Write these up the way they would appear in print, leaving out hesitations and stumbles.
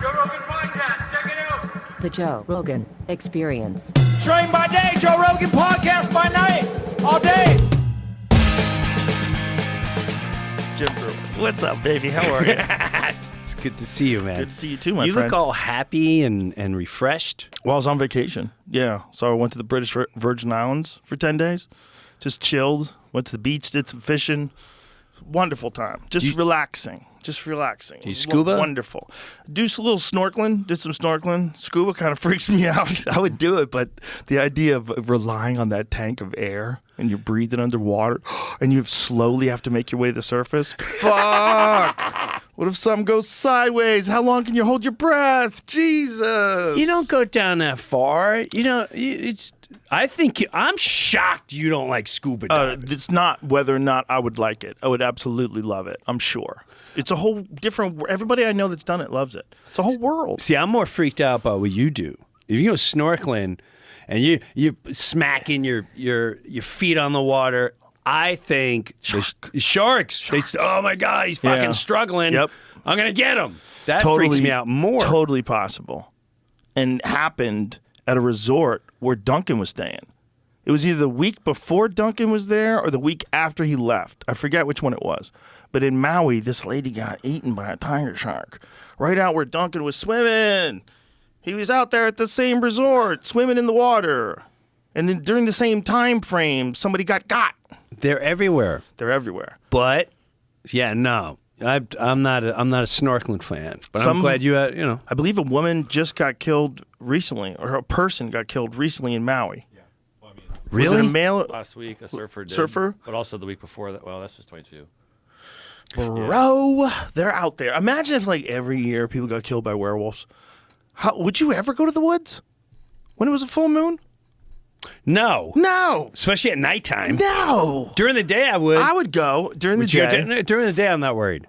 Joe Rogan Podcast. Check it out. The Joe Rogan Experience. Train by day, Joe Rogan Podcast by night, all day. Jim Breuer. What's up, baby? How are you? It's good to see you, man. Good to see you too, my you friend. look all happy and refreshed. Well, I was on vacation. Yeah. So I went to the British Virgin Islands for 10 days. Just chilled. Went to the beach, did some fishing. Wonderful time. Just relaxing. Just relaxing. Do you scuba? Wonderful. Do a little snorkeling. Did some snorkeling. Scuba kind of freaks me out. I would do it, but the idea of relying on that tank of air and you're breathing underwater and you slowly have to make your way to the surface. Fuck. What if something goes sideways? How long can you hold your breath? Jesus. You don't go down that far. You know, I'm shocked you don't like scuba diving. It's not whether or not I would like it. I would absolutely love it. I'm sure. It's a whole different. Everybody I know that's done it loves it. It's a whole world. See, I'm more freaked out by what you do. If you go snorkeling and you're smacking your feet on the water, I think sharks. Oh my God, he's fucking struggling. Yep. I'm gonna get him. That freaks me out more. Totally possible, and happened at a resort where Duncan was staying. It was either the week before Duncan was there or the week after he left. I forget which one it was. But in Maui, this lady got eaten by a tiger shark right out where Duncan was swimming. He was out there at the same resort, swimming in the water. And then during the same time frame, somebody got. They're everywhere. They're everywhere. But yeah, no. I'm not a snorkeling fan, but I'm glad you I believe a woman just got killed recently, or a person got killed recently in Maui. Yeah. Well, I mean, Really? Was it a male? last week a surfer did. Surfer? But also the week before that. Well, that's just 22. Bro, they're out there. Imagine if, like, every year people got killed by werewolves. Would you ever go to the woods when it was a full moon? No. No. Especially at nighttime. No. During the day, I would. I would go during the Would you day. go during the day, I'm not worried.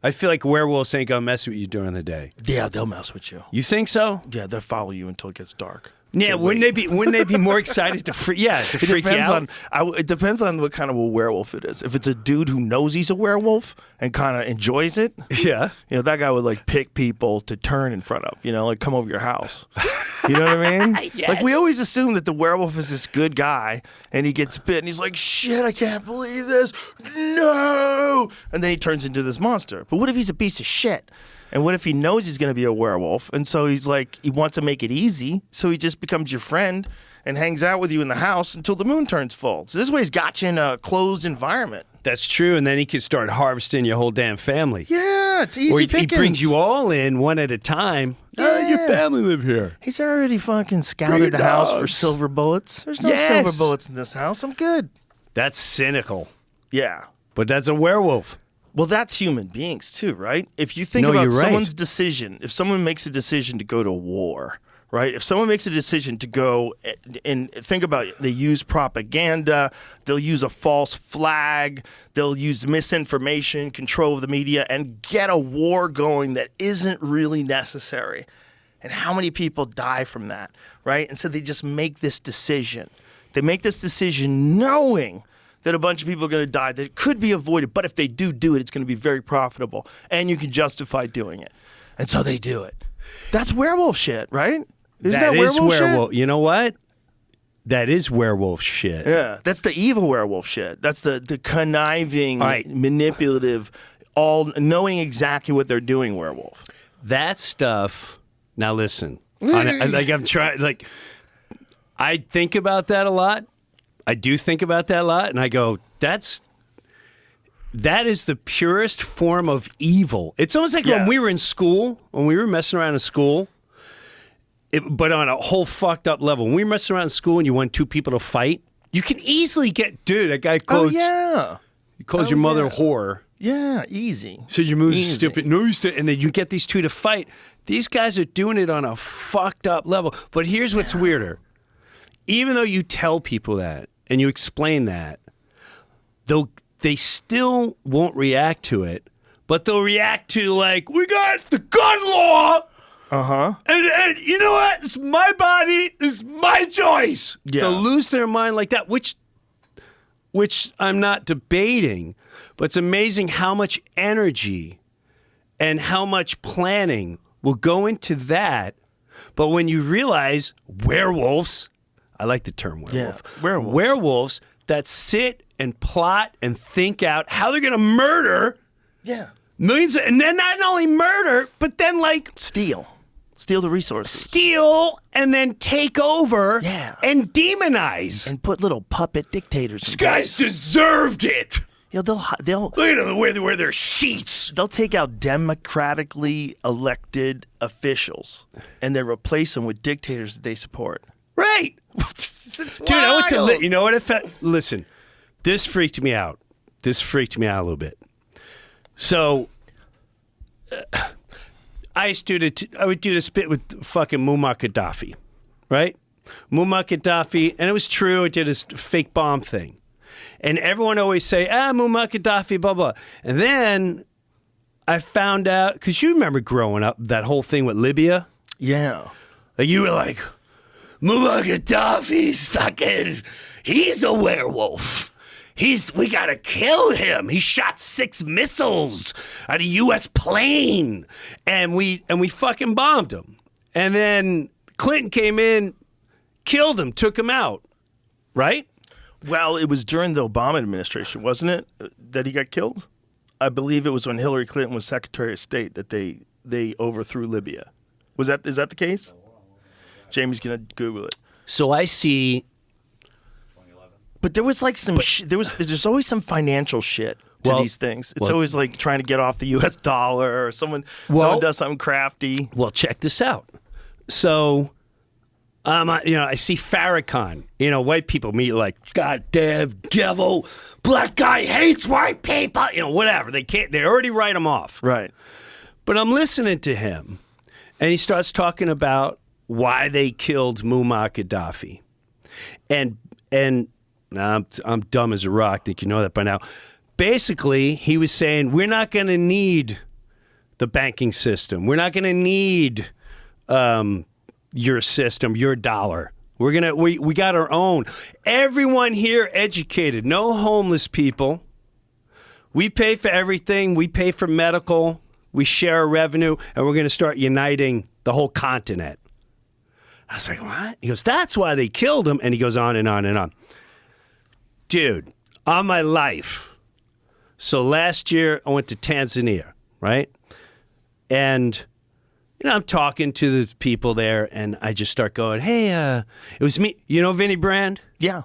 I feel like werewolves ain't gonna mess with you during the day. Yeah, they'll mess with you. You think so? Yeah, they'll follow you until it gets dark. Yeah, wouldn't they be more excited to freak you out? It depends on what kind of a werewolf it is. If it's a dude who knows he's a werewolf and kind of enjoys it, Yeah. that guy would like pick people to turn in front of, like come over your house. You know what I mean? Yes. Like we always assume that the werewolf is this good guy and he gets bit and he's like, shit, I can't believe this. No. And then he turns into this monster. But what if he's a piece of shit? And what if he knows he's going to be a werewolf? And so he's like, he wants to make it easy. So he just becomes your friend and hangs out with you in the house until the moon turns full. So this way he's got you in a closed environment. That's true, and then he can start harvesting your whole damn family. Yeah, it's easy Or he pickings. brings you all in one at a time. Yeah. Your family live here. He's already fucking Bring scouted your the house for dogs. silver bullets. There's no Yes. silver bullets in this house. I'm good. That's cynical, Yeah. but that's a werewolf. Well, that's human beings too, right? If you think No, about you're right. someone's decision, if someone makes a decision to go to war, right? If someone makes a decision to go and think about it, they use propaganda, they'll use a false flag, they'll use misinformation, control of the media, and get a war going that isn't really necessary. And how many people die from that, right? And so they just make this decision. They make this decision knowing that a bunch of people are going to die, that it could be avoided. But if they do it, it's going to be very profitable. And you can justify doing it. And so they do it. That's werewolf shit, right? Isn't that werewolf shit? You know what? That is werewolf shit. Yeah, that's the evil werewolf shit. That's the conniving, Right. manipulative, all knowing exactly what they're doing werewolf. That stuff. Now listen, I think about that a lot. I do think about that a lot, and I go, that is the purest form of evil. It's almost like when we were in school, when we were messing around in school, but on a whole fucked up level. When we were messing around in school and you want two people to fight, you can easily get, dude, that guy calls, he calls your mother a whore. Yeah, easy. So your move's Easy. stupid. No, and then you get these two to fight. These guys are doing it on a fucked up level. But here's what's weirder. Even though you tell people that and you explain that, they still won't react to it, but they'll react to like, we got the gun law. Uh-huh. And you know what? It's my body. It's my choice. Yeah. They'll lose their mind like that, which I'm not debating, but it's amazing how much energy and how much planning will go into that, but when you realize werewolves, I like the term werewolf. Yeah, werewolves. Werewolves that sit and plot and think out how they're going to murder Yeah. millions, and then not only murder, but then like Steal the resources. steal and then take over Yeah. and demonize. And put little puppet dictators in These guys place. deserved it. You know, they'll Look at the way they wear their sheets. they'll take out democratically elected officials and they replace them with dictators that they support. Right. Dude, I went to you know what it felt? Listen, this freaked me out. This freaked me out a little bit. So, I would do this bit with fucking Muammar Gaddafi, right? Muammar Gaddafi, and it was true. It did this fake bomb thing, and everyone always say, Muammar Gaddafi, blah blah. And then I found out because you remember growing up that whole thing with Libya. Yeah. You were like, Muammar Gaddafi's fucking, he's a werewolf. We gotta kill him. He shot 6 missiles at a U.S. plane, and we fucking bombed him. And then Clinton came in, killed him, took him out, right? Well, it was during the Obama administration, wasn't it, that he got killed? I believe it was when Hillary Clinton was Secretary of State that they overthrew Libya. Is that the case? Jamie's gonna Google it. So I see. But there was like there's always some financial shit to these things. It's always like trying to get off the U.S. dollar or someone does something crafty. Well, check this out. So, I see Farrakhan. White people meet like, goddamn devil, black guy hates white people. Whatever. They can't. They already write him off. Right. But I'm listening to him, and he starts talking about why they killed Muammar Gaddafi, and. I'm dumb as a rock. I think you know that by now. Basically, he was saying, we're not going to need the banking system. We're not going to need your system, your dollar. We got our own. Everyone here educated. No homeless people. We pay for everything. We pay for medical. We share revenue. And we're going to start uniting the whole continent. I was like, what? He goes, that's why they killed him. And he goes on and on and on. Dude, on my life. So last year, I went to Tanzania, right? And, I'm talking to the people there, and I just start going, hey, it was me. You know Vinny Brand? Yeah.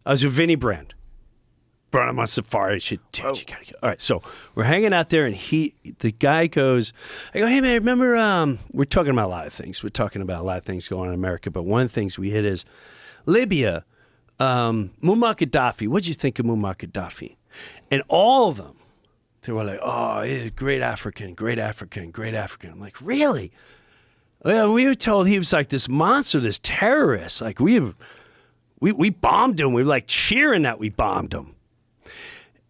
I was with Vinny Brand. Brought him on safari. Dude, you gotta go. All right, so we're hanging out there, and the guy goes, I go, hey, man, remember, we're talking about a lot of things. We're talking about a lot of things going on in America, but one of the things we hit is Libya. Muammar Gaddafi, what'd you think of Muammar Gaddafi? And all of them, they were like, oh, yeah, great African, great African, great African. I'm like, really? Well, we were told he was like this monster, this terrorist. Like we bombed him. We were like cheering that we bombed him.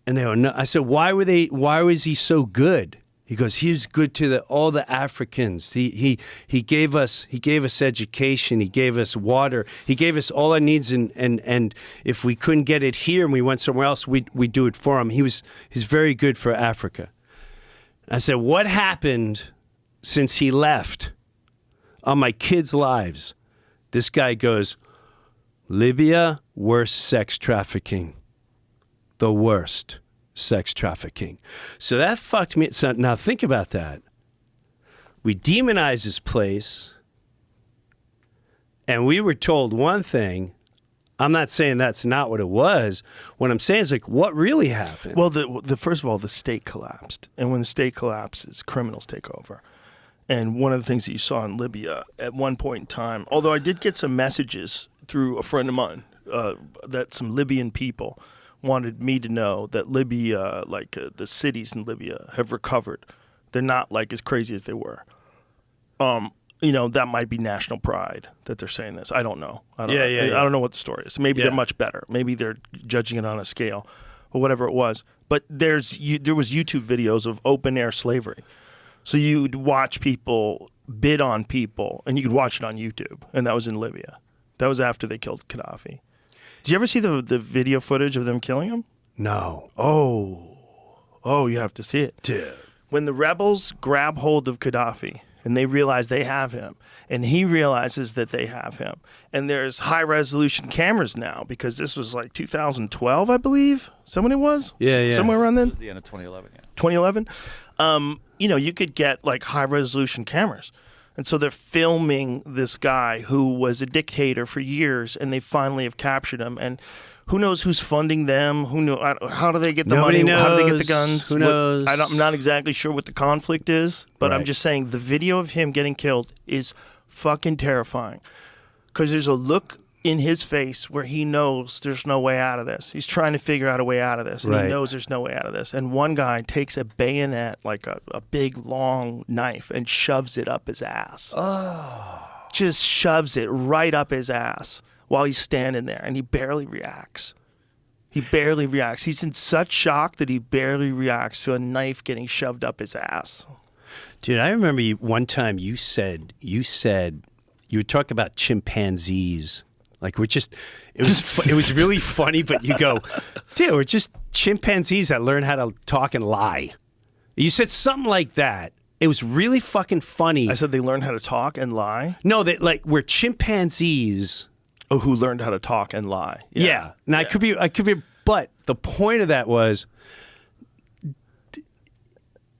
And they were, no. I said, why was he so good? He goes, he was good to all the Africans. He gave us education. He gave us water. He gave us all our needs. And if we couldn't get it here and we went somewhere else, we'd do it for him. He's very good for Africa. I said, what happened since he left on my kids' lives? This guy goes, Libya, worst sex trafficking. The worst. Sex trafficking. So that fucked me. So now think about that. We demonized this place, and we were told one thing. I'm not saying that's not what it was. What I'm saying is, like, what really happened? Well, the first of all, the state collapsed, and when the state collapses, criminals take over. And one of the things that you saw in Libya at one point in time, although I did get some messages through a friend of mine that some Libyan people wanted me to know that Libya, the cities in Libya, have recovered. They're not like as crazy as they were. That might be national pride that they're saying this. I don't know. I don't know what the story is. Maybe they're much better. Maybe they're judging it on a scale or whatever it was. But there was YouTube videos of open air slavery. So you'd watch people bid on people, and you could watch it on YouTube. And that was in Libya. That was after they killed Gaddafi. Did you ever see the video footage of them killing him? No. Oh, you have to see it. Dude. When the rebels grab hold of Gaddafi and they realize they have him, and he realizes that they have him, and there's high resolution cameras now because this was like 2012, I believe. Somebody was somewhere around then. It was the end of 2011. Yeah. 2011. You could get like high resolution cameras. And so they're filming this guy who was a dictator for years, and they finally have captured him. And who knows who's funding them? How do they get the Nobody money? How do they get the knows. guns? Who knows? I'm not exactly sure what the conflict is, but I'm Right. just saying the video of him getting killed is fucking terrifying. Because there's a look in his face where he knows there's no way out of this. He's trying to figure out a way out of this, and Right. he knows there's no way out of this. And one guy takes a bayonet, like a big long knife, and shoves it up his ass. Just shoves it right up his ass while he's standing there, and he barely reacts. He barely reacts. He's in such shock that he barely reacts to a knife getting shoved up his ass. Dude, I remember one time you said you were talking about chimpanzees. Like it was really funny, but you go, dude, we're just chimpanzees that learn how to talk and lie. You said something like that. It was really fucking funny. I said they learn how to talk and lie? No, that like we're chimpanzees. Oh, who learned how to talk and lie. Yeah. Now I could be, but the point of that was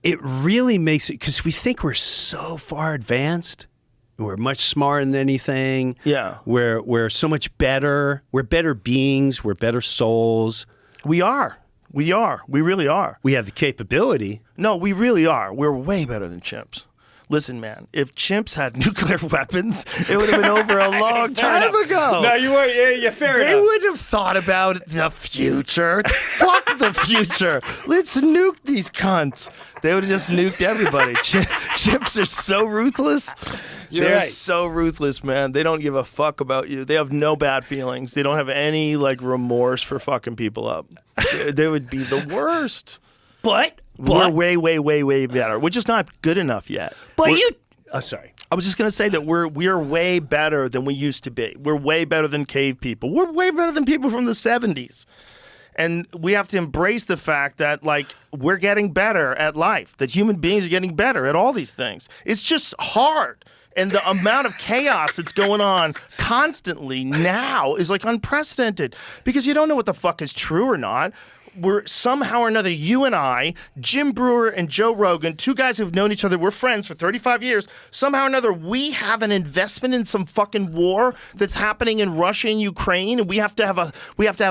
it really makes it, because we think we're so far advanced. We're much smarter than anything. Yeah. We're so much better. We're better beings. We're better souls. We are. We really are. We have the capability. No, we really are. We're way better than chimps. Listen, man, if chimps had nuclear weapons, it would have been over a long time ago. No, you weren't. Yeah, fair They enough. would have thought about the future. Fuck the future. Let's nuke these cunts. They would have just nuked everybody. Chimps are so ruthless. They're right. so ruthless, man. They don't give a fuck about you. They have no bad feelings. They don't have any like remorse for fucking people up. They would be the worst. But We're way, way, way, way better. We're just not good enough yet. sorry. I was just gonna say that we're way better than we used to be. We're way better than cave people. We're way better than people from the 70s. And we have to embrace the fact that like we're getting better at life. That human beings are getting better at all these things. It's just hard. And the amount of chaos that's going on constantly now is like unprecedented because you don't know what the fuck is true or not. We're somehow or another, you and I, Jim Breuer and Joe Rogan, two guys who've known each other, we're friends for 35 years. Somehow or another, we have an investment in some fucking war that's happening in Russia and Ukraine, and we have to have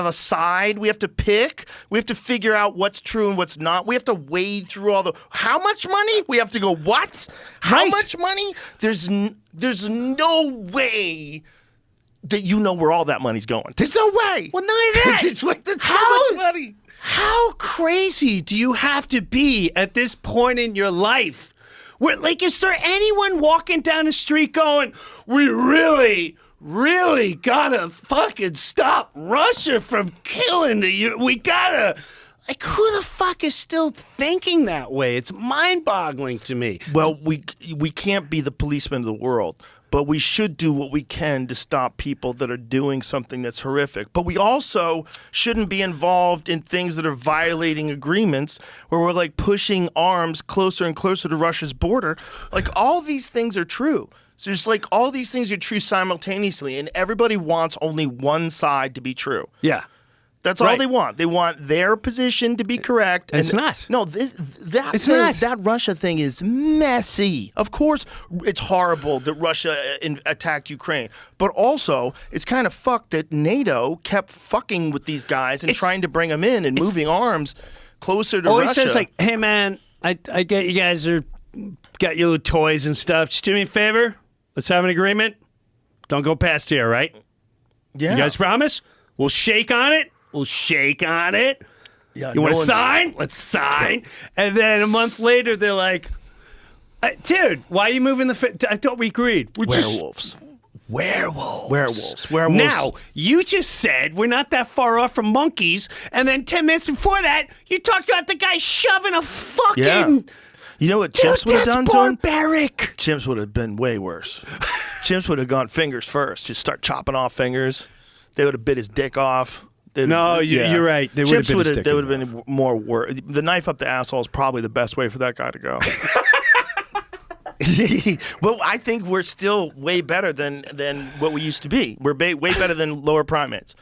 a side. We have to pick. We have to figure out what's true and what's not. We have to wade through all the how much money? We have to go what? How much money? There's no way that you know where all that money's going. There's no way. Well, none of that. It's like, there's so much money. How crazy do you have to be at this point in your life? Where, like, is there anyone walking down the street going, we really gotta fucking stop Russia from killing we gotta... Like, who the fuck is still thinking that way? It's mind-boggling to me. Well, we can't be the policeman of the world, but we should do what we can to stop people that are doing something that's horrific. But we also shouldn't be involved in things that are violating agreements where we're like pushing arms closer and closer to Russia's border. Like all these things are true. So there's like all these things are true simultaneously, and everybody wants only one side to be true. Yeah. That's all Right. they want. They want their position to be correct. And it's not. No, that Russia thing is messy. Of course, it's horrible that Russia attacked Ukraine, but also it's kind of fucked that NATO kept fucking with these guys and trying to bring them in and moving arms closer to Always Russia. says like, hey man, I get you guys got your little toys and stuff. Just do me a favor. Let's have an agreement. Don't go past here, right? yeah, You guys promise? We'll shake on it. yeah, You want to one's- sign? Let's sign. And then a month later, they're like, dude, why are you moving I thought we agreed. We're Werewolves. Werewolves. Werewolves. Now, you just said we're not that far off from monkeys. And then 10 minutes before that, you talked about the guy shoving a fucking... Yeah. You know what Dude, chimps would have that's done to him? barbaric. Chimps would have been way worse. Chimps would have gone fingers first. Just start chopping off fingers. They would have bit his dick off. No, you're right. They would have Chimps been would a have. stick They in would have been more work. The knife up the asshole is probably the best way for that guy to go. Well, I think we're still way better than what we used to be. We're way better than lower primates.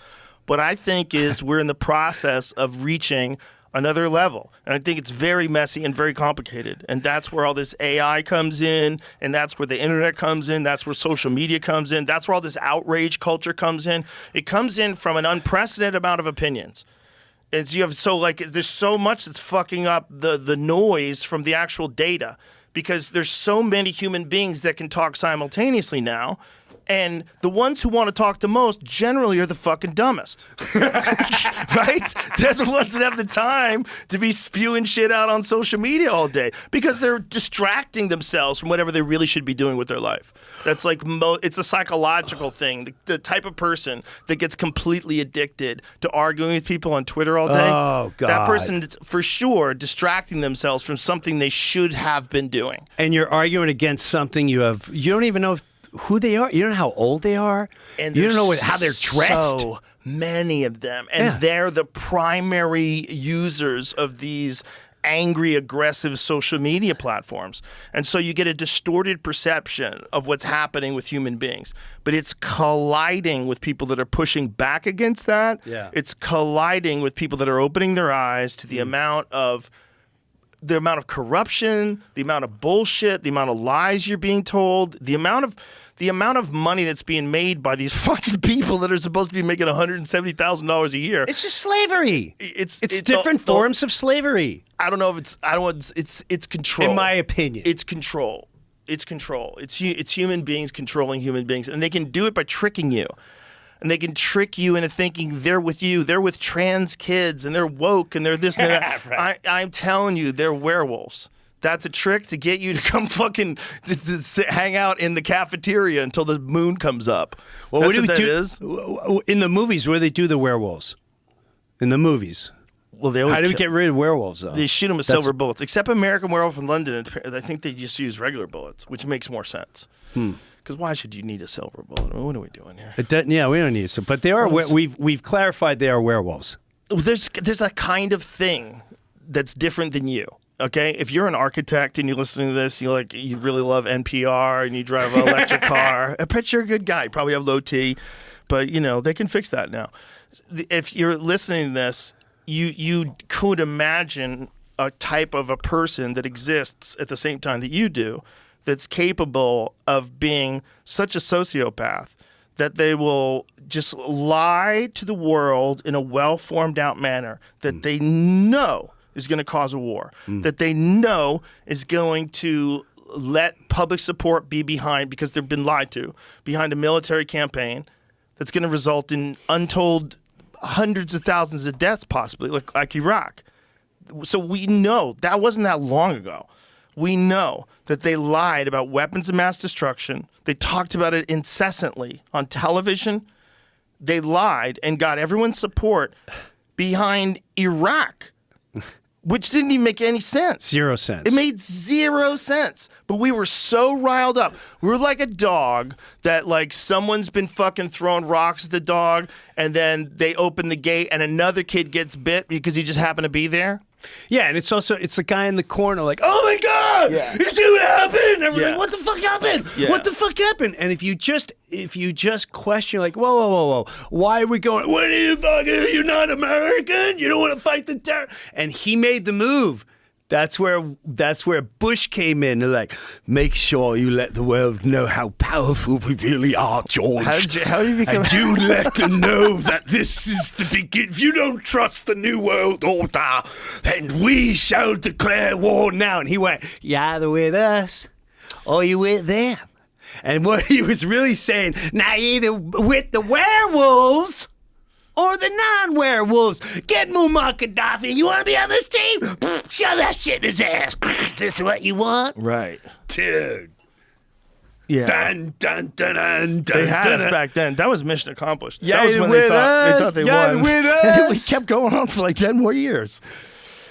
What I think is we're in the process of reaching another level. And I think it's very messy and very complicated. And that's where all this AI comes in, and that's where the internet comes in, that's where social media comes in, that's where all this outrage culture comes in. It comes in from an unprecedented amount of opinions. And so there's so much that's fucking up the noise from the actual data, because there's so many human beings that can talk simultaneously now. And the ones who want to talk the most generally are the fucking dumbest. Right? They're the ones that have the time to be spewing shit out on social media all day because they're distracting themselves from whatever they really should be doing with their life. That's like, it's a psychological thing. The type of person that gets completely addicted to arguing with people on Twitter all day. Oh, God. That person is for sure distracting themselves from something they should have been doing. And you're arguing against something you don't even know who they are. You don't know how old they are. And you don't know how they're dressed. So many of them. And they're the primary users of these angry, aggressive social media platforms. And so you get a distorted perception of what's happening with human beings. But it's colliding with people that are pushing back against that. Yeah. It's colliding with people that are opening their eyes to the amount of corruption, the amount of bullshit, the amount of lies you're being told, the amount of money that's being made by these fucking people that are supposed to be making $170,000 a year. It's just slavery. It's different forms of slavery. I don't know if it's control. In my opinion, it's control. It's control. It's human beings controlling human beings, and they can do it by tricking you. And they can trick you into thinking they're with you. They're with trans kids, and they're woke, and they're this and that. Right. I'm telling you, they're werewolves. That's a trick to get you to come fucking to hang out in the cafeteria until the moon comes up. Well, That's what what that do? is. In the movies, where they do the werewolves? In the movies. Well, they always How do we get rid of werewolves, though? They shoot them with silver bullets. Except American Werewolf in London, I think they just use regular bullets, which makes more sense. Because why should you need a silver bullet? I mean, what are we doing here? Yeah, we don't need some, but they are. We've clarified they are werewolves. There's a kind of thing that's different than you. Okay, if you're an architect and you're listening to this, you really love NPR and you drive an electric car. I bet you're a good guy. You probably have low T, but they can fix that now. If you're listening to this, you could imagine a type of a person that exists at the same time that you do, that's capable of being such a sociopath that they will just lie to the world in a well-formed out manner that they know is going to cause a war, that they know is going to let public support be behind, because they've been lied to, behind a military campaign that's going to result in untold hundreds of thousands of deaths, possibly, like Iraq. So we know that wasn't that long ago. We know that they lied about weapons of mass destruction. They talked about it incessantly on television. They lied and got everyone's support behind Iraq, which didn't even make any sense. 0 cents. It made 0 sense. But we were so riled up. We were like a dog that, someone's been fucking throwing rocks at the dog, and then they open the gate and another kid gets bit because he just happened to be there. Yeah, and it's the guy in the corner like, oh my God, you see what happened? Everyone's like, what the fuck happened? Yeah. What the fuck happened? And if you just question, like, whoa, why are we going, what are you fucking, you're not American? You don't want to fight the terror? And he made the move. That's where Bush came in. They're like, make sure you let the world know how powerful we really are, George. How did you become? And you let them know that this is the beginning. If you don't trust the new world order, then we shall declare war now. And he went, you either with us or you with them. And what he was really saying, now either with the werewolves or the non-werewolves. Get Muammar Gaddafi. You want to be on this team? Shove that shit in his ass. This is what you want? Right. Dude. Yeah. Dun, dun, dun, dun, They had dun, us dun. back then. That was mission accomplished. Yeah, That was when they thought they yeah, won. with us. And it kept going on for 10 more years.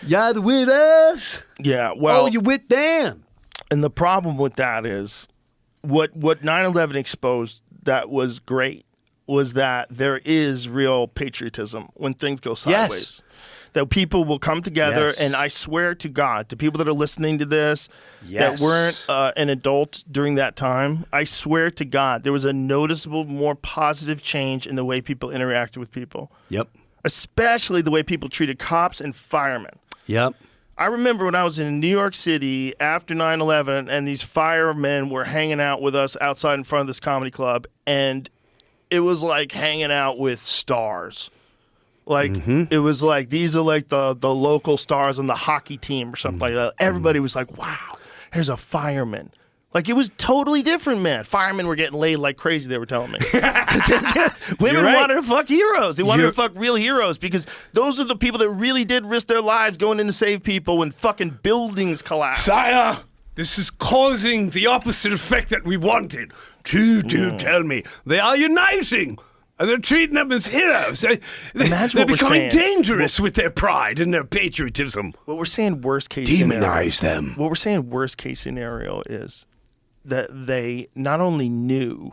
You either with us Yeah, well, or you with them. and the problem with that is what 9/11 exposed that was great was that there is real patriotism when things go sideways. That people will come together, Yes. and I swear to God, to people that are listening to this, Yes. that weren't an adult during that time, I swear to God, there was a noticeable, more positive change in the way people interacted with people. Yep. Especially the way people treated cops and firemen. Yep. I remember when I was in New York City after 9/11, and these firemen were hanging out with us outside in front of this comedy club, and it was like hanging out with stars. Like, it was like, these are like the local stars on the hockey team or something like that. Everybody was like, wow, here's a fireman. Like, it was totally different, man. Firemen were getting laid like crazy, they were telling me. Women right. wanted to fuck heroes. They wanted to fuck real heroes because those are the people that really did risk their lives going in to save people when fucking buildings collapsed. Sire, this is causing the opposite effect that we wanted. Tell me. They are uniting. And they're treating them as heroes. They're Imagine what we're becoming saying. dangerous with their pride and their patriotism. What we're saying worst case scenario. Demonize them. What we're saying worst case scenario is that they not only knew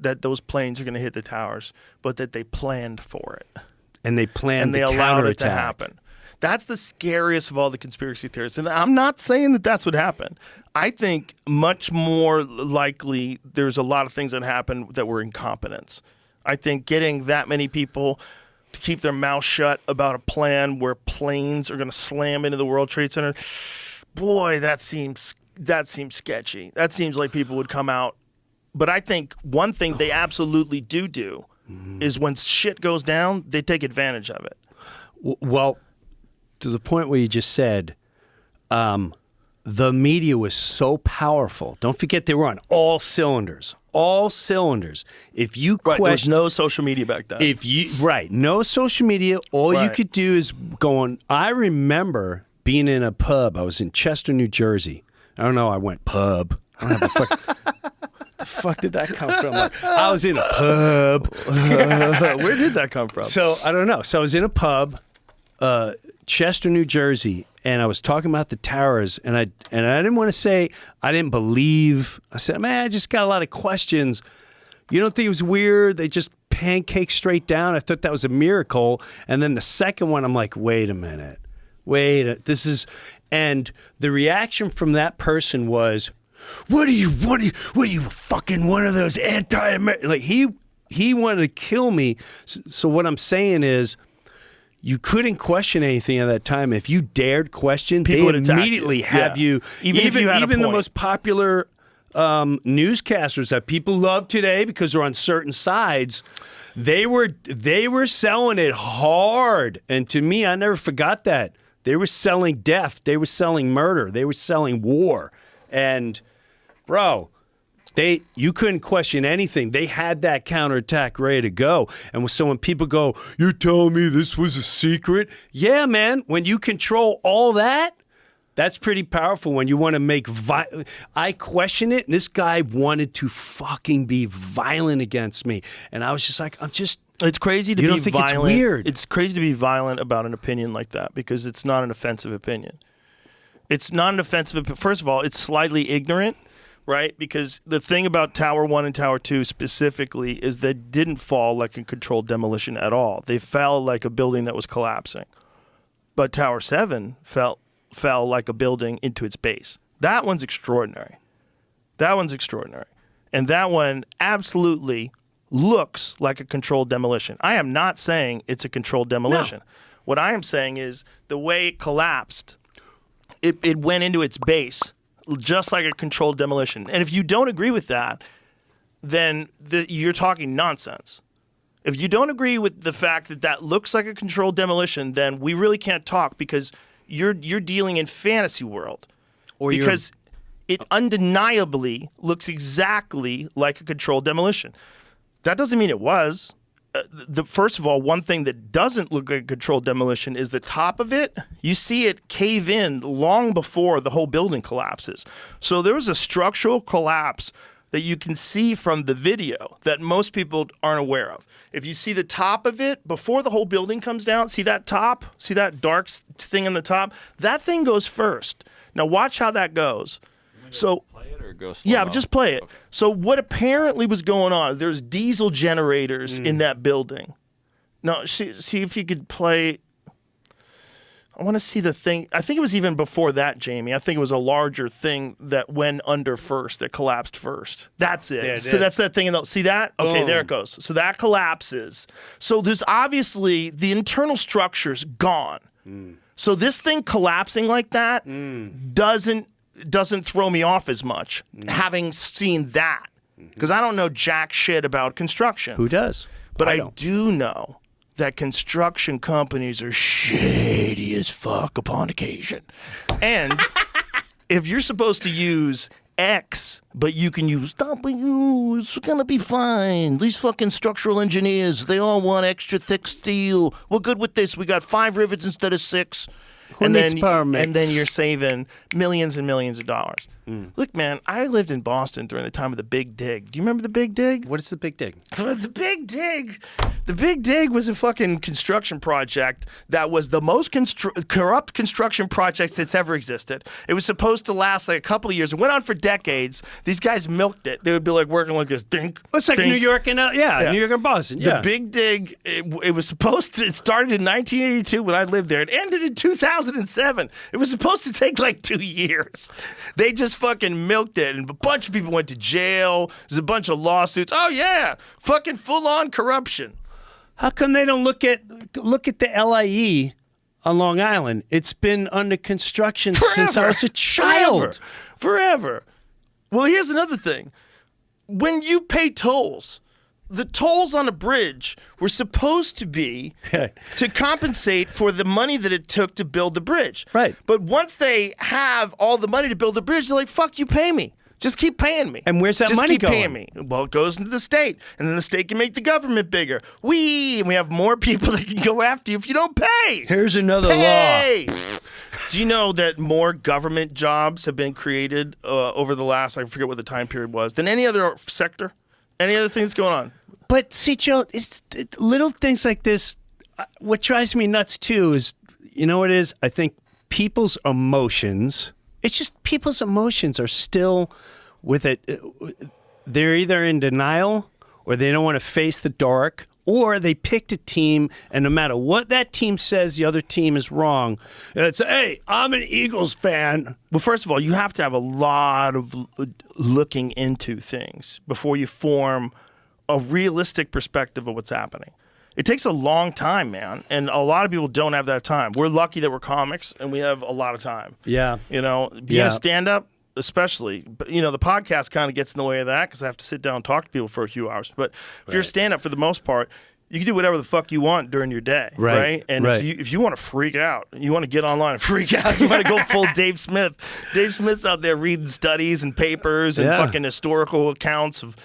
that those planes are going to hit the towers, but that they planned for it. And they planned And they the allowed it to counterattack. happen. That's the scariest of all the conspiracy theories. And I'm not saying that that's what happened. I think much more likely there's a lot of things that happened that were incompetence. I think getting that many people to keep their mouth shut about a plan where planes are going to slam into the World Trade Center, boy, that seems sketchy. That seems like people would come out. But I think one thing they absolutely do is when shit goes down, they take advantage of it. Well, to the point where you just said, the media was so powerful. Don't forget they were on all cylinders. All cylinders. If you Right, there was question, no social media back then. no social media. All you Right. could do is go on. I remember being in a pub. I was in Chester, New Jersey. I don't know. I went pub. I don't have the fuck. The fuck did that come from? Like, I was in a pub. Where did that come from? So I don't know. So I was in a pub, Chester, New Jersey, and I was talking about the towers, and I didn't want to say I didn't believe. I said, man, I just got a lot of questions. You don't think it was weird? They just pancake straight down. I thought that was a miracle. And then the second one, I'm like, wait a minute, this is, and the reaction from that person was, what are you fucking one of those anti-American? Like he wanted to kill me. So what I'm saying is, you couldn't question anything at that time. If you dared question, People would they attack immediately you. have Yeah. you. Even if you had a the point. most popular newscasters that people love today because they're on certain sides, they were selling it hard. And to me, I never forgot that. They were selling death. They were selling murder. They were selling war. And, bro, you couldn't question anything. They had that counterattack ready to go. And so when people go, you're telling me this was a secret? Yeah, man. When you control all that, that's pretty powerful when you want to make I question it, and this guy wanted to fucking be violent against me. And I was just like, It's crazy to You be don't think violent. it's weird? It's crazy to be violent about an opinion like that because it's not an offensive opinion. It's not an offensive. First of all, it's slightly ignorant, right? Because the thing about Tower 1 and Tower 2 specifically is they didn't fall like a controlled demolition at all. They fell like a building that was collapsing. But Tower 7 fell like a building into its base. That one's extraordinary. And that one absolutely looks like a controlled demolition. I am not saying it's a controlled demolition. No. What I am saying is the way it collapsed, it went into its base just like a controlled demolition. And if you don't agree with that, then you're talking nonsense. If you don't agree with the fact that that looks like a controlled demolition, then we really can't talk because you're dealing in fantasy world. Because it undeniably looks exactly like a controlled demolition. That doesn't mean it was. First of all, one thing that doesn't look like a controlled demolition is the top of it. You see it cave in long before the whole building collapses. So there was a structural collapse that you can see from the video that most people aren't aware of. If you see the top of it before the whole building comes down, see that top? See that dark thing on the top? That thing goes first. Now watch how that goes. So Play it or go slow yeah, mo? just play it. Okay. So what apparently was going on, there's diesel generators in that building. Now, see if you could play. I want to see the thing. I think it was even before that, Jamie. I think it was a larger thing that went under first, that collapsed first. That's it. There it So is. that's that thing. See that? Okay, Boom. there it goes. So that collapses. So there's obviously the internal structure's gone. So this thing collapsing like that doesn't throw me off as much, having seen that. Because I don't know jack shit about construction. Who does? But I don't. do know that construction companies are shady as fuck upon occasion. And if you're supposed to use X, but you can use W, it's gonna be fine. These fucking structural engineers, they all want extra thick steel. We're good with this. We got 5 rivets instead of 6. Who needs permits? And then you're saving millions and millions of dollars. Look, man, I lived in Boston during the time of the Big Dig. Do you remember the Big Dig? What is the big dig? The Big Dig was a fucking construction project that was the most corrupt construction project that's ever existed. It was supposed to last like a couple of years. It went on for decades. These guys milked it. They would be like working like this. Dink. It's like dink. New York and New York and Boston. The Yeah. Big Dig, it was supposed to, it started in 1982 when I lived there. It ended in 2007. It was supposed to take like 2 years. They just fucking milked it, and a bunch of people went to jail. There's a bunch of lawsuits. Oh yeah, fucking full-on corruption. How come they don't look at the LIE on Long Island? It's been under construction since I was a child. Forever. Well, here's another thing. When you pay tolls, the tolls on a bridge were supposed to be to compensate for the money that it took to build the bridge. Right. But once they have all the money to build the bridge, they're like, fuck, you pay me. Just keep paying me. And where's that Just money keep paying going? me. Well, it goes into the state, and then the state can make the government bigger. And we have more people that can go after you if you don't pay. Here's another Hey! Do you know that more government jobs have been created over the last, I forget what the time period was, than any other sector? Any other thing that's going on? But see, Joe, it's little things like this. What drives me nuts too is, you know what it is? I think people's emotions. It's just people's emotions are still with it. They're either in denial, or they don't want to face the dark, or they picked a team, and no matter what that team says, the other team is wrong. It's, hey, I'm an Eagles fan. Well, first of all, you have to have a lot of looking into things before you form a realistic perspective of what's happening. It takes a long time, man, and a lot of people don't have that time. We're lucky that we're comics, and we have a lot of time. Yeah. You know, being a stand-up, especially, but, you know, the podcast kind of gets in the way of that because I have to sit down and talk to people for a few hours. But if you're a stand-up, for the most part, you can do whatever the fuck you want during your day, right? And if you want to freak out, you want to get online and freak out, you want to go full Dave Smith. Dave Smith's out there reading studies and papers and fucking historical accounts of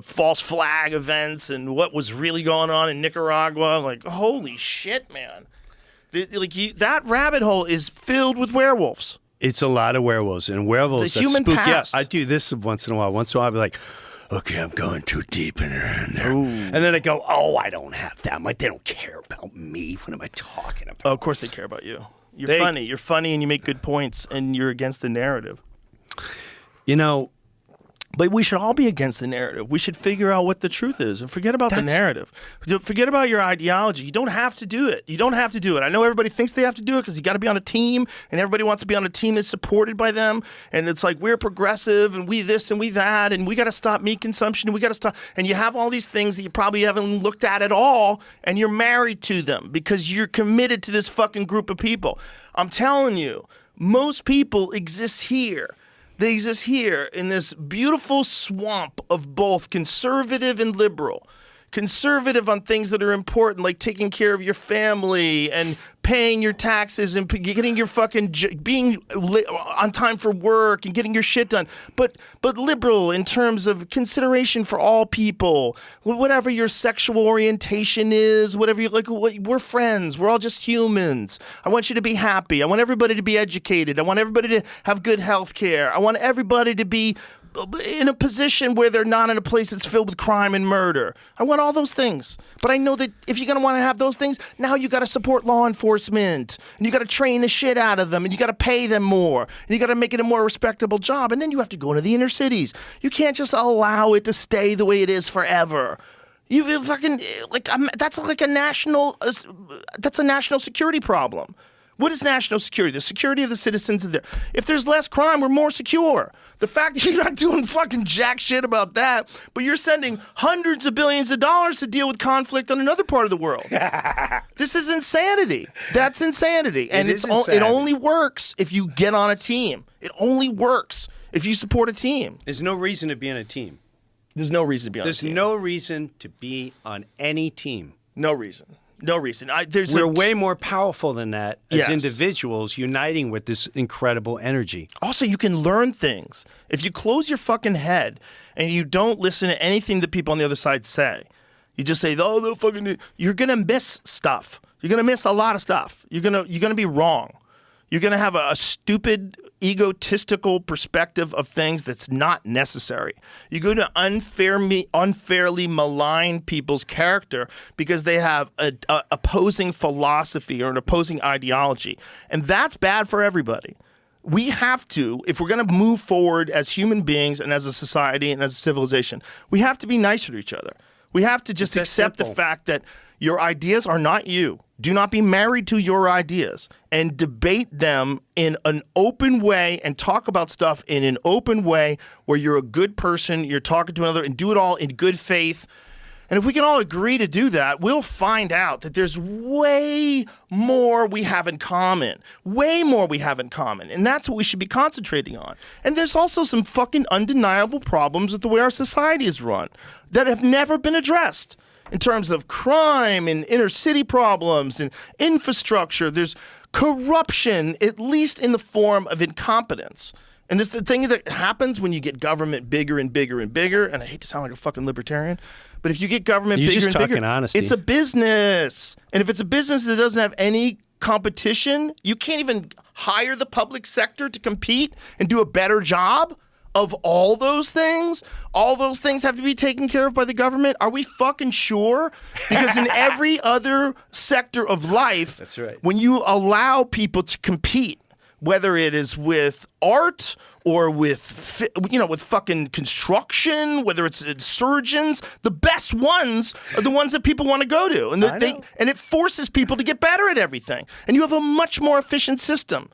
false flag events and what was really going on in Nicaragua. Like, holy shit, man. That rabbit hole is filled with werewolves. It's a lot of werewolves, and werewolves The are human spooky. past. Yeah, I do this once in a while. Once in a while, I'll be like, okay, I'm going too deep in there. And then I go, oh, I don't have that much. They don't care about me. What am I talking about? Oh, of course they care about you. You're funny. You're funny and you make good points and you're against the narrative. You know, But we should all be against the narrative. We should figure out what the truth is and forget about the narrative. Forget about your ideology. You don't have to do it. You don't have to do it. I know everybody thinks they have to do it because you got to be on a team, and everybody wants to be on a team that's supported by them. And it's like, we're progressive, and we this and we that, and we got to stop meat consumption, and we got to stop. And you have all these things that you probably haven't looked at all, and you're married to them because you're committed to this fucking group of people. I'm telling you, most people exist here. They exist here in this beautiful swamp of both conservative and liberal. Conservative on things that are important, like taking care of your family and paying your taxes and getting your fucking being on time for work and getting your shit done. But liberal in terms of consideration for all people, whatever your sexual orientation is, whatever you like. We're friends. We're all just humans. I want you to be happy. I want everybody to be educated. I want everybody to have good health care. I want everybody to be in a position where they're not in a place that's filled with crime and murder. I want all those things. But I know that if you're going to want to have those things, now you got to support law enforcement. And you got to train the shit out of them. And you got to pay them more. And you got to make it a more respectable job. And then you have to go into the inner cities. You can't just allow it to stay the way it is forever. You fucking, that's like a national security problem. What is national security? The security of the citizens of there. If there's less crime, we're more secure. The fact that you're not doing fucking jack shit about that, but you're sending hundreds of billions of dollars to deal with conflict on another part of the world. This is insanity. That's insanity. And It it only works if you get on a team. It only works if you support a team. There's no reason to be on a team. There's no reason to be on a There's team. no reason to be on any team. No reason. No reason. We're way more powerful than that as Yes. individuals uniting with this incredible energy. Also, you can learn things. If you close your fucking head and you don't listen to anything that people on the other side say, you just say, "Oh, they'll fucking," you're gonna miss stuff. You're gonna miss a lot of stuff. You're gonna be wrong. You're gonna have a stupid, egotistical perspective of things that's not necessary. You go to unfairly malign people's character because they have a opposing philosophy or an opposing ideology, and that's bad for everybody. We have to, if we're going to move forward as human beings and as a society and as a civilization, we have to be nicer to each other. We have to just accept the fact that your ideas are not you. Do not be married to your ideas, and debate them in an open way and talk about stuff in an open way where you're a good person, you're talking to another, and do it all in good faith. And if we can all agree to do that, we'll find out that there's way more we have in common. Way more we have in common. And that's what we should be concentrating on. And there's also some fucking undeniable problems with the way our society is run that have never been addressed. In terms of crime and inner city problems and infrastructure, there's corruption, at least in the form of incompetence. And this is the thing that happens when you get government bigger and bigger and bigger. And I hate to sound like a fucking libertarian, but if you get government You're bigger just and bigger, talking honesty. it's a business. And if it's a business that doesn't have any competition, you can't even hire the public sector to compete and do a better job of all those things. All those things have to be taken care of by the government. Are we fucking sure? Because in every other sector of life, That's right. when you allow people to compete, whether it is with art or with, with fucking construction, whether it's surgeons, the best ones are the ones that people want to go to. And and it forces people to get better at everything. And you have a much more efficient system.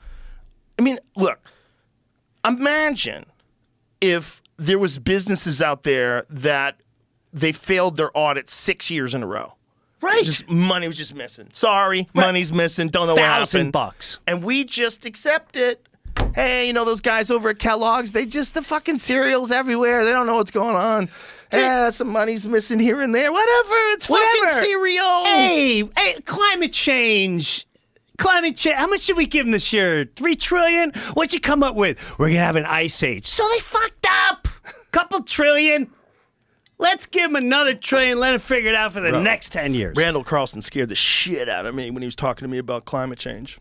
I mean, look, imagine if there was businesses out there that they failed their audit 6 years in a row. Right. Just money was just missing. Sorry, money's missing. Don't know what happened. $1,000. And we just accept it. Hey, those guys over at Kellogg's, the fucking cereals everywhere. They don't know what's going on. Yeah, some money's missing here and there. Whatever. It's fucking cereal. Hey, climate change. Climate change. How much did we give them this year? $3 trillion? What'd you come up with? We're going to have an ice age. So they fucked up. Couple trillion. Let's give them another trillion. Let them figure it out for the next 10 years. Randall Carlson scared the shit out of me when he was talking to me about climate change.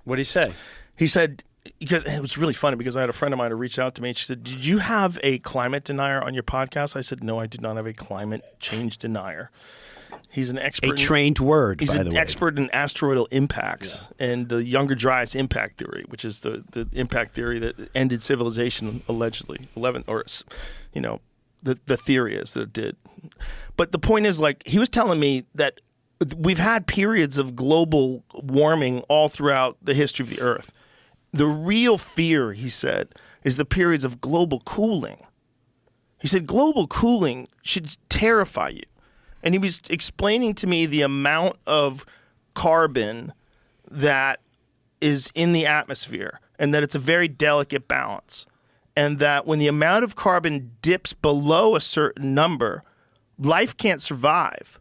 What'd he say? He said, because it was really funny because I had a friend of mine who reached out to me. And she said, "Did you have a climate denier on your podcast?" I said, "No, I did not have a climate change denier." He's an expert. A trained word, He's by the an way. expert in asteroidal impacts and the Younger Dryas impact theory, which is the impact theory that ended civilization allegedly. The theory is that it did. But the point is, he was telling me that we've had periods of global warming all throughout the history of the Earth. The real fear, he said, is the periods of global cooling. He said global cooling should terrify you. And he was explaining to me the amount of carbon that is in the atmosphere and that it's a very delicate balance. And that when the amount of carbon dips below a certain number, life can't survive.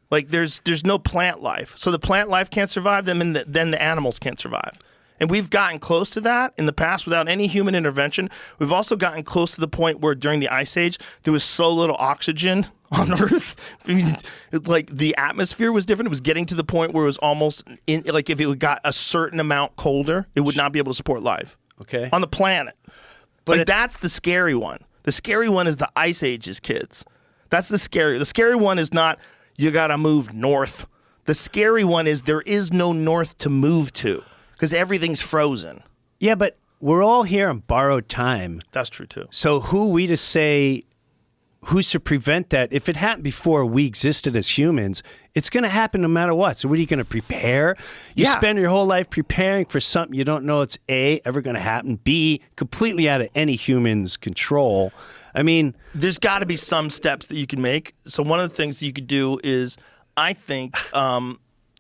There's no plant life. So the plant life can't survive, then the animals can't survive. And we've gotten close to that in the past without any human intervention. We've also gotten close to the point where during the Ice Age, there was so little oxygen on Earth. The atmosphere was different. It was getting to the point where it was almost, if it got a certain amount colder, it would not be able to support life. Okay. On the planet. But that's the scary one. The scary one is the Ice Ages, kids. That's the scary. The scary one is not, you got to move north. The scary one is there is no north to move to. Because everything's frozen. Yeah, but we're all here on borrowed time. That's true, too. So who are we to say who's to prevent that? If it happened before we existed as humans, it's going to happen no matter what. So what are you going to prepare? You spend your whole life preparing for something you don't know it's A, ever going to happen, B, completely out of any human's control. I mean, there's got to be some steps that you can make. So one of the things that you could do is, I think,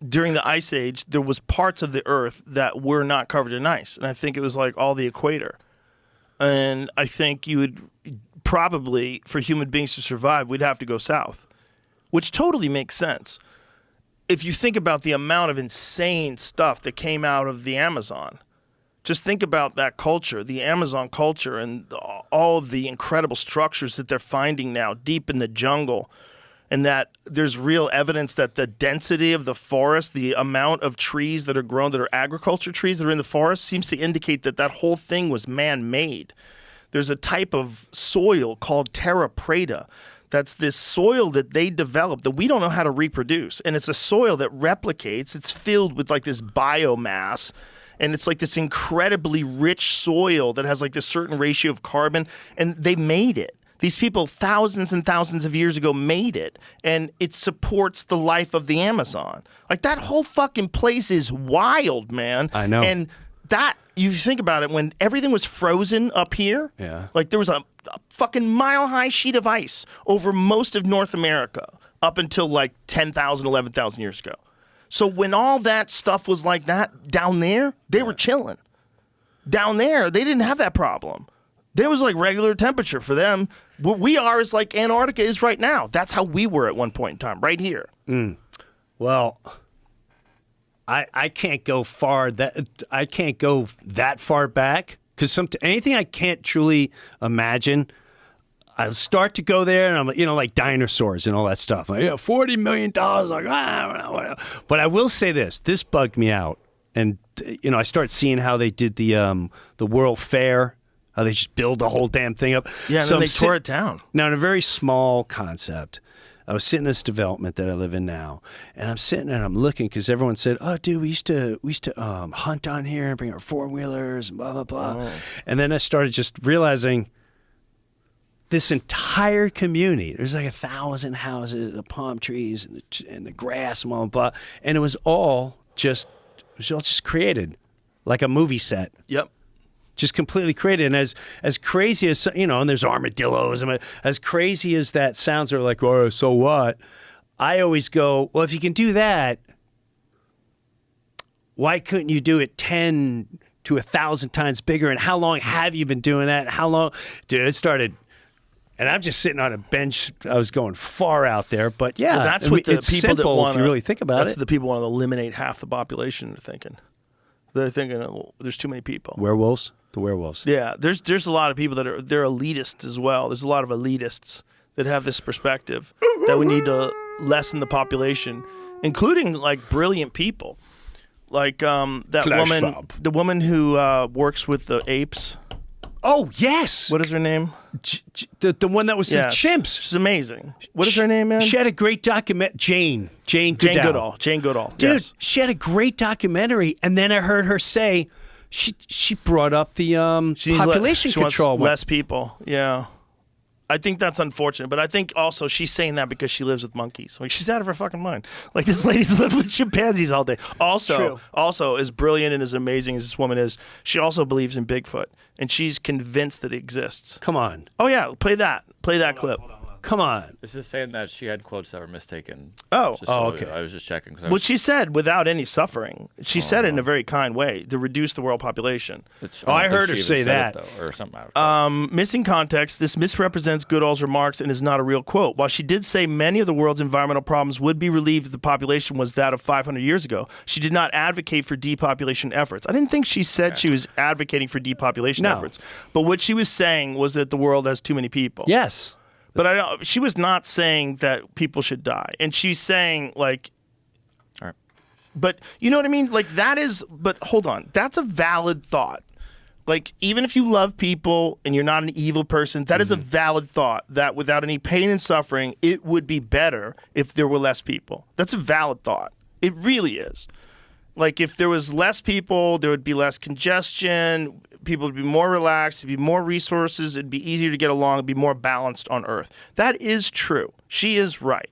during the Ice Age, there was parts of the Earth that were not covered in ice. And I think it was like all the equator. And I think you would probably, for human beings to survive, we'd have to go south, which totally makes sense. If you think about the amount of insane stuff that came out of the Amazon, just think about that culture, the Amazon culture, and all of the incredible structures that they're finding now deep in the jungle. And that there's real evidence that the density of the forest, the amount of trees that are grown, that are agriculture trees that are in the forest, seems to indicate that that whole thing was man-made. There's a type of soil called terra preta. That's this soil that they developed that we don't know how to reproduce. And it's a soil that replicates. It's filled with like this biomass. And it's like this incredibly rich soil that has like this certain ratio of carbon. And they made it. These people thousands and thousands of years ago made it, and it supports the life of the Amazon. Like, that whole fucking place is wild, man. I know. And that, you think about it, when everything was frozen up here, like there was a fucking mile-high sheet of ice over most of North America up until like 10,000, 11,000 years ago. So when all that stuff was like that down there, they were chilling. Down there, they didn't have that problem. There was like regular temperature for them. What we are is like Antarctica is right now. That's how we were at one point in time, right here. Well, I can't go far that far back because anything I can't truly imagine, I'll start to go there and I'm like dinosaurs and all that stuff. Like, $40 million. Like, whatever. But I will say this bugged me out. And, I started seeing how they did the World Fair. How they just build the whole damn thing up. Yeah, and then they tore it down. Now, in a very small concept, I was sitting in this development that I live in now, and I'm sitting there and I'm looking because everyone said, "Oh, dude, we used to hunt on here and bring our 4-wheelers and blah blah blah." Oh. And then I started just realizing this entire community. There's like 1,000 houses, the palm trees and the grass and blah blah blah, and it was all just created like a movie set. Yep. Just completely created. And as crazy as, and there's armadillos, as crazy as that sounds, they're like, oh, so what? I always go, well, if you can do that, why couldn't you do it 10 to 1,000 times bigger? And how long have you been doing that? How long? Dude, it started, and I'm just sitting on a bench. I was going far out there, but yeah. Well, that's what the it's people simple that want if you really think about that's it. the people want to eliminate half the population are thinking. They're thinking, oh, there's too many people. Werewolves? The werewolves. Yeah, there's a lot of people they're elitists as well. There's a lot of elitists that have this perspective that we need to lessen the population, including like brilliant people, like that woman, the woman who works with the apes. Oh yes. What is her name? The one that was the chimps. She's amazing. What is her name, man? She had a great document. Jane Goodall. Jane Goodall. Dude, yes. She had a great documentary, and then I heard her say she brought up the population control. Less people. Yeah. I think that's unfortunate, but I think also she's saying that because she lives with monkeys. Like, she's out of her fucking mind. Like, this lady's lived with chimpanzees all day. Also, as brilliant and as amazing as this woman is, she also believes in Bigfoot, and she's convinced that it exists. Come on. Oh yeah, play that clip. Hold on. Come on. This is saying that she had quotes that were mistaken. Okay. I was just checking. What she said without any suffering. She said it in a very kind way to reduce the world population. I heard her say that. Or something. Missing context, this misrepresents Goodall's remarks and is not a real quote. While she did say many of the world's environmental problems would be relieved if the population was that of 500 years ago, she did not advocate for depopulation efforts. I didn't think she said she was advocating for depopulation efforts. But what she was saying was that the world has too many people. Yes. But she was not saying that people should die. And she's saying, like, all right. But you know what I mean? Like, but hold on. That's a valid thought. Like, even if you love people and you're not an evil person, that is a valid thought that without any pain and suffering, it would be better if there were less people. That's a valid thought. It really is. Like if there was less people, there would be less congestion. People would be more relaxed. There'd be more resources. It'd be easier to get along. It'd be more balanced on Earth. That is true. She is right.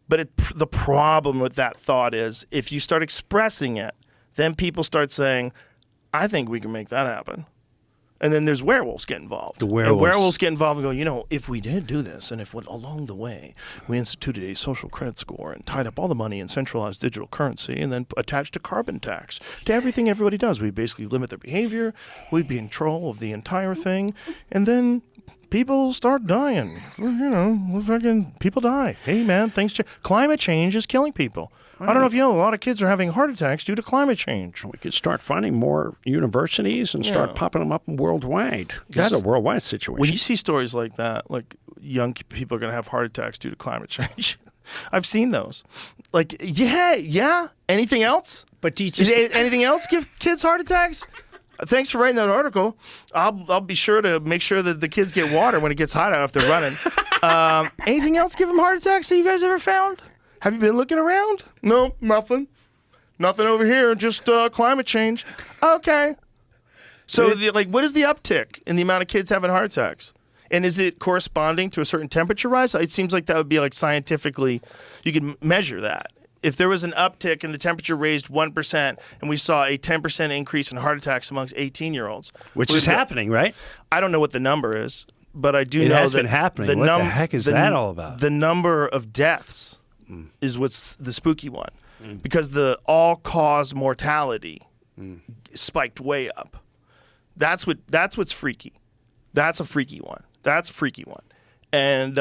But the problem with that thought is if you start expressing it, then people start saying, I think we can make that happen. And then there's werewolves get involved. The werewolves. And werewolves get involved and go, you know, if we did do this, and if along the way we instituted a social credit score and tied up all the money in centralized digital currency and then attached a carbon tax to everything everybody does, we basically limit their behavior, we'd be in control of the entire thing, and then people start dying. You know, fucking people die. Hey, man, things change. Climate change is killing people. I don't know if you know, a lot of kids are having heart attacks due to climate change. We could start finding more universities and start popping them up worldwide. This is a worldwide situation. When you see stories like that, like young people are going to have heart attacks due to climate change. I've seen those. Like, yeah. Anything else? But do you just... Anything else give kids heart attacks? Thanks for writing that article. I'll be sure to make sure that the kids get water when it gets hot out if they're running. Anything else give them heart attacks that you guys ever found? Have you been looking around? No, nothing. Nothing over here, just climate change. Okay. So, what is the uptick in the amount of kids having heart attacks? And is it corresponding to a certain temperature rise? It seems like that would be like scientifically, you could measure that. If there was an uptick and the temperature raised 1% and we saw a 10% increase in heart attacks amongst 18-year-olds. Which is happening, right? I don't know what the number is, but I do know that it has been happening. What the heck is that all about? The number of deaths is what's the spooky one, because the all-cause mortality spiked way up. That's what's freaky. That's a freaky one. That's a freaky one. And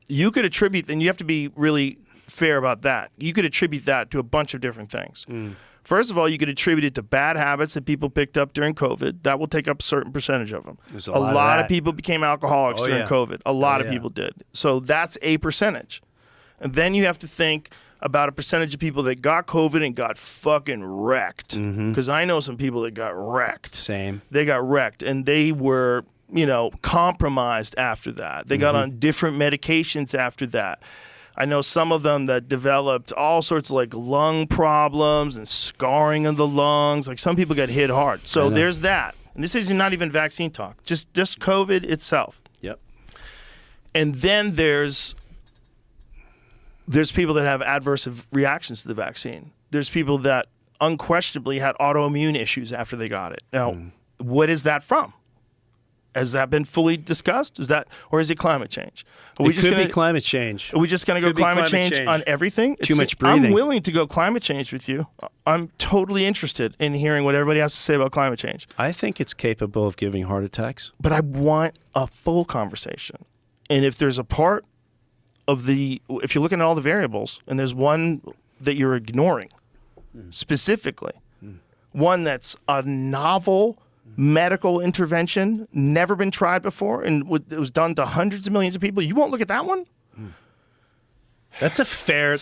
you could attribute, and you have to be really fair about that. You could attribute that to a bunch of different things. First of all, you could attribute it to bad habits that people picked up during COVID. That will take up a certain percentage of them. There's a lot of of people became alcoholics during COVID. A lot of people did. So that's a percentage. And then you have to think about a percentage of people that got COVID and got fucking wrecked. Because I know some people that got wrecked. Same. They got wrecked, and they were, compromised after that. They got on different medications after that. I know some of them that developed all sorts of lung problems and scarring of the lungs. Like some people got hit hard. So there's that. And this is not even vaccine talk, just COVID itself. Yep. And then there's people that have adverse reactions to the vaccine. There's people that unquestionably had autoimmune issues after they got it. Now, what is that from? Has that been fully discussed? Or is it climate change? It could be climate change. Are we just going to go climate change on everything? Too much breathing. I'm willing to go climate change with you. I'm totally interested in hearing what everybody has to say about climate change. I think it's capable of giving heart attacks. But I want a full conversation. And if there's a part of if you're looking at all the variables and there's one that you're ignoring specifically, one that's a novel medical intervention, never been tried before, and it was done to hundreds of millions of people, you won't look at that one? That's a fair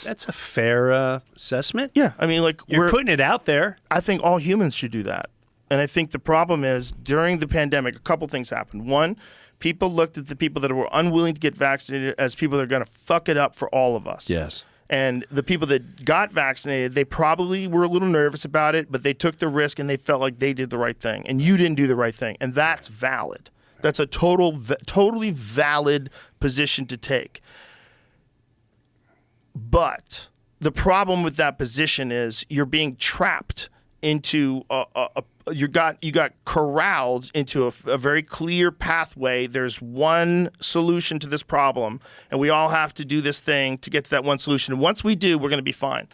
assessment. Yeah, I mean, you're putting it out there. I think all humans should do that. And I think the problem is during the pandemic, a couple things happened. One, people looked at the people that were unwilling to get vaccinated as people that are going to fuck it up for all of us. Yes. And the people that got vaccinated, they probably were a little nervous about it, but they took the risk and they felt like they did the right thing. And you didn't do the right thing. And that's valid. That's a totally valid position to take. But the problem with that position is you're being trapped into you got corralled into a very clear pathway. There's one solution to this problem, and we all have to do this thing to get to that one solution. And once we do, we're going to be fine.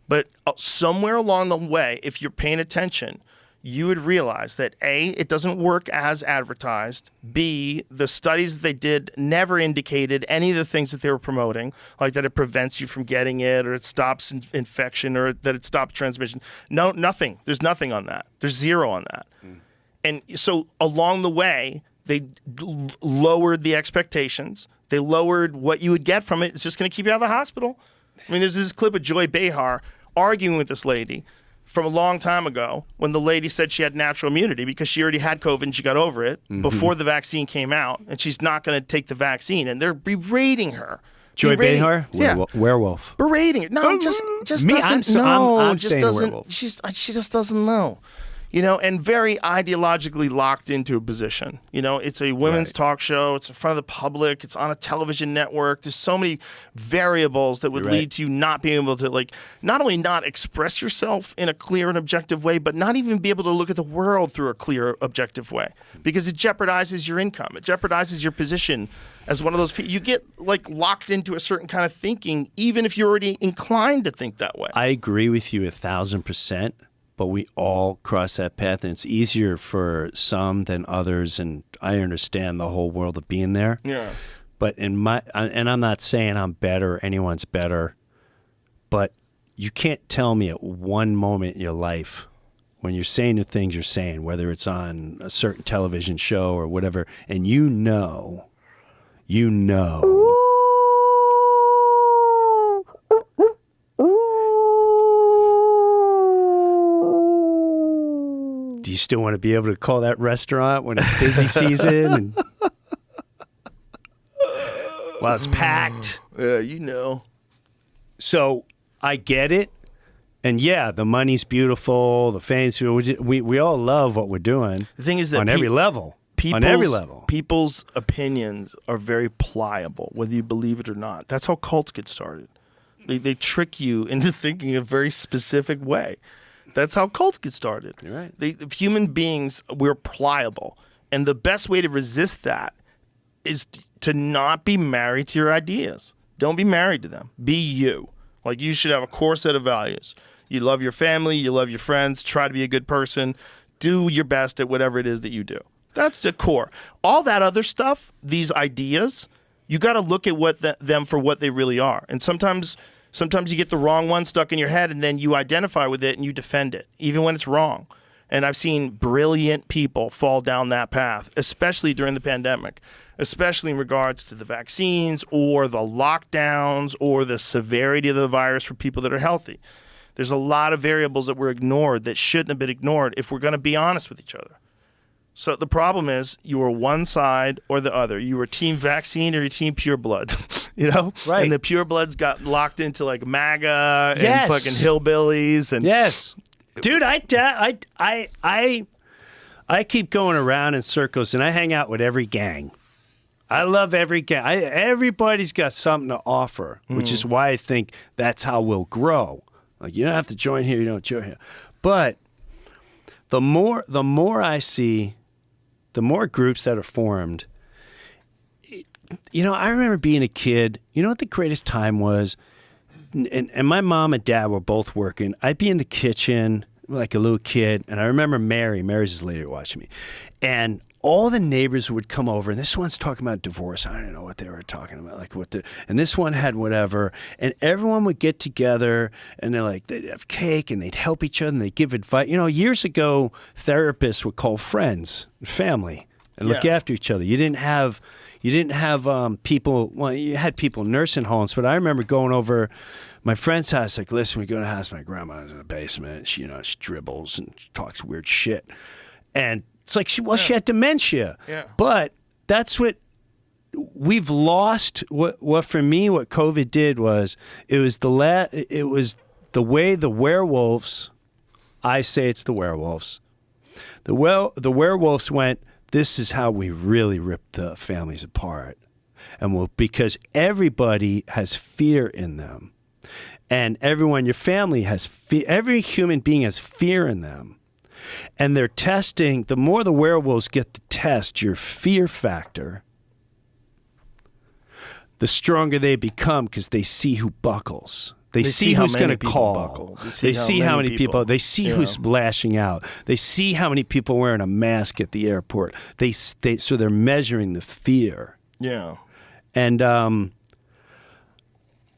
But somewhere along the way, if you're paying attention, you would realize that A, it doesn't work as advertised. B, the studies that they did never indicated any of the things that they were promoting, like that it prevents you from getting it, or it stops infection, or that it stops transmission. No, nothing. There's nothing on that. There's zero on that. And so along the way, they lowered the expectations. They lowered what you would get from it. It's just going to keep you out of the hospital. I mean, there's this clip of Joy Behar arguing with this lady from a long time ago when the lady said she had natural immunity because she already had COVID and she got over it before the vaccine came out, and she's not going to take the vaccine. And they're berating her Joy berating- Behar? Yeah. Werewolf. Berating it. No, just Me, doesn't I'm know. I'm just saying doesn't. werewolf. She just doesn't know. And very ideologically locked into a position. It's a women's talk show. It's in front of the public. It's on a television network. There's so many variables that would You're right. lead to you not being able to, not only not express yourself in a clear and objective way, but not even be able to look at the world through a clear, objective way, because it jeopardizes your income. It jeopardizes your position as one of those people. You get locked into a certain kind of thinking, even if you're already inclined to think that way. I agree with you 1,000%, but we all cross that path, and it's easier for some than others, and I understand the whole world of being there. Yeah. But and I'm not saying I'm better, anyone's better, but you can't tell me at one moment in your life when you're saying the things you're saying, whether it's on a certain television show or whatever, and you know. Do you still want to be able to call that restaurant when it's busy season? And while it's packed. Yeah, So I get it. And yeah, the money's beautiful, the fame's we all love what we're doing. The thing is that on every level. On every level. People's opinions are very pliable, whether you believe it or not. That's how cults get started. They trick you into thinking a very specific way. That's how cults get started. You're right. Human beings, we're pliable. And the best way to resist that is to not be married to your ideas. Don't be married to them. Be you. You should have a core set of values. You love your family. You love your friends. Try to be a good person. Do your best at whatever it is that you do. That's the core. All that other stuff, these ideas, you got to look at them for what they really are. And sometimes you get the wrong one stuck in your head, and then you identify with it and you defend it, even when it's wrong. And I've seen brilliant people fall down that path, especially during the pandemic, especially in regards to the vaccines or the lockdowns or the severity of the virus for people that are healthy. There's a lot of variables that were ignored that shouldn't have been ignored if we're going to be honest with each other. So the problem is you were one side or the other. You were team vaccine or you team pure blood, Right. And the pure bloods got locked into MAGA Yes. and fucking hillbillies and Yes. Dude, I keep going around in circles, and I hang out with every gang. I love every gang. Everybody's got something to offer, which is why I think that's how we'll grow. You don't have to join here, you don't join here. But the more I see, the more groups that are formed. I remember being a kid. You know what the greatest time was? And my mom and dad were both working. I'd be in the kitchen like a little kid, and I remember Mary's this lady watching me, and all the neighbors would come over, and this one's talking about divorce. I don't know what they were talking about, and this one had whatever, and everyone would get together, and they'd have cake, and they'd help each other, and they'd give advice. Years ago, therapists would call friends and family and look after each other. You didn't have people. Well, you had people in nursing homes, but I remember going over my friend's house. Listen, we go to the house. My grandma's in the basement. She dribbles and talks weird shit, and it's she had dementia. Yeah. But that's what we've lost. What for me, what COVID did was it was the way the werewolves. I say it's the werewolves. The werewolves went. This is how we really rip the families apart. And because everybody has fear in them. And everyone, your family has fear. Every human being has fear in them. And they're testing, the more the werewolves get to test your fear factor, the stronger they become because they see who buckles. They see how who's many going to people call. buckle. They see how many people. They see who's lashing out. They see how many people wearing a mask at the airport. So they're measuring the fear. Yeah. And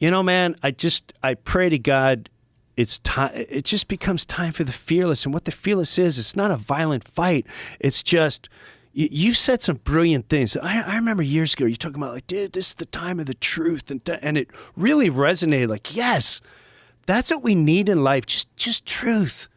man, I pray to God, it's time. It just becomes time for the fearless. And what the fearless is, it's not a violent fight. It's just. You said some brilliant things. I remember years ago you talking about dude, this is the time of the truth, and it really resonated. Yes, that's what we need in life. Just truth,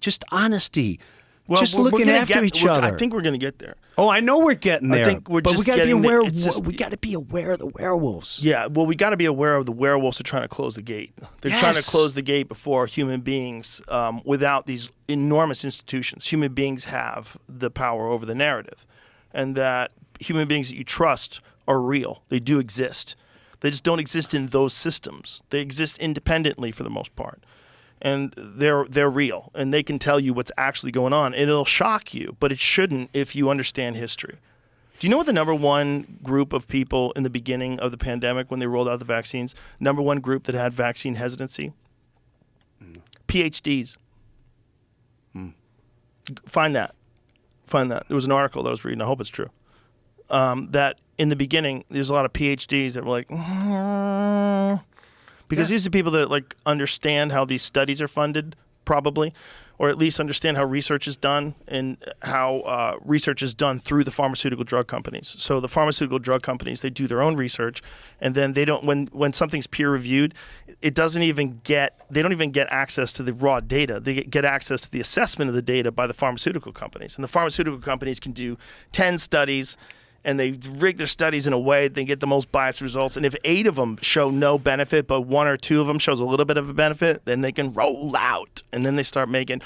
just honesty. Well, just we're looking gonna after each I other. think we're going to get there. Oh, I know we're getting there. think we're but just we got to be getting there. aware. It's just- We got to be aware of the werewolves. Yeah, well, we got to be aware of the werewolves are trying to close the gate. They're trying to Yes. close the gate before human beings, without these enormous institutions. Human beings have the power over the narrative, and that human beings that you trust are real. They do exist. They just don't exist in those systems. They exist independently for the most part. And they're real, and they can tell you what's actually going on, and it'll shock you, but it shouldn't if you understand history. Do you know what the number one group of people in the beginning of the pandemic, when they rolled out the vaccines, number one group that had vaccine hesitancy? PhDs. Find that. There was an article that I was reading. I hope it's true. That in the beginning, there's a lot of PhDs that were like, because these are people that like understand how these studies are funded, probably, or at least understand how research is done and how research is done through the pharmaceutical drug companies. So the pharmaceutical drug companies, they do their own research, and then they don't. When something's peer reviewed, they don't even get access to the raw data. They get access to the assessment of the data by the pharmaceutical companies, and the pharmaceutical companies can do 10 studies. And they rig their studies in a way they get the most biased results. And if 8 of them show no benefit, but 1 or 2 of them shows a little bit of a benefit, then they can roll out. And then they start making.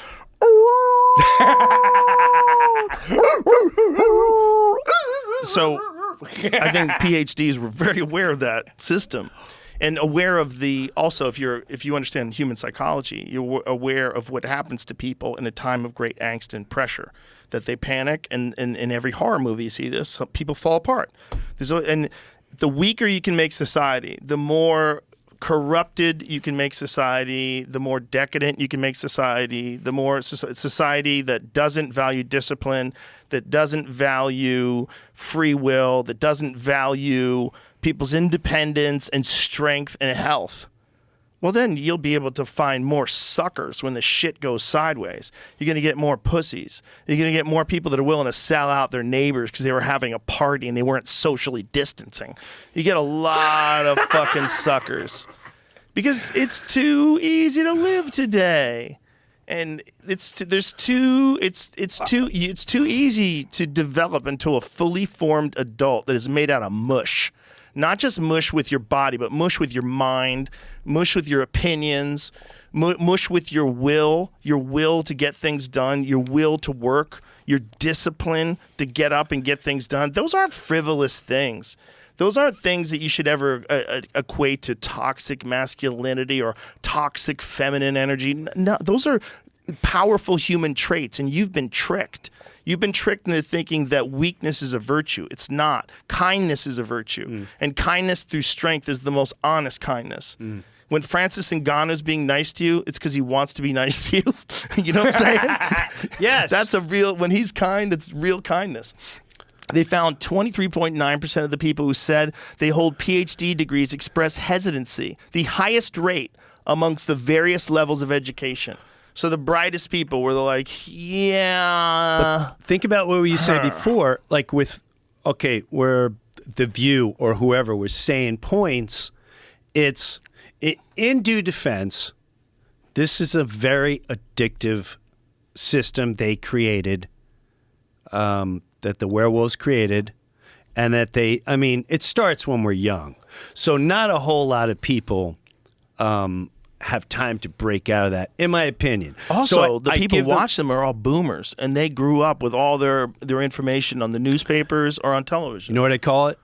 So I think PhDs were very aware of that system. And aware of also if you understand human psychology, you're aware of what happens to people in a time of great angst and pressure, that they panic, and in every horror movie you see this, people fall apart. And the weaker you can make society, the more corrupted you can make society, the more decadent you can make society, the more society that doesn't value discipline, that doesn't value free will, that doesn't value people's independence and strength and health. Well, then you'll be able to find more suckers when the shit goes sideways. You're going to get more pussies. You're going to get more people that are willing to sell out their neighbors because they were having a party and they weren't socially distancing. You get a lot of fucking suckers because it's too easy to live today. And it's too easy to develop into a fully formed adult that is made out of mush. Not just mush with your body, but mush with your mind, mush with your opinions, mush with your will to get things done, your will to work, your discipline to get up and get things done. Those aren't frivolous things. Those aren't things that you should ever equate to toxic masculinity or toxic feminine energy. No, those are powerful human traits, and you've been tricked. You've been tricked into thinking that weakness is a virtue. It's not. Kindness is a virtue. And kindness through strength is the most honest kindness. When Francis Ngannou's being nice to you, it's because he wants to be nice to you. You know what I'm saying? Yes. When he's kind, it's real kindness. They found 23.9% of the people who said they hold PhD degrees express hesitancy, the highest rate amongst the various levels of education. So the brightest people were like, yeah. But think about what you said before, like where The View or whoever was saying points. In due defense, this is a very addictive system they created, that the werewolves created, and that it starts when we're young. So not a whole lot of people have time to break out of that, in my opinion. Also, the people watch them are all boomers, and they grew up with all their information on the newspapers or on television. You know what I call it?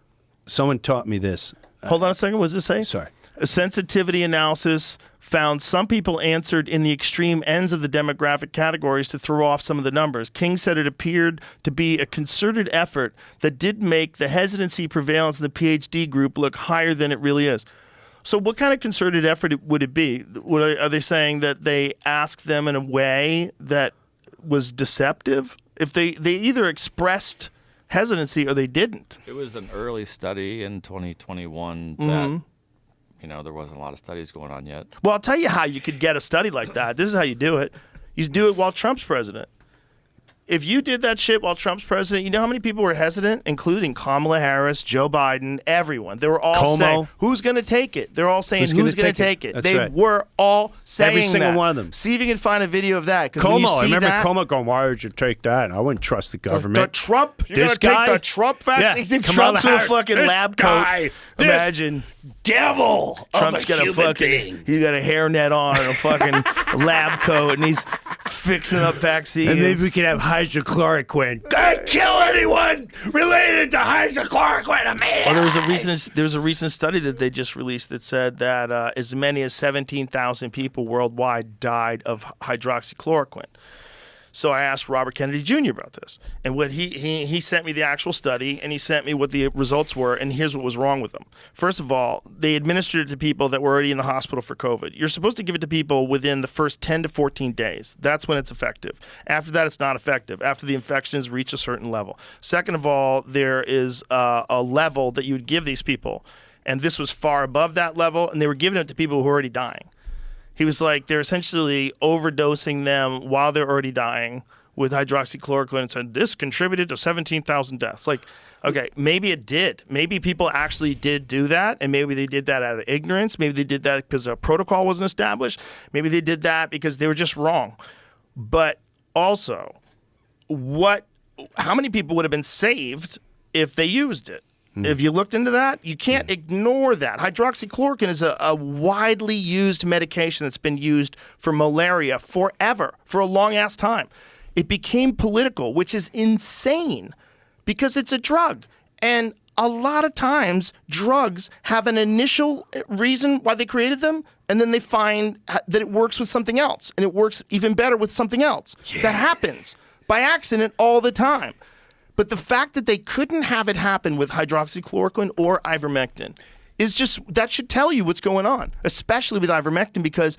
Someone taught me this. Hold on a second. What does it say? Sorry. A sensitivity analysis found some people answered in the extreme ends of the demographic categories to throw off some of the numbers. King said it appeared to be a concerted effort that did make the hesitancy prevalence in the PhD group look higher than it really is. So what kind of concerted effort would it be? Are they saying that they asked them in a way that was deceptive? If they either expressed hesitancy or they didn't. It was an early study in 2021 that, there wasn't a lot of studies going on yet. Well, I'll tell you how you could get a study like that. This is how you do it. You do it while Trump's president. if you did that shit while Trump's president, you know how many people were hesitant, including Kamala Harris, Joe Biden, everyone. They were all saying, who's going to take it? They're all saying, who's going to take it? That's they right. were all saying Every single that. one of them. See if you can find a video of that. I remember Cuomo going, why would you take that? I wouldn't trust the government. The Trump, you're This going to guy? take the Trump vaccine? Yeah. Trump's in a Harris. fucking This lab guy. coat. This Imagine. devil Trump's of got a human fucking, being. he's got a hairnet on and a fucking lab coat, and he's fixing up vaccines. And maybe we could have hydrochloroquine. Don't kill anyone related to hydrochloroquine. Well, there was a recent study that they just released that said that as many as 17,000 people worldwide died of hydroxychloroquine. So I asked Robert Kennedy Jr. about this, and what he sent me the actual study, and he sent me what the results were, and here's what was wrong with them. First of all, they administered it to people that were already in the hospital for COVID. You're supposed to give it to people within the first 10 to 14 days. That's when it's effective. After that, it's not effective. After the infections reach a certain level. Second of all, there is a level that you would give these people, and this was far above that level, and they were giving it to people who were already dying. He was like, they're essentially overdosing them while they're already dying with hydroxychloroquine, and said this contributed to 17,000 deaths. Like, okay, maybe it did. Maybe people actually did do that, and maybe they did that out of ignorance. Maybe they did that because a protocol wasn't established. Maybe they did that because they were just wrong. But also, how many people would have been saved if they used it? If you looked into that, you can't ignore that. Hydroxychloroquine is a widely used medication that's been used for malaria forever, for a long-ass time. It became political, which is insane because it's a drug. And a lot of times, drugs have an initial reason why they created them, and then they find that it works with something else, and it works even better with something else. Yes. That happens by accident all the time. But the fact that they couldn't have it happen with hydroxychloroquine or ivermectin is just, that should tell you what's going on, especially with ivermectin, because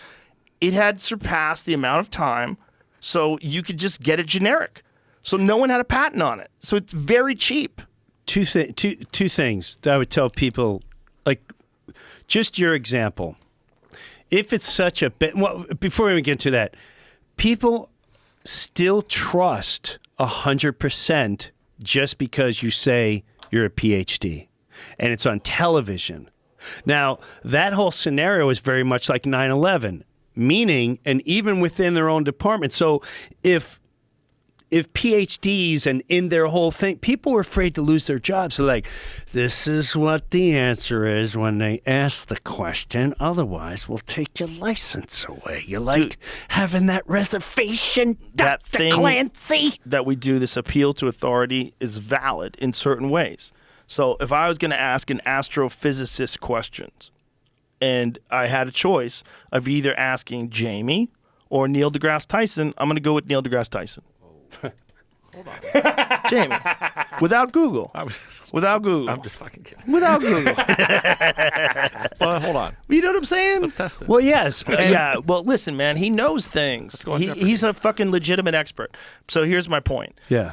it had surpassed the amount of time, so you could just get it generic. So no one had a patent on it. So it's very cheap. Two things that I would tell people, like, just your example. If it's such a bit, well, before we even get to that, people still trust 100% just because you say you're a PhD and it's on television. Now, that whole scenario is very much like 9/11, meaning, and even within their own department. So if PhDs and in their whole thing, people were afraid to lose their jobs. So like, this is what the answer is when they ask the question. Otherwise, we'll take your license away. You like Dude, having that reservation, that Dr. thing Clancy? that we do, this appeal to authority, is valid in certain ways. So if I was going to ask an astrophysicist questions, and I had a choice of either asking Jamie or Neil deGrasse Tyson, I'm going to go with Neil deGrasse Tyson. Hold on. Jamie, without Google. Without Google. I'm just fucking kidding. Without Google. Well, hold on. You know what I'm saying? Let's test it. Well, yes. Yeah, well, listen, man, he knows things. go on Jeopardy. He's a fucking legitimate expert. So here's my point. Yeah.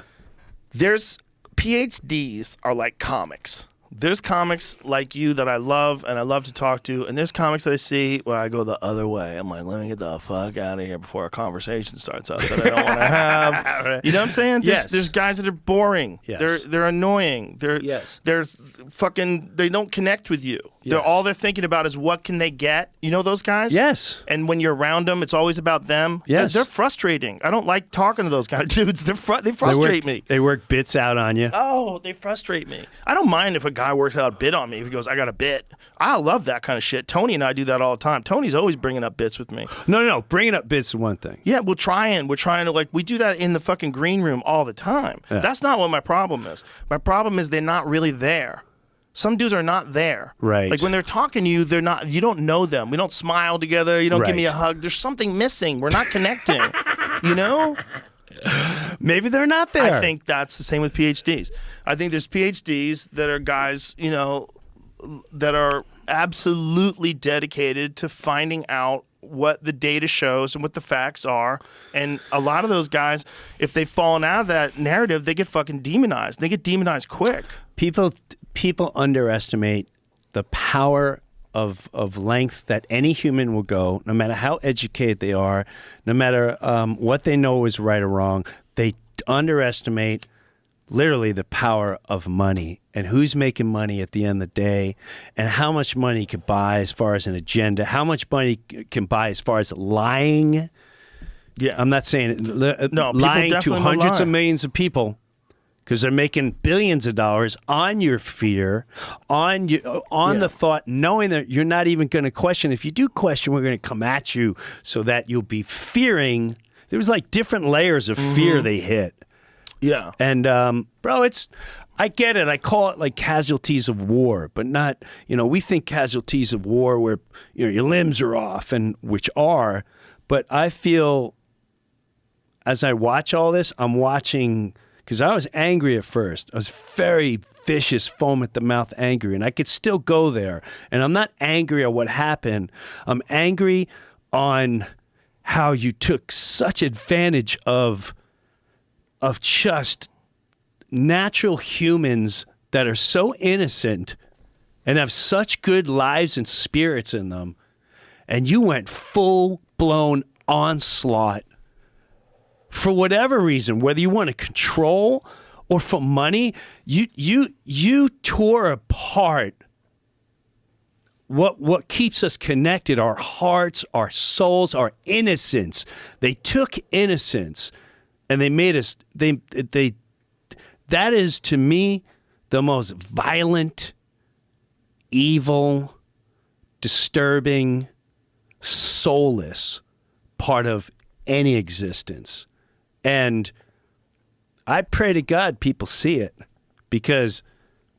There's PhDs are like comics. There's comics like you that I love and I love to talk to, and there's comics that I see where I go the other way. I'm like, let me get the fuck out of here before a conversation starts up that I don't want to have. You know what I'm saying? Yes. There's guys that are boring. Yes. They're annoying. Yes. They don't connect with you. Yes. All they're thinking about is what can they get. You know those guys? Yes. And when you're around them, it's always about them. Yes. They're frustrating. I don't like talking to those kind of dudes. They frustrate me. They work bits out on you. Oh, they frustrate me. I don't mind if a guy works out a bit on me. If he goes, I got a bit. I love that kind of shit. Tony and I do that all the time. Tony's always bringing up bits with me. No. Bringing up bits is one thing. Yeah, we're trying to, like, we do that in the fucking green room all the time. Yeah. That's not what my problem is. My problem is they're not really there. Some dudes are not there. Right. Like when they're talking to you, they're not. You don't know them. We don't smile together. You don't give me a hug. There's something missing. We're not connecting. You know? Maybe they're not there. I think that's the same with PhDs. I think there's PhDs that are guys, you know, that are absolutely dedicated to finding out what the data shows and what the facts are. And a lot of those guys, if they've fallen out of that narrative, they get fucking demonized. They get demonized quick. People underestimate the power of length that any human will go, no matter how educated they are, no matter what they know is right or wrong. They underestimate literally the power of money and who's making money at the end of the day and how much money could buy as far as an agenda, how much money can buy as far as lying. Yeah. I'm not saying No, lying to definitely hundreds lie. of millions of people because they're making billions of dollars on your fear, on the thought, knowing that you're not even going to question. If you do question, we're going to come at you so that you'll be fearing. There was like different layers of fear they hit. Yeah. And, bro, I get it. I call it like casualties of war, but not, we think casualties of war where, your limbs are off and which are, but I feel as I watch all this, I'm watching, because I was angry at first. I was very vicious, foam at the mouth angry, and I could still go there. And I'm not angry at what happened. I'm angry on how you took such advantage of just natural humans that are so innocent and have such good lives and spirits in them, and you went full-blown onslaught for whatever reason, whether you want to control or for money. You tore apart what keeps us connected, our hearts, our souls, our innocence. They took innocence and they made us, that is to me the most violent, evil, disturbing, soulless part of any existence. And I pray to God people see it, because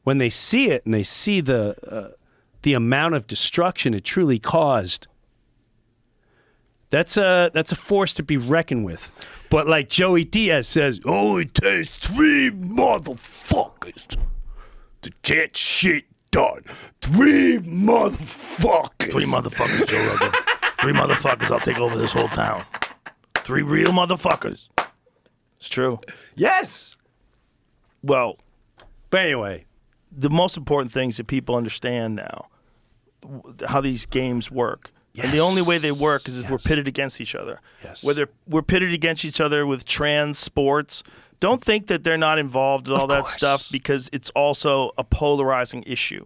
when they see it and they see the amount of destruction it truly caused, that's a force to be reckoned with. But like Joey Diaz says, it takes 3 motherfuckers to get shit done. 3 motherfuckers. 3 motherfuckers, Joe Rogan. 3 motherfuckers, I'll take over this whole town. 3 real motherfuckers. It's true. Yes. Well, But anyway, the most important things that people understand now, how these games work. And the only way they work is if we're pitted against each other. Yes. Whether we're pitted against each other with trans sports, don't think that they're not involved with all that stuff, because it's also a polarizing issue.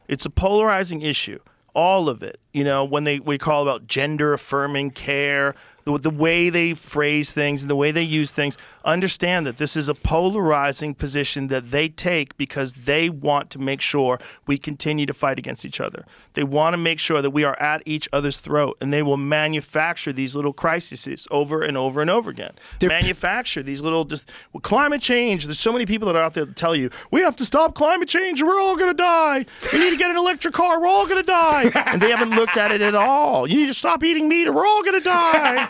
It's a polarizing issue. All of it. When we call about gender affirming care, the way they phrase things and the way they use things, understand that this is a polarizing position that they take because they want to make sure we continue to fight against each other. They want to make sure that we are at each other's throat, and they will manufacture these little crises over and over and over again. Manufacture these little climate change. There's so many people that are out there that tell you, we have to stop climate change or we're all going to die. We need to get an electric car. We're all going to die. And they haven't looked at it at all. You need to stop eating meat or we're all going to die.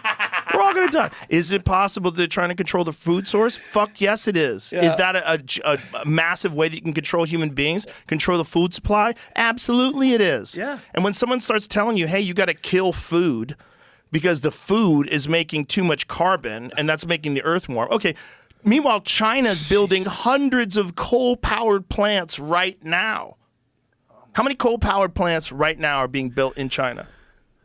We're all going to die. Is it possible that they're trying to control the food source? Fuck yes, it is. Yeah. Is that a massive way that you can control human beings, control the food supply? Absolutely it is. Yeah. And when someone starts telling you, hey, you got to kill food because the food is making too much carbon and that's making the earth warm. Okay. Meanwhile, China's building hundreds of coal-powered plants right now. How many coal-powered plants right now are being built in China?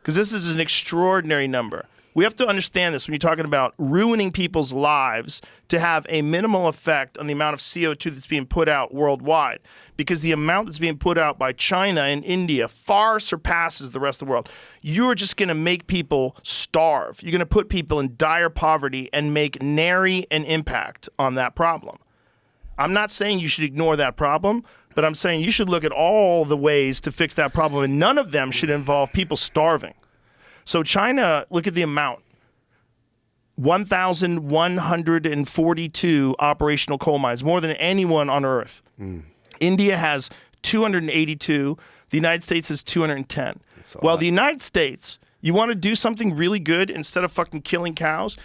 Because this is an extraordinary number. We have to understand this when you're talking about ruining people's lives to have a minimal effect on the amount of CO2 that's being put out worldwide, because the amount that's being put out by China and India far surpasses the rest of the world. You're just going to make people starve. You're going to put people in dire poverty and make nary an impact on that problem. I'm not saying you should ignore that problem, but I'm saying you should look at all the ways to fix that problem, and none of them should involve people starving. So China, look at the amount. 1,142 operational coal mines, more than anyone on Earth. India has 282. The United States has 210. Well, the United States, you want to do something really good instead of fucking killing cows?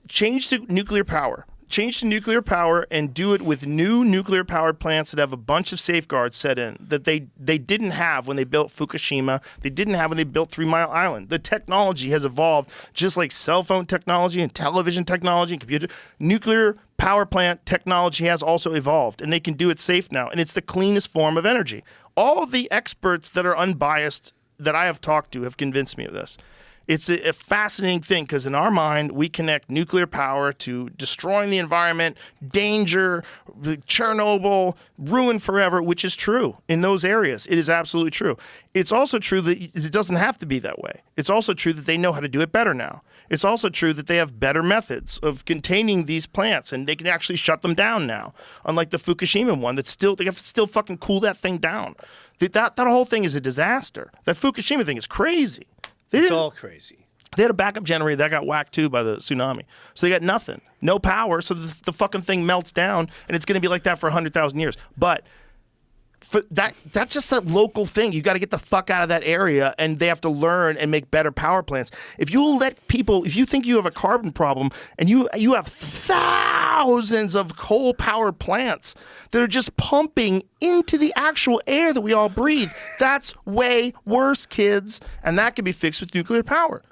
Change to nuclear power. Change to nuclear power and do it with new nuclear powered plants that have a bunch of safeguards set in that they didn't have when they built Fukushima. They didn't have when they built 3 Mile Island. The technology has evolved just like cell phone technology and television technology and computer. Nuclear power plant technology has also evolved, and they can do it safe now. And it's the cleanest form of energy. All of the experts that are unbiased that I have talked to have convinced me of this. It's a fascinating thing because in our mind, we connect nuclear power to destroying the environment, danger, Chernobyl, ruin forever, which is true in those areas. It is absolutely true. It's also true that it doesn't have to be that way. It's also true that they know how to do it better now. It's also true that they have better methods of containing these plants, and they can actually shut them down now. Unlike the Fukushima one, they have to still fucking cool that thing down. That whole thing is a disaster. That Fukushima thing is crazy. It's all crazy. They had a backup generator that got whacked too by the tsunami. So they got nothing. No power, so the fucking thing melts down, and it's going to be like that for 100,000 years. But for that's just that local thing. You got to get the fuck out of that area, and they have to learn and make better power plants. If you think you have a carbon problem, and you have thousands of coal power plants that are just pumping into the actual air that we all breathe, that's way worse, kids. And that can be fixed with nuclear power.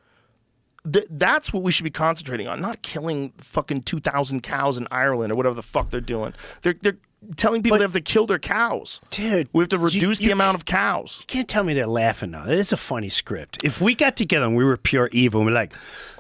That's what we should be concentrating on, not killing fucking 2,000 cows in Ireland or whatever the fuck they're doing. They're telling people they have to kill their cows. Dude, we have to reduce the amount of cows. You can't tell me they're laughing now. It is a funny script. If we got together and we were pure evil and we're like,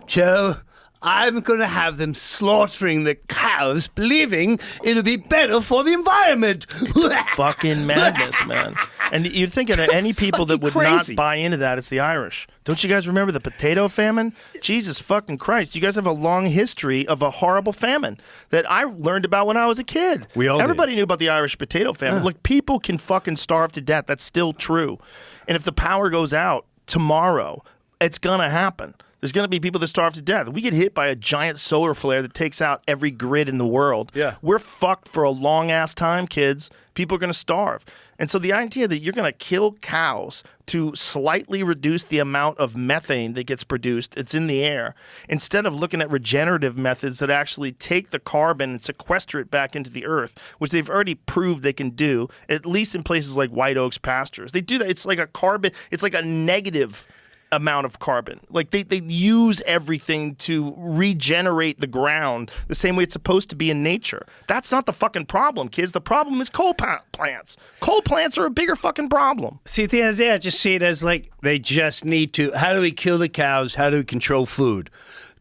Joe, I'm going to have them slaughtering the cows, believing it'll be better for the environment. It's fucking madness, man. And you're thinking of any people that would crazy. not buy into that, it's the Irish. Don't you guys remember the potato famine? Jesus fucking Christ. You guys have a long history of a horrible famine that I learned about when I was a kid. We all Everybody knew about the Irish potato famine. Look, people can fucking starve to death. That's still true. And if the power goes out tomorrow, it's going to happen. There's going to be people that starve to death. We get hit by a giant solar flare that takes out every grid in the world. Yeah. We're fucked for a long-ass time, kids. People are going to starve. And so the idea that you're going to kill cows to slightly reduce the amount of methane that gets produced, it's in the air, instead of looking at regenerative methods that actually take the carbon and sequester it back into the earth, which they've already proved they can do, at least in places like White Oaks pastures. They do that. It's like a negative amount of carbon. Like they use everything to regenerate the ground the same way it's supposed to be in nature. That's not the fucking problem, kids. The problem is coal plants. Coal plants are a bigger fucking problem. See, at the end of the day, I just see it as like they just need to, how do we kill the cows? How do we control food?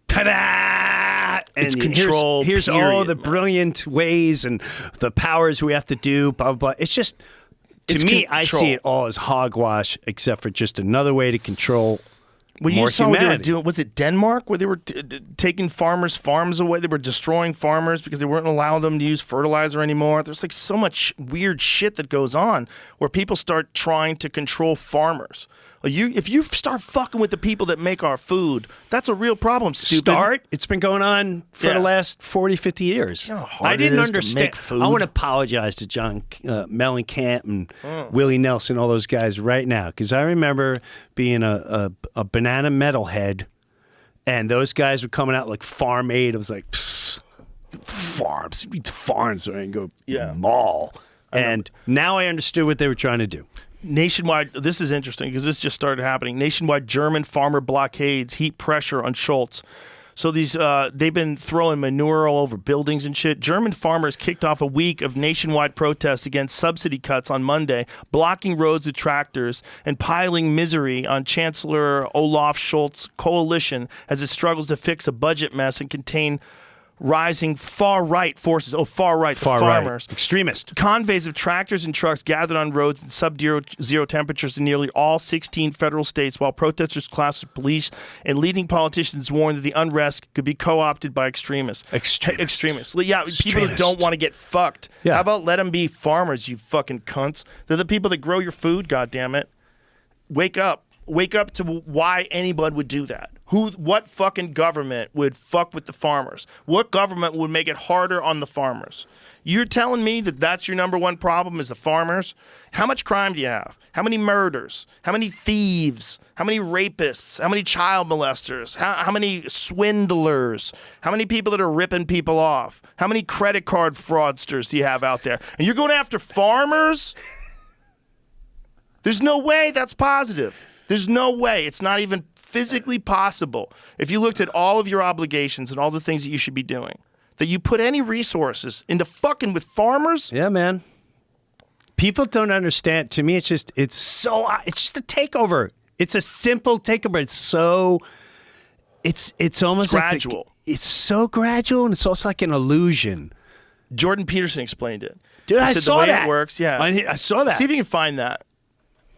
Ta-da! And It's control, Here's all period, the man. brilliant ways and the powers we have to do, blah, blah, blah. It's just, to me, I control. see it all as hogwash, except for just another way to control Well, you more saw what they were humanity. doing. Was it Denmark where they were taking farmers' farms away? They were destroying farmers because they weren't allowing them to use fertilizer anymore. There's like so much weird shit that goes on where people start trying to control farmers. If you start fucking with the people that make our food, that's a real problem, stupid. It's been going on for the last 40, 50 years. You know how hard I didn't it is to understand. make food? I want to apologize to John Mellencamp and Willie Nelson, all those guys right now, because I remember being a banana metalhead, and those guys were coming out like Farm Aid. I was like, farms, so I can go mall. And now I understood what they were trying to do. Nationwide, this is interesting because this just started happening. Nationwide German farmer blockades heap pressure on Schultz. So they've been throwing manure all over buildings and shit. German farmers kicked off a week of nationwide protests against subsidy cuts on Monday, blocking roads with tractors and piling misery on Chancellor Olaf Scholz's coalition as it struggles to fix a budget mess and contain rising far-right forces. Oh, far-right, the farmers. Right. Extremist. Convoys of tractors and trucks gathered on roads in sub-zero temperatures in nearly all 16 federal states, while protesters clashed with police and leading politicians warned that the unrest could be co-opted by extremists. Extremists. Yeah, people that don't want to get fucked. Yeah. How about let them be farmers, you fucking cunts? They're the people that grow your food, goddammit. Wake up. Wake up to why anyone would do that. What fucking government would fuck with the farmers? What government would make it harder on the farmers? You're telling me that that's your number one problem is the farmers? How much crime do you have? How many murders? How many thieves? How many rapists? How many child molesters? How many swindlers? How many people that are ripping people off? How many credit card fraudsters do you have out there? And you're going after farmers? There's no way that's positive. There's no way. It's not even physically possible. If you looked at all of your obligations and all the things that you should be doing, that you put any resources into fucking with farmers? Yeah, man. People don't understand. To me, it's just a takeover. It's a simple takeover. It's so It's almost like gradual. It's so gradual, and it's also like an illusion. Jordan Peterson explained it. Dude, He I said saw the way that. it works. Yeah, I saw that. See if you can find that.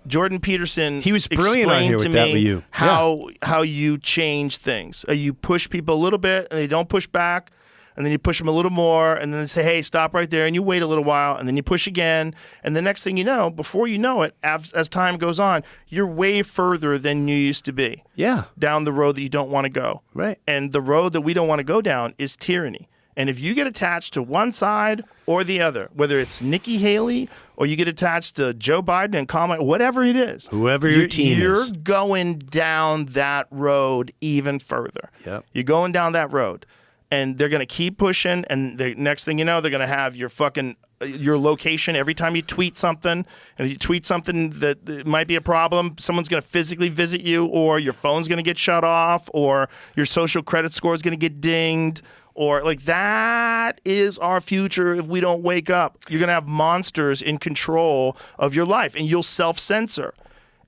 Jordan Peterson. He was brilliant on explained here to with that me with you. how you change things. You push people a little bit, and they don't push back, and then you push them a little more, and then they say, "Hey, stop right there," and you wait a little while, and then you push again, and the next thing you know, before you know it, as time goes on, you're way further than you used to be. Yeah. Down the road that you don't want to go. Right. And the road that we don't want to go down is tyranny. And if you get attached to one side or the other, whether it's Nikki Haley or you get attached to Joe Biden and Kamala, whatever it is, whoever your team you're is, going down that road even further. Yep. You're going down that road. And they're going to keep pushing, and the next thing you know, they're going to have your location every time you tweet something. And if you tweet something that might be a problem, someone's going to physically visit you, or your phone's going to get shut off, or your social credit score is going to get dinged, or like that is our future if we don't wake up. You're going to have monsters in control of your life, and you'll self-censor.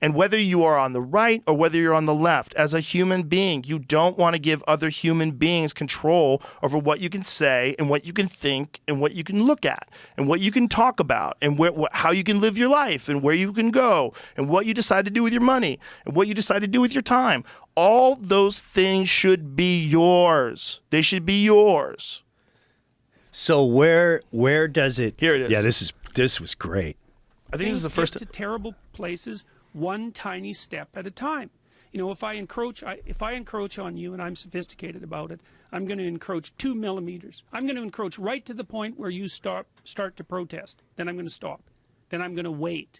And whether you are on the right or whether you're on the left, as a human being, you don't want to give other human beings control over what you can say and what you can think and what you can look at and what you can talk about and how you can live your life and where you can go and what you decide to do with your money and what you decide to do with your time. All those things should be yours. They should be yours. So where does it? Here it is. Yeah, this was great. I think this is the first. Get to terrible places one tiny step at a time. You know, if I encroach on you and I'm sophisticated about it, I'm going to encroach 2 millimeters. I'm going to encroach right to the point where you start to protest. Then I'm going to stop. Then I'm going to wait.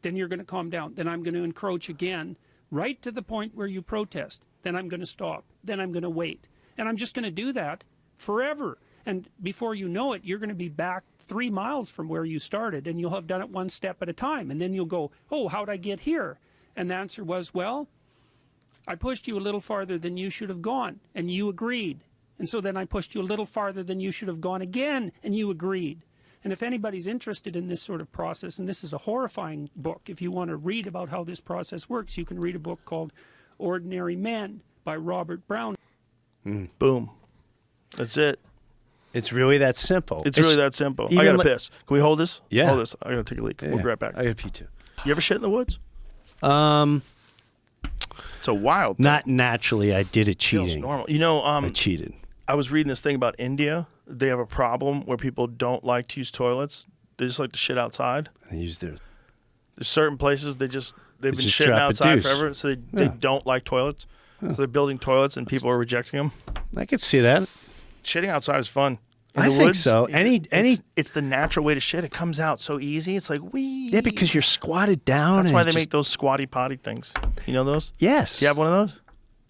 Then you're going to calm down. Then I'm going to encroach again right to the point where you protest. Then I'm going to stop. Then I'm going to wait. And I'm just going to do that forever. And before you know it, you're going to be back 3 miles from where you started, and you'll have done it one step at a time. And then you'll go, oh, how'd I get here? And the answer was, well, I pushed you a little farther than you should have gone, and you agreed. And so then I pushed you a little farther than you should have gone again, and you agreed. And if anybody's interested in this sort of process, and this is a horrifying book, if you want to read about how this process works, you can read a book called Ordinary Men by Robert Brown. Boom. That's it. It's really that simple. It's really that simple. I got to piss. Can we hold this? Yeah. Hold this. I got to take a leak. Yeah. We'll be right back. I got to pee too. You ever shit in the woods? It's a wild thing. Not naturally. I did it Feels cheating. normal. You know, I cheated. I was reading this thing about India. They have a problem where people don't like to use toilets. They just like to shit outside. I used their. There's certain places they've been just shitting drop a outside deuce. forever, so they don't like toilets. So they're building toilets, and people are rejecting them. I could see that. Shitting outside is fun. In I the think woods, so. it's the natural way to shit. It comes out so easy. It's like Yeah, because you're squatted down. That's and why it they just- make those squatty potty things. You know those? Yes. Do you have one of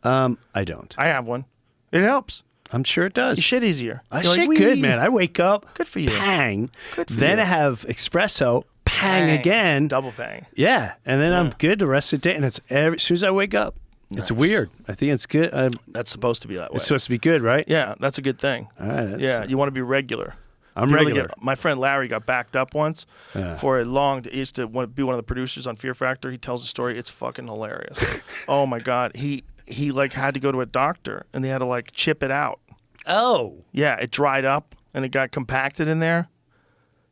those? I don't. I have one. It helps. I'm sure it does. You shit easier. I You're shit like, good, "Wee." man. I wake up. Good for you. Pang. Good for then you. I have espresso. Pang Bang. again. Double bang. Yeah, and then I'm good the rest of the day. And it's as soon as I wake up. It's Nice. weird. I think it's good. That's supposed to be that way. It's supposed to be good, right? Yeah, that's a good thing. All right. That's, Yeah, you want to be regular. I'm People regular. my friend Larry got backed up once Yeah. for a long. He used to be one of the producers on Fear Factor. He tells a story. It's fucking hilarious. Oh my god. He like had to go to a doctor and they had to like chip it out. Oh. Yeah, it dried up and it got compacted in there,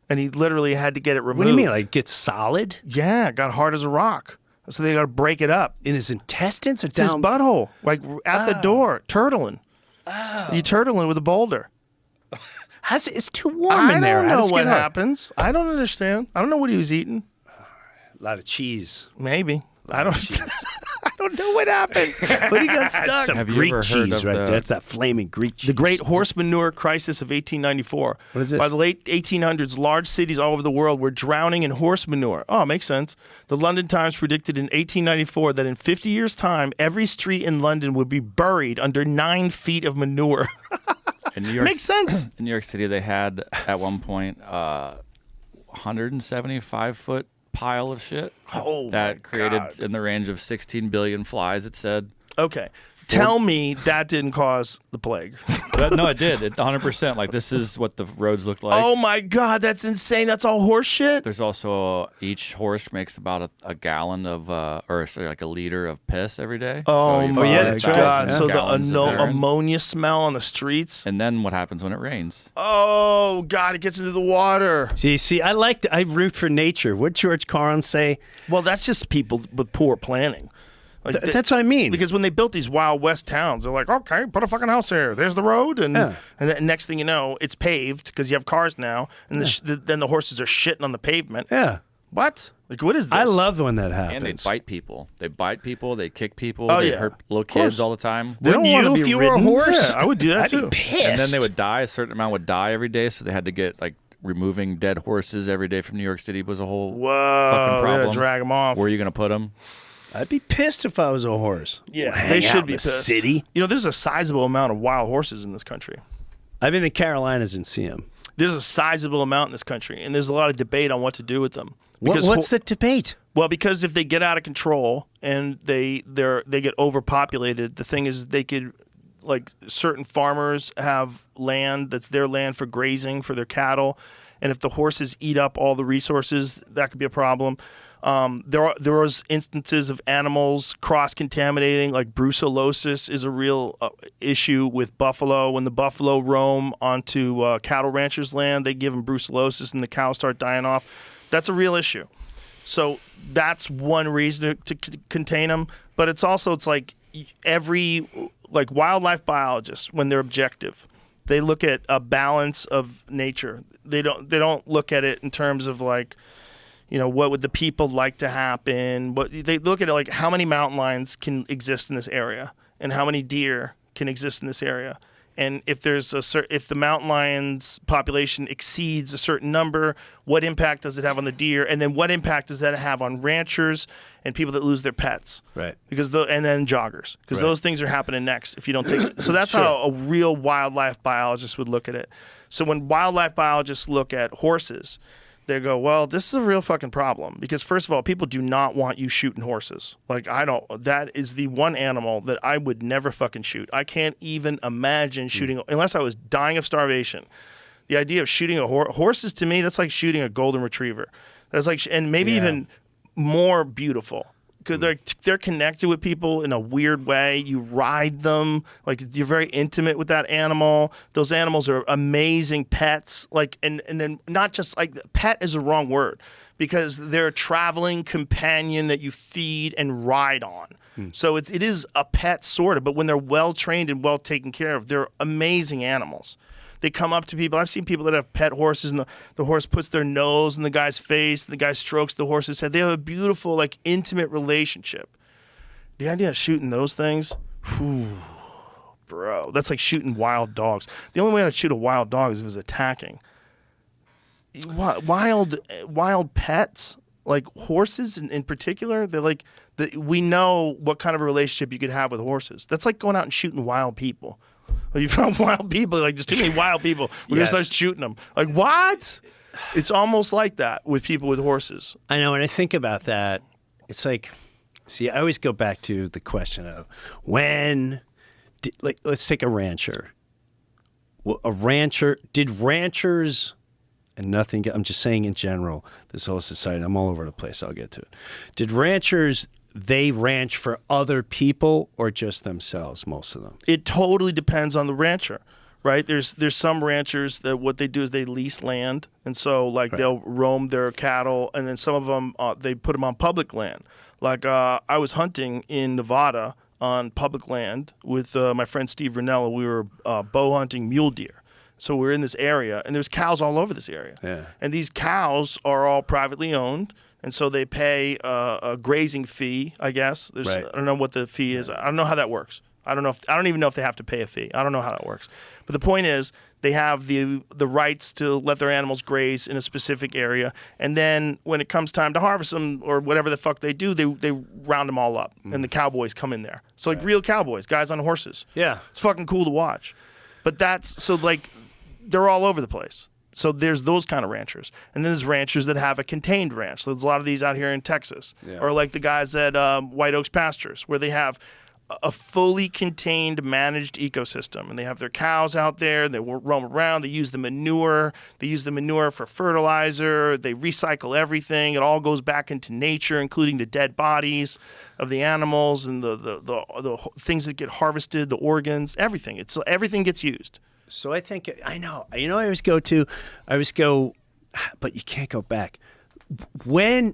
and he literally had to get it removed. What do you mean? Like get solid Yeah, it got hard as a rock. So they got to break it up. in his intestines or It's his down? butthole, like at the door, turtling. Oh. You turtling with a boulder. It's too warm I in there. don't How know does it what get hard? happens. I don't understand. I don't know what he was eating. A lot of cheese. Maybe. I don't. I don't know what happened, but he got That's stuck. some Have you Greek ever heard cheese of right the- there. That's that flaming Greek cheese. The Great Horse Manure Crisis of 1894. What is this? By the late 1800s, large cities all over the world were drowning in horse manure. Oh, makes sense. The London Times predicted in 1894 that in 50 years' time, every street in London would be buried under 9 feet of manure. In New York, Makes sense. In New York City, they had at one point 175-foot pile of shit Oh, that my created God. in the range of 16 billion flies. It said Okay. Tell me that didn't cause the plague. No, it did. It 100%. Like, this is what the roads look like. Oh my God, that's insane. That's all horse shit. There's also each horse makes about a gallon of, or sorry, like a liter of piss every day. Oh you my find that's right. God. So the gallons of urine. ammonia smell on the streets. And then what happens when it rains? Oh God, it gets into the water. See, I root for nature. What George Carlin say? Well, that's just people with poor planning. Like That's what I mean. Because when they built these Wild West towns, they're like, okay, put a fucking house there. There's the road, and then next thing you know, it's paved because you have cars now, and then the horses are shitting on the pavement. Yeah. What? Like, what is this? I love when that happens. And they bite people. They bite people. They kick people. Oh, they yeah. hurt little kids all the time. They don't Wouldn't wanna you be if you were a ridden. horse? Yeah, I would do that I'd too. be pissed. And then they would die. A certain amount would die every day, so they had to get like removing dead horses every day from New York City was a whole fucking problem. Drag them off. Where are you going to put them? I'd be pissed if I was a horse. Yeah, Hang they out should in be the pissed. city. You know, there's a sizable amount of wild horses in this country. I've been in the Carolinas and see them. There's a sizable amount in this country, and there's a lot of debate on what to do with them. What's the debate? Well, because if they get out of control and they get overpopulated, the thing is they could, like, certain farmers have land that's their land for grazing for their cattle, and if the horses eat up all the resources, that could be a problem. There was instances of animals cross-contaminating, like brucellosis is a real issue with buffalo. When the buffalo roam onto cattle ranchers' land, they give them brucellosis and the cows start dying off. That's a real issue. So that's one reason to contain them. But it's like every wildlife biologists, when they're objective, they look at a balance of nature. They don't look at it in terms of like, you know, what would the people like to happen? But they look at it like how many mountain lions can exist in this area and how many deer can exist in this area. And if if the mountain lions population exceeds a certain number, what impact does it have on the deer? And then what impact does that have on ranchers and people that lose their pets? Right. And then joggers, because those things are happening next if you don't take it. So that's Sure. how a real wildlife biologist would look at it. So when wildlife biologists look at horses, they go, well, this is a real fucking problem because, first of all, people do not want you shooting horses. Like, that is the one animal that I would never fucking shoot. I can't even imagine shooting, unless I was dying of starvation. The idea of shooting a horses, to me, that's like shooting a golden retriever. That's like, and maybe even more beautiful. Because they're connected with people in a weird way. You ride them, like you're very intimate with that animal. Those animals are amazing pets. Like, and then not just like pet is the wrong word because they're a traveling companion that you feed and ride on. So it is a pet sort of, but when they're well trained and well taken care of, they're amazing animals. They come up to people. I've seen people that have pet horses, and the horse puts their nose in the guy's face, and the guy strokes the horse's head. They have a beautiful, like, intimate relationship. The idea of shooting those things, whew, bro, that's like shooting wild dogs. The only way I'd shoot a wild dog is if it was attacking. Wild pets, like horses in particular, they're like, we know what kind of a relationship you could have with horses. That's like going out and shooting wild people. Like you found wild people, like there's too many wild people. We're Yes. gonna start shooting them. Like what? It's almost like that with people with horses. I know. When I think about that, it's like, see, I always go back to the question of let's take a rancher. Well, did ranchers, and nothing, I'm just saying in general, this whole society, I'm all over the place, I'll get to it. Did ranchers, they ranch for other people or just themselves, most of them? It totally depends on the rancher, right? There's some ranchers that what they do is they lease land, and so like they'll roam their cattle, and then some of them they put them on public land. Like I was hunting in Nevada on public land with my friend Steve Ranella. We were bow hunting mule deer. So we're in this area, and there's cows all over this area. Yeah. And these cows are all privately owned, and so they pay a grazing fee, I guess. I don't know what the fee is. I don't know how that works. I don't even know if they have to pay a fee. I don't know how that works. But the point is, they have the rights to let their animals graze in a specific area, and then when it comes time to harvest them or whatever the fuck they do, they round them all up, and the cowboys come in there. So like real cowboys, guys on horses. Yeah. It's fucking cool to watch. But they're all over the place. So there's those kind of ranchers. And then there's ranchers that have a contained ranch. So there's a lot of these out here in Texas. Yeah. Or like the guys at White Oaks Pastures, where they have a fully contained, managed ecosystem, and they have their cows out there. They roam around. They use the manure. They use the manure for fertilizer. They recycle everything. It all goes back into nature, including the dead bodies of the animals and the things that get harvested, the organs, everything. Everything gets used. So I think I know. I always go, but you can't go back. When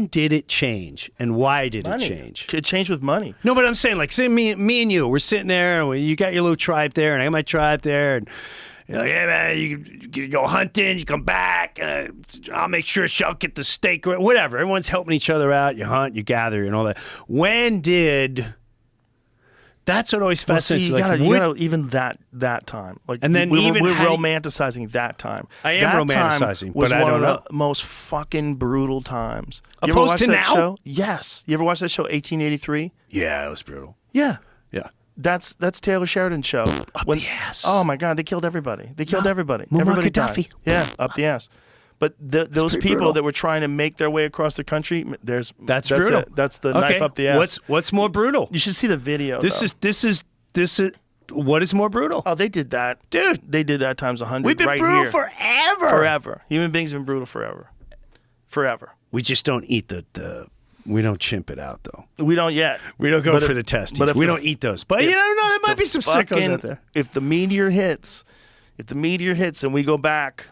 did it change, and why did Money. it change? It changed with money. No, but I'm saying, like, say me and you, we're sitting there, and you got your little tribe there, and I got my tribe there, and you're like, hey, man, you go hunting, you come back, I'll make sure I'll get the steak, or whatever. Everyone's helping each other out. You hunt, you gather, and all that. When did... That's what always fascinates me. You gotta even that time. Like, and then we're romanticizing that time. I am romanticizing, was but I don't know. One of the most fucking brutal times. You Opposed ever to watch that now? show? Yes. You ever watch that show, 1883? Yeah, it was brutal. Yeah. Yeah. That's Taylor Sheridan's show. Up the ass. Oh my God, they killed everybody. They killed everybody. Muammar Everybody Gaddafi. died. Yeah, up the ass. But those people brutal. that were trying to make their way across the country, that's brutal. it. That's the knife up the ass. What's more brutal? You should see the video. This is what is more brutal? Oh, they did that, dude. They did that times 100. We've been right brutal here. forever. Forever. Human beings have been brutal forever. Forever. We just don't eat the. We don't chimp it out though. We don't yet. We don't go for the testes. But we don't eat those. But you know, there might be some sickos out there. If the meteor hits, and we go back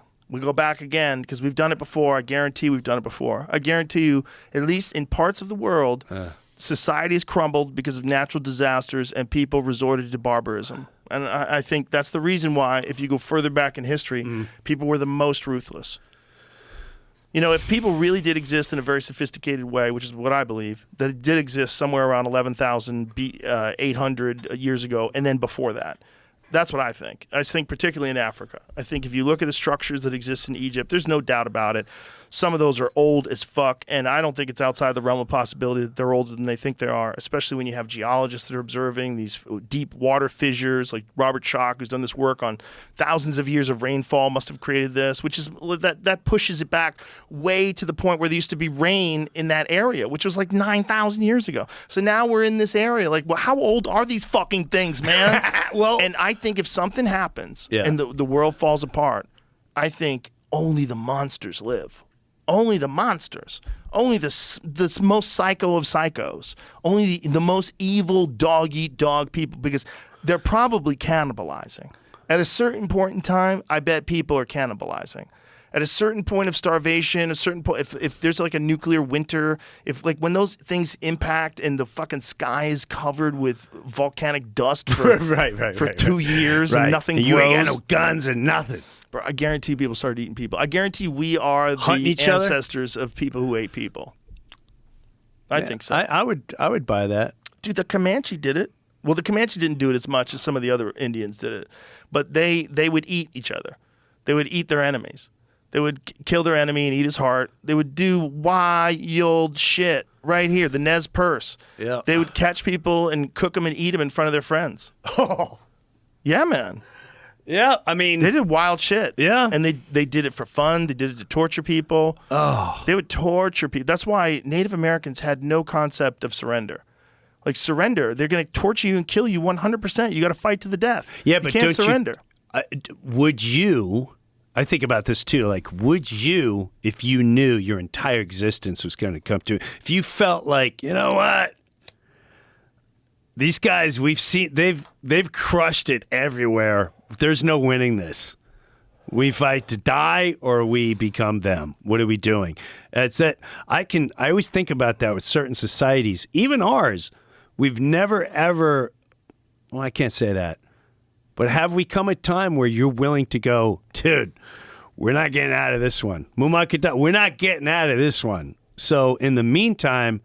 again, because we've done it before. I guarantee we've done it before. I guarantee you, at least in parts of the world, society has crumbled because of natural disasters and people resorted to barbarism. And I think that's the reason why, if you go further back in history, people were the most ruthless. You know, if people really did exist in a very sophisticated way, which is what I believe, that it did exist somewhere around 11,800 years ago, and then before that. That's what I think. I think particularly in Africa. I think if you look at the structures that exist in Egypt, there's no doubt about it. Some of those are old as fuck, and I don't think it's outside the realm of possibility that they're older than they think they are, especially when you have geologists that are observing these deep water fissures, like Robert Schoch, who's done this work on thousands of years of rainfall, must have created this, which is that pushes it back way to the point where there used to be rain in that area, which was like 9,000 years ago. So now we're in this area. Like, well, how old are these fucking things, man? Well, and I think if something happens and the world falls apart, I think only the monsters live. Only the monsters. Only the most psycho of psychos. Only the most evil dog-eat-dog people, because they're probably cannibalizing. At a certain point in time, I bet people are cannibalizing. At a certain point of starvation, a certain point, if there's like a nuclear winter, if like when those things impact and the fucking sky is covered with volcanic dust for, for 2 years and nothing grows. You ain't got no guns and nothing. Bro, I guarantee people started eating people. I guarantee we are the ancestors of people who ate people. I think so. I would buy that. Dude, the Comanche did it. Well, the Comanche didn't do it as much as some of the other Indians did it. But they would eat each other. They would eat their enemies. They would kill their enemy and eat his heart. They would do wild shit right here, the Nez Perce. Yeah. They would catch people and cook them and eat them in front of their friends. Oh. Yeah, man. Yeah, I mean... They did wild shit. Yeah. And they did it for fun. They did it to torture people. Oh. They would torture people. That's why Native Americans had no concept of surrender. Like, surrender, they're going to torture you and kill you 100%. You got to fight to the death. Yeah, you but can't don't surrender. Would you... I think about this too. Like, would you, if you knew your entire existence was going to come to, if you felt like, you know what, these guys we've seen, they've crushed it everywhere. There's no winning this. We fight to die, or we become them. What are we doing? It's that I always think about that with certain societies, even ours. We've never ever. Well, I can't say that. But have we come a time where you're willing to go, dude, we're not getting out of this one. We're not getting out of this one. So in the meantime,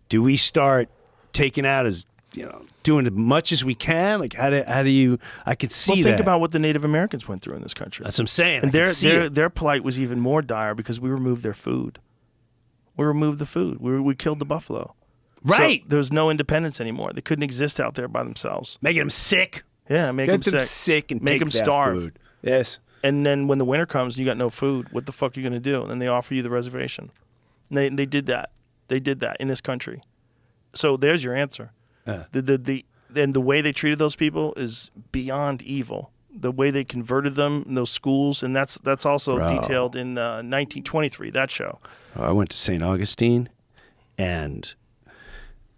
do we start taking out as, doing as much as we can? Like, how do you, I could see that. Well, think about what the Native Americans went through in this country. That's what I'm saying. And their plight was even more dire because we removed their food. We removed the food. We killed the buffalo. Right. So there was no independence anymore. They couldn't exist out there by themselves. Making them sick. Yeah, make them sick and make them starve. Food. Yes. And then when the winter comes and you got no food, what the fuck are you going to do? And then they offer you the reservation. And they did that. They did that in this country. So there's your answer. And the way they treated those people is beyond evil. The way they converted them in those schools, and that's also detailed in 1923, that show. I went to St. Augustine, and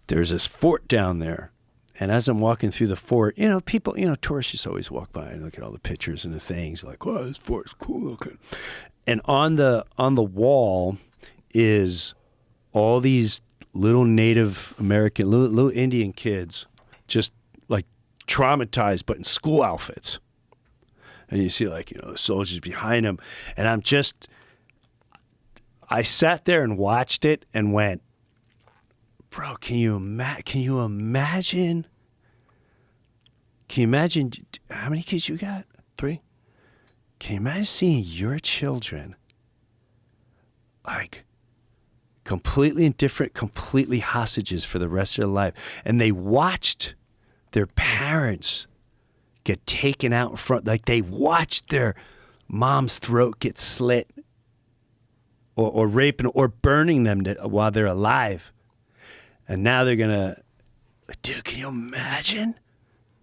there's this fort down there. And as I'm walking through the fort, people, tourists just always walk by and look at all the pictures and the things, like, oh, this fort's cool looking. And on the wall is all these little Native American, little Indian kids, just like traumatized, but in school outfits. And you see, like, the soldiers behind them. And I sat there and watched it and went, bro, can you imagine? Can you imagine how many kids you got? 3. Can you imagine seeing your children, like, completely indifferent, completely hostages for the rest of their life? And they watched their parents get taken out in front, like they watched their mom's throat get slit or raping or burning them while they're alive. And now they're going to, dude, can you imagine?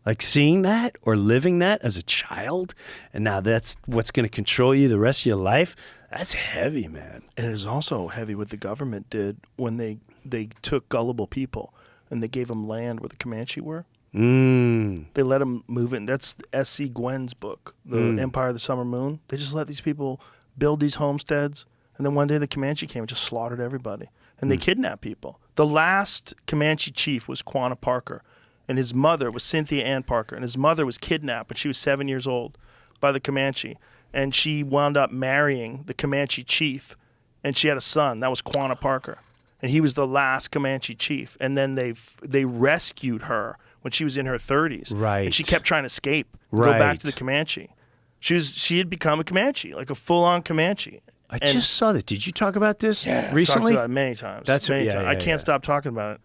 Like seeing that or living that as a child? And now that's what's going to control you the rest of your life? That's heavy, man. And it is also heavy what the government did when they took gullible people and they gave them land where the Comanche were. They let them move in. That's S.C. Gwen's book, The Empire of the Summer Moon. They just let these people build these homesteads, and then one day the Comanche came and just slaughtered everybody. And they kidnapped people. The last Comanche chief was Quanah Parker, and his mother was Cynthia Ann Parker, and his mother was kidnapped when she was 7 years old by the Comanche, and she wound up marrying the Comanche chief, and she had a son. That was Quanah Parker, and he was the last Comanche chief. And then they rescued her when she was in her 30s. Right. And she kept trying to escape, go back to the Comanche. She had become a Comanche, like a full-on Comanche. I just saw that. Did you talk about this recently? I've talked about it many times. I can't stop talking about it.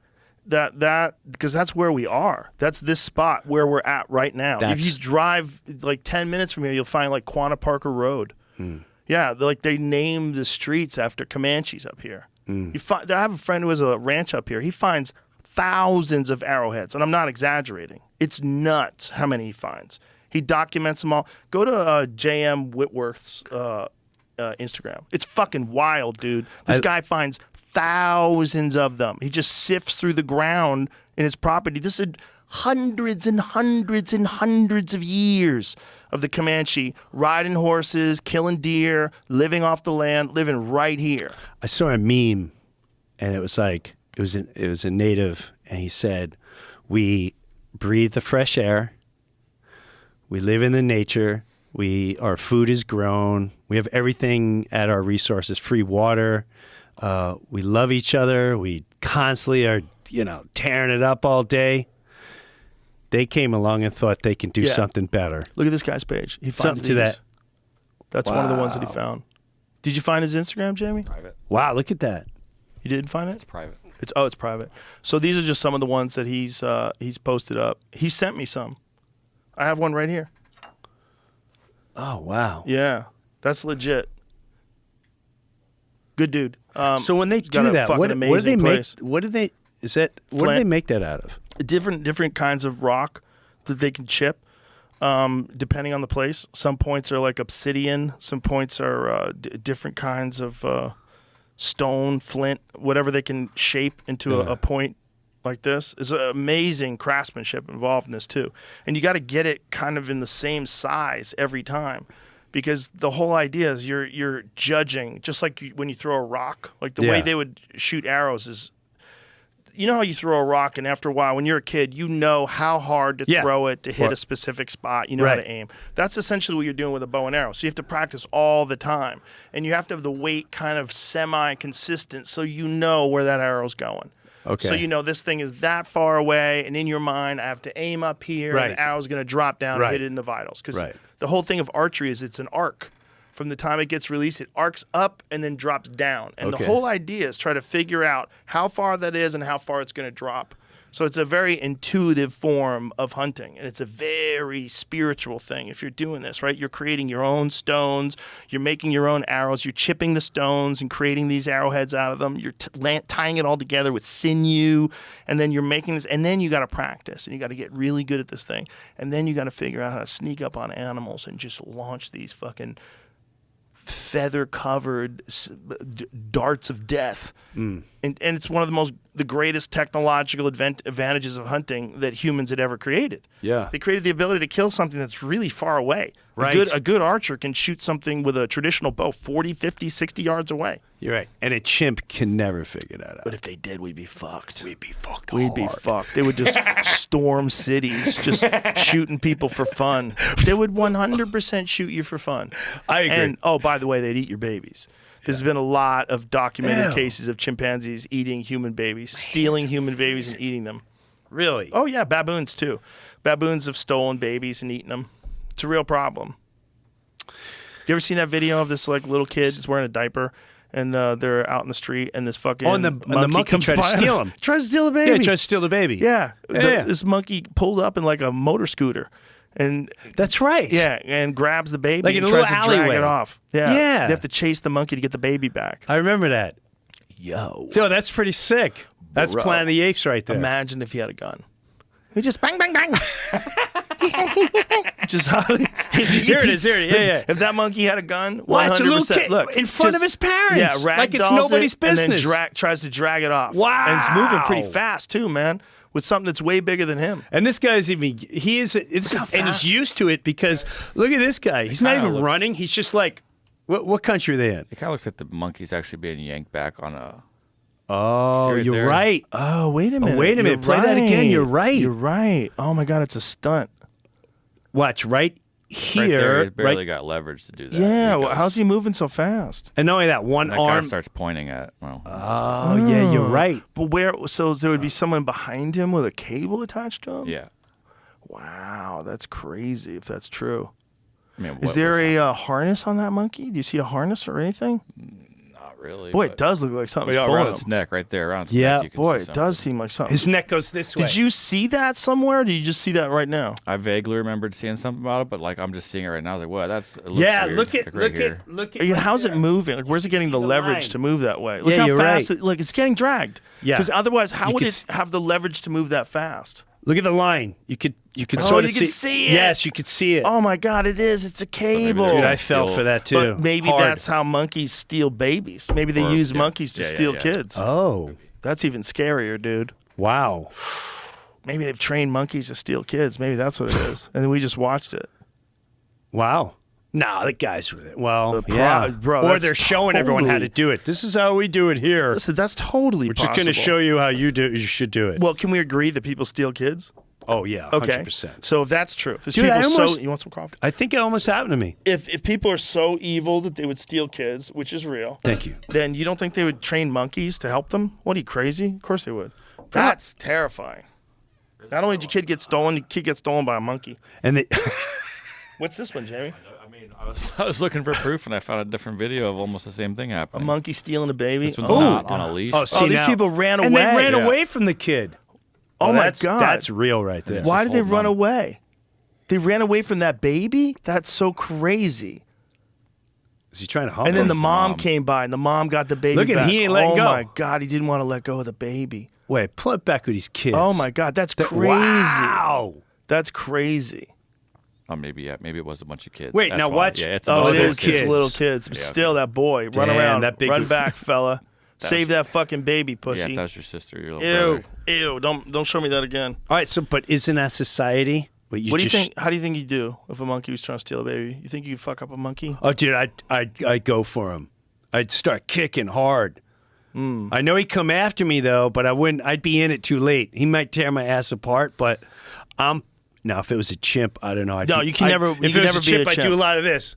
That because that's where we are. That's this spot where we're at right now. If you drive like 10 minutes from here, you'll find like Quanah Parker Road. Yeah, they named the streets after Comanches up here. I have a friend who has a ranch up here. He finds thousands of arrowheads, and I'm not exaggerating. It's nuts how many he finds. He documents them all. Go to J.M. Whitworth's Instagram. It's fucking wild, dude. This guy finds thousands of them. He just sifts through the ground in his property. This is hundreds and hundreds and hundreds of years of the Comanche riding horses, killing deer, living off the land, living right here. I saw a meme, and it was like, it was a native, and he said, we breathe the fresh air, we live in the nature, our food is grown, we have everything at our resources, free water, we love each other, we constantly are, tearing it up all day. They came along and thought they can do something better. Look at this guy's page. He finds something to that. That's one of the ones that he found. Did you find his Instagram, Jamie? Private. Wow, look at that. You did find it? It's private. It's private. So these are just some of the ones that he's posted up. He sent me some. I have one right here. Oh, wow. Yeah, that's legit. Good dude. So when they do that, what do they make? What do they make that out of? Different kinds of rock that they can chip, depending on the place. Some points are like obsidian. Some points are different kinds of stone, flint, whatever they can shape into a point like this. Is amazing craftsmanship involved in this too. And you got to get it kind of in the same size every time, because the whole idea is you're judging, just like when you throw a rock. Like the way they would shoot arrows is, you know how you throw a rock, and after a while, when you're a kid, you know how hard to throw it to hit a specific spot. You know how to aim. That's essentially what you're doing with a bow and arrow. So you have to practice all the time, and you have to have the weight kind of semi-consistent so you know where that arrow's going. Okay. So you know this thing is that far away, and in your mind, I have to aim up here, and the arrow's going to drop down and hit it in the vitals. Because the whole thing of archery is it's an arc. From the time it gets released, it arcs up and then drops down. And the whole idea is try to figure out how far that is and how far it's going to drop. So it's a very intuitive form of hunting, and it's a very spiritual thing if you're doing this, right? You're creating your own stones, you're making your own arrows, you're chipping the stones and creating these arrowheads out of them, you're tying it all together with sinew, and then you're making this, and then you got to practice, and you got to get really good at this thing, and then you got to figure out how to sneak up on animals and just launch these fucking feather-covered darts of death. And it's one of the greatest technological advantages of hunting that humans had ever created. Yeah. They created the ability to kill something that's really far away. Right. A good archer can shoot something with a traditional bow 40, 50, 60 yards away. You're right. And a chimp can never figure that out. But if they did, we'd be fucked. We'd be fucked We'd be fucked. They would just storm cities, just shooting people for fun. They would 100% shoot you for fun. I agree. And, oh, by the way, they'd eat your babies. There's been a lot of documented cases of chimpanzees eating human babies, stealing human babies and eating them. Really? Oh, yeah, baboons, too. Baboons have stolen babies and eaten them. It's a real problem. You ever seen that video of this like little kid that's wearing a diaper? And they're out in the street, and this fucking the monkey comes tried to by steal him. Tries to steal the baby. Yeah, he tried to steal the baby. Yeah. Yeah. This monkey pulls up in like a motor scooter, and That's right. and grabs the baby Like in and a tries to little drag alleyway. it off. Yeah. Yeah. They have to chase the monkey to get the baby back. I remember that. Yo. So that's pretty sick. That's Bro. Planet of the Apes right there. Imagine if he had a gun. He just bang, bang, bang. Just Here it is. Here it is. Yeah, yeah. If that monkey had a gun, 100%. Watch a little kid Look, in front of his parents. Yeah, like it's ragdolls nobody's it business. And then tries to drag it off. Wow. And it's moving pretty fast too, man. With something that's way bigger than him. And this guy's even, and he's used to it because look at this guy. He's not kinda even looks- running. He's just like, what country are they in? It kind of looks like the monkey's actually being yanked back on a. Oh, See right you're there? right. Oh, wait a minute. wait a minute. You're Play that again. You're right. You're right. Oh my God, it's a stunt. Watch, right Right here. there, he's barely right, got leverage to do that. Yeah, He well, goes- how's he moving so fast? and not only that, one And that guy arm. starts pointing at. Well, Oh, yeah, you're right. But where? So there would be someone behind him with a cable attached to him. yeah. Wow, that's crazy. If that's true, I mean, is what there was- a harness on that monkey? Do you see a harness or anything? Not really. Boy, but- it does look like something's But yeah, pulling around its him. neck, right there, around its Yeah. neck. You can Boy, see it something. does seem like something. His neck goes this way. Did you see that somewhere? Or did you just see that right now? I vaguely remembered seeing something about it, but like I'm just seeing it right now. I was like, "What? That's it looks Yeah, weird. look at, like, right look here. at, look at. Again, right how's it there. moving? Like, where's it getting the see the leverage line. to move that way? Look Yeah, how you're fast right. look, it's getting dragged. Yeah. Because otherwise, how You would could it have the leverage to move that fast? Look at the line. You could Oh, sort of you can see it. Yes, you could see it. Oh my God, it is. It's a cable. there's Dude, I still- fell for that too. But maybe Hard. that's how monkeys steal babies. Maybe they Or- use yeah. monkeys to Yeah, steal yeah. kids. Oh, That's even scarier, dude. wow. Maybe they've trained monkeys to steal kids. Maybe that's what it is. And then we just watched it. Wow. No, the guys with it. Well, Pro- yeah. bro, or that's they're showing everyone how to totally- do it. This is how we do it here. Listen, that's totally We're just possible. going to show you how you should do it. Well, can we agree that people steal kids? Oh, yeah. Okay. 100%. So if that's true, if there's Dude, I people almost- you want some coffee? I think it almost happened to me. If people are so evil that they would steal kids, which is real, Thank you. then you don't think they would train monkeys to help them? What, are you crazy? Of course they would. That's terrifying. Not only did your kid get stolen, your kid gets stolen by a monkey. And they, What's this one, Jamie? I mean, I was looking for proof, and I found a different video of almost the same thing A happening. monkey stealing a baby? This one's Oh, not God. on a leash. oh, see these now- people ran And they away. ran Yeah. away from the kid. Oh, Well, my that's, God. That's real right there. Why did they holding run on. away? They ran away from that baby? That's so crazy. Is he trying to hug And then him? the mom mom. came by, and the mom got the baby Look at- back. he ain't letting oh, go. my God, he didn't want to let go of the baby. Wait, pull it back with these kids. Oh, my God, that's crazy. Wow. That's crazy. Oh, maybe it was a bunch of kids. Wait, That's now why. watch. Yeah, it's a Oh, bunch it of is kids. just little kids. But Yeah, still, that boy, run Damn, around, that big- run back, fella. Save that fucking baby, Yeah, pussy. if that's your sister, your little Ew, brother. ew! Don't show me that again. All right, so but isn't that society? What do you think? How do you think you do if a monkey was trying to steal a baby? You think you could fuck up a monkey? Oh, dude, I'd go for him. I'd start kicking hard. I know he'd come after me though, but I wouldn't. I'd be in it too late. He might tear my ass apart, but now if it was a chimp, I don't know. No, you can never- you If can it was never a beat chimp, a I'd do chimp. a lot of this.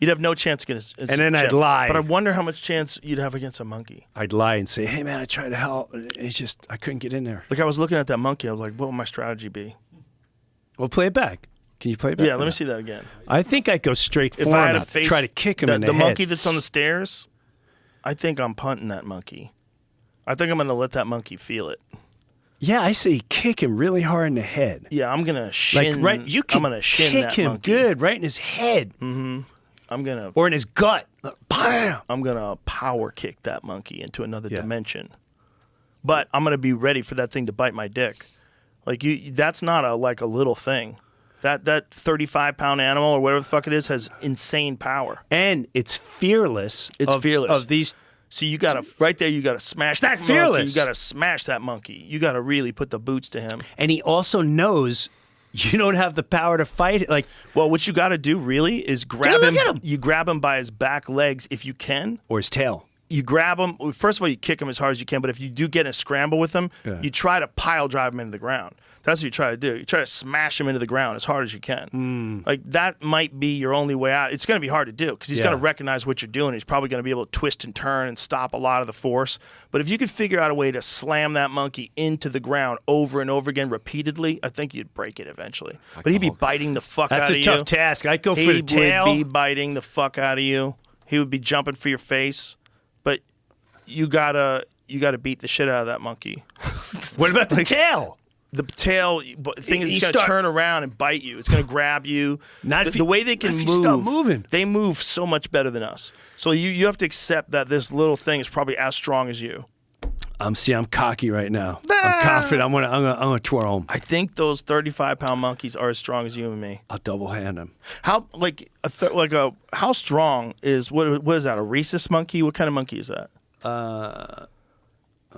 You'd have no chance against. And then I'd chimp. lie. But I wonder how much chance you'd have against a monkey. I'd lie and say, "Hey, man, I tried to help. It's just I couldn't get in there." Like I was looking at that monkey, I was like, what would my strategy be? Well, play it back. Can you play it back? Yeah, let me see that again. I think I'd go straight If for I had him to and face try to kick him in the the head. monkey that's on the stairs, I think I'm punting that monkey. I think I'm going to let that monkey feel it. Yeah, I say kick him really hard in the head. Yeah, I'm gonna shin. Like right, you I'm can gonna shin kick that him monkey. good right in his head. I'm gonna Or in his gut. Bam! I'm gonna power kick that monkey into another dimension. But I'm gonna be ready for that thing to bite my dick. Like that's not a little thing. That 35-pound animal or whatever the fuck it is has insane power. And it's fearless. It's fearless. Of these. So you gotta you gotta smash that fearless. monkey. You gotta smash that monkey. You gotta really put the boots to him. And he also knows you don't have the power to fight it. Like, well, what you gotta do really is grab Dude, him. look at him. You grab him by his back legs if you can. or his tail. You grab him. First of all, you kick him as hard as you can. But if you do get in a scramble with him, you try to pile drive him into the ground. That's what you try to do. You try to smash him into the ground as hard as you can. Like that might be your only way out. It's going to be hard to do because he's going to recognize what you're doing. He's probably going to be able to twist and turn and stop a lot of the force. But if you could figure out a way to slam that monkey into the ground over and over again repeatedly, I think you'd break it eventually. But he'd be biting the fuck out of you. That's a tough task. I'd go for the He tail. would be biting the fuck out of you. He would be jumping for your face. But you gotta beat the shit out of that monkey. What about the tail? The tail thing is, You it's going to start- turn around and bite you. It's going to grab you. Not if the you- way they can not if move. you stop moving. They move so much better than us. So you have to accept that this little thing is probably as strong as you. I'm cocky right now. I'm confident. I'm gonna twirl him. I think those 35-pound monkeys are as strong as you and me. I'll double hand him. How how strong is what is that? A rhesus monkey? What kind of monkey is that? I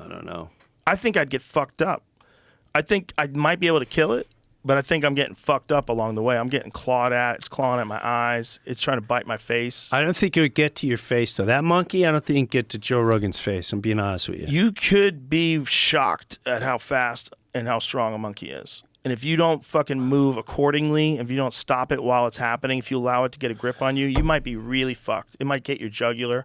don't know. I think I'd get fucked up. I think I might be able to kill it, but I think I'm getting fucked up along the way. I'm getting clawed at. It's clawing at my eyes. It's trying to bite my face. I don't think it would get to your face, though. That monkey, I don't think it can get to Joe Rogan's face. I'm being honest with you. You could be shocked at how fast and how strong a monkey is. And if you don't fucking move accordingly, if you don't stop it while it's happening, if you allow it to get a grip on you, you might be really fucked. It might get your jugular.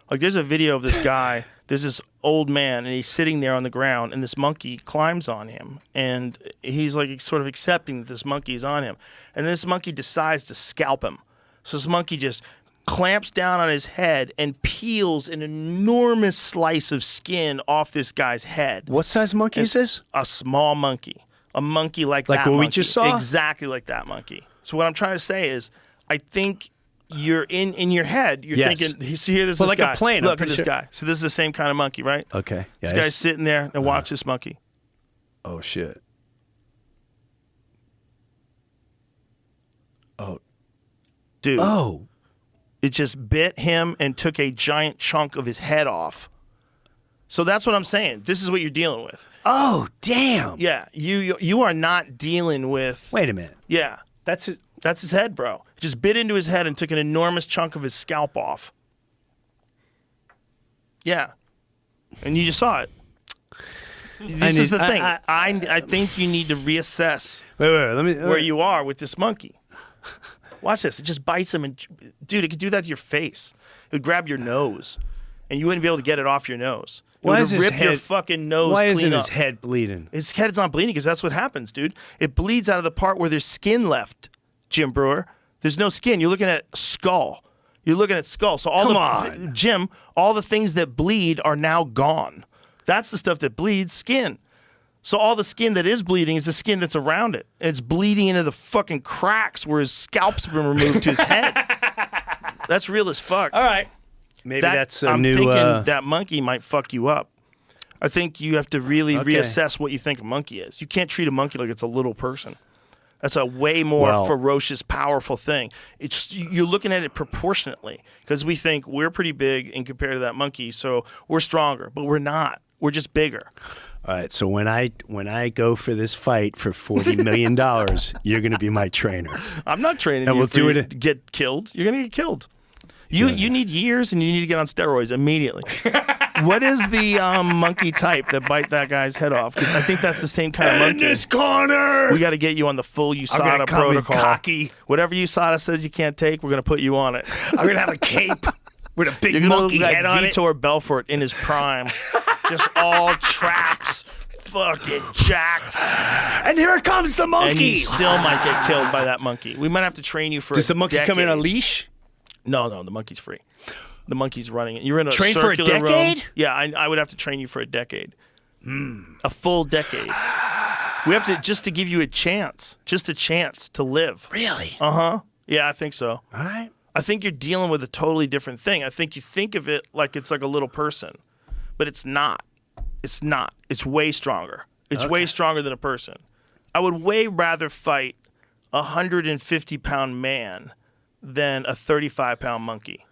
Like there's a video of this guy, there's this old man, and he's sitting there on the ground, and this monkey climbs on him. And he's like sort of accepting that this monkey is on him. And this monkey decides to scalp him. So this monkey just clamps down on his head and peels an enormous slice of skin off this guy's head. What size monkey is this? A small monkey. A monkey like Like that what we monkey. just saw? Exactly like that monkey. So what I'm trying to say is, I think you're in your head. You're Yes. thinking, see here, this Well, this like a guy. plane, I'm Look at pretty this sure. guy. So this is the same kind of monkey, right? Okay. Yeah, This guy's sitting there and watch this monkey. Oh, shit. Dude, Oh. it just bit him and took a giant chunk of his head off. So that's what I'm saying. This is what you're dealing with. Oh, damn. Yeah, you are not dealing with. Wait a minute. Yeah, That's it. that's his head, bro. Just bit into his head and took an enormous chunk of his scalp off. Yeah, and you just saw it. This is the thing. I think you need to reassess Wait. Let me. where you are with this monkey. Watch this. It just bites him, and dude, it could do that to your face. It would grab your nose, and you wouldn't be able to get it off your nose. It Why would is his rip your head- fucking nose Why clean isn't up. his head bleeding? His head's not bleeding because that's what happens, dude. It bleeds out of the part where there's skin left, Jim Breuer. There's no skin. You're looking at skull. You're looking at skull. So Come on. Jim, all the things that bleed are now gone. That's the stuff that bleeds, skin. So all the skin that is bleeding is the skin that's around it. And it's bleeding into the fucking cracks where his scalp's been removed to his head. That's real as fuck. All right. Maybe that's a I'm new. thinking that monkey might fuck you up. I think you have to really Okay. reassess what you think a monkey is. You can't treat a monkey like it's a little person. That's a way more Well- ferocious, powerful thing. It's you're looking at it proportionately because we think we're pretty big in compared to that monkey, so we're stronger, but we're not. We're just bigger. All right. So when I go for this fight for $40 million, you're going to be my trainer. I'm not training And you we'll for do you it- to get killed. You're gonna get killed. You need years and you need to get on steroids immediately. What is the monkey type that bite that guy's head off? 'Cause I think that's the same kind of monkey. In this corner. We got to get you on the full I'm USADA gonna come in protocol. cocky. Whatever USADA says you can't take, we're going to put you on it. I'm going to have a cape with a big You're going to monkey look like head on it. Vitor Belfort in his prime. Just all traps, fucking jacked. And here comes the And monkey. you still might get killed by that monkey. We might have to train you for Does a the monkey come in a decade. leash? No, the monkey's free. The monkey's running it. You're in a Train for a circular room. decade? Yeah, I would have to train you for a decade. A full decade. We have to, just to give you a chance to live. Really? Yeah, I think so. All right. I think you're dealing with a totally different thing. I think you think of it like it's like a little person, but it's not. It's not. It's way stronger. It's way stronger than a person. I would way rather fight a 150-pound man than a 35-pound monkey.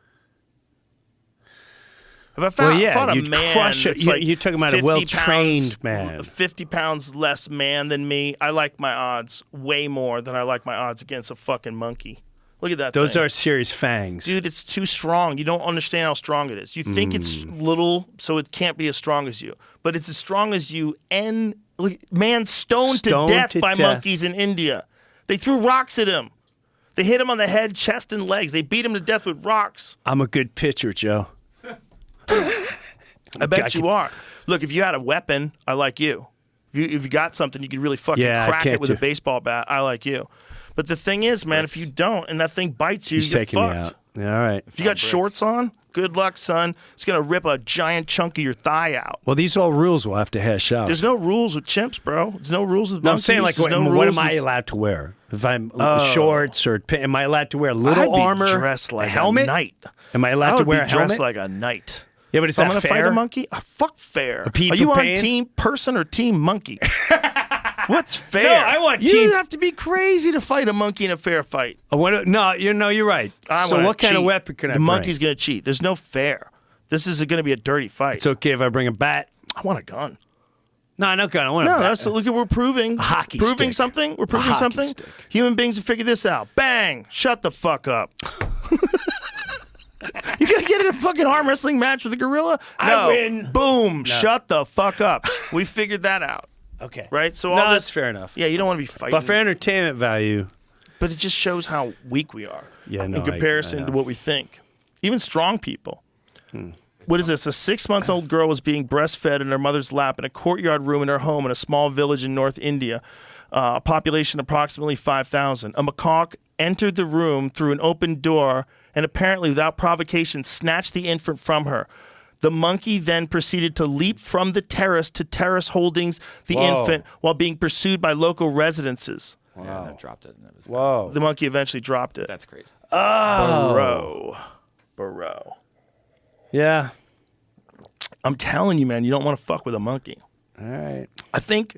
If I fought a you'd man, crush it. that's like You're talking about a 50 well-trained pounds, man. 50 pounds less man than me, I like my odds way more than I like my odds against a fucking monkey. Look at that Those thing. are serious fangs. Dude, it's too strong. You don't understand how strong it is. You think it's little, so it can't be as strong as you. But it's as strong as you. And man stoned to death by monkeys in India. They threw rocks at him. They hit him on the head, chest, and legs. They beat him to death with rocks. I'm a good pitcher, Joe. I bet you are. Look, if you had a weapon, I like you. If you got something, you could really fucking crack it with a baseball bat. I like you. But the thing is, man, if you don't and that thing bites you, He's you're taking me fucked. out. Yeah, all right. If you got shorts on, good luck, son. It's going to rip a giant chunk of your thigh out. Well, these all rules we'll have to hash out. There's no rules with chimps, bro. There's no rules with No, I'm monkeys. saying, like, There's no what rules am I with- allowed to wear? If I'm shorts or am I allowed to wear little I'd be armor? dressed like a helmet? a knight. Am I allowed I to would wear be a helmet? dressed like a knight. Yeah, but is If I'm that gonna fair? fight a monkey? Fuck fair. Peter Are you on Pan? team person or team monkey? What's fair? No, I want you team- You have to be crazy to fight a monkey in a fair fight. No, you're right. I'm So gonna what kind of cheat. weapon can I The bring? monkey's going to cheat. There's no fair. This is going to be a dirty fight. It's okay if I bring a bat. I want a gun. No, no gun. I want a No, bat. that's look at we're proving. hockey proving stick. something. We're proving hockey something. stick. Human beings have figured this out. Bang! Shut the fuck up. You gonna get in a fucking arm wrestling match with a gorilla? No. I win. Boom! Shut the fuck up. We figured that out, Okay. right? So No, all that's this, fair enough. yeah, you don't want to be fighting. But for entertainment value, But it just shows how weak we are. Yeah, no, in comparison I to know. what we think. Even strong people. What is this? A 6-month-old girl was being breastfed in her mother's lap in a courtyard room in her home in a small village in North India. A population approximately 5,000. A macaque entered the room through an open door and apparently without provocation snatched the infant from her. The monkey then proceeded to leap from the terrace to terrace holdings the infant while being pursued by local residences. Yeah, and I dropped it. And it was whoa. The monkey eventually dropped it. That's crazy. Bro. Yeah. I'm telling you, man, you don't want to fuck with a monkey. All right. I think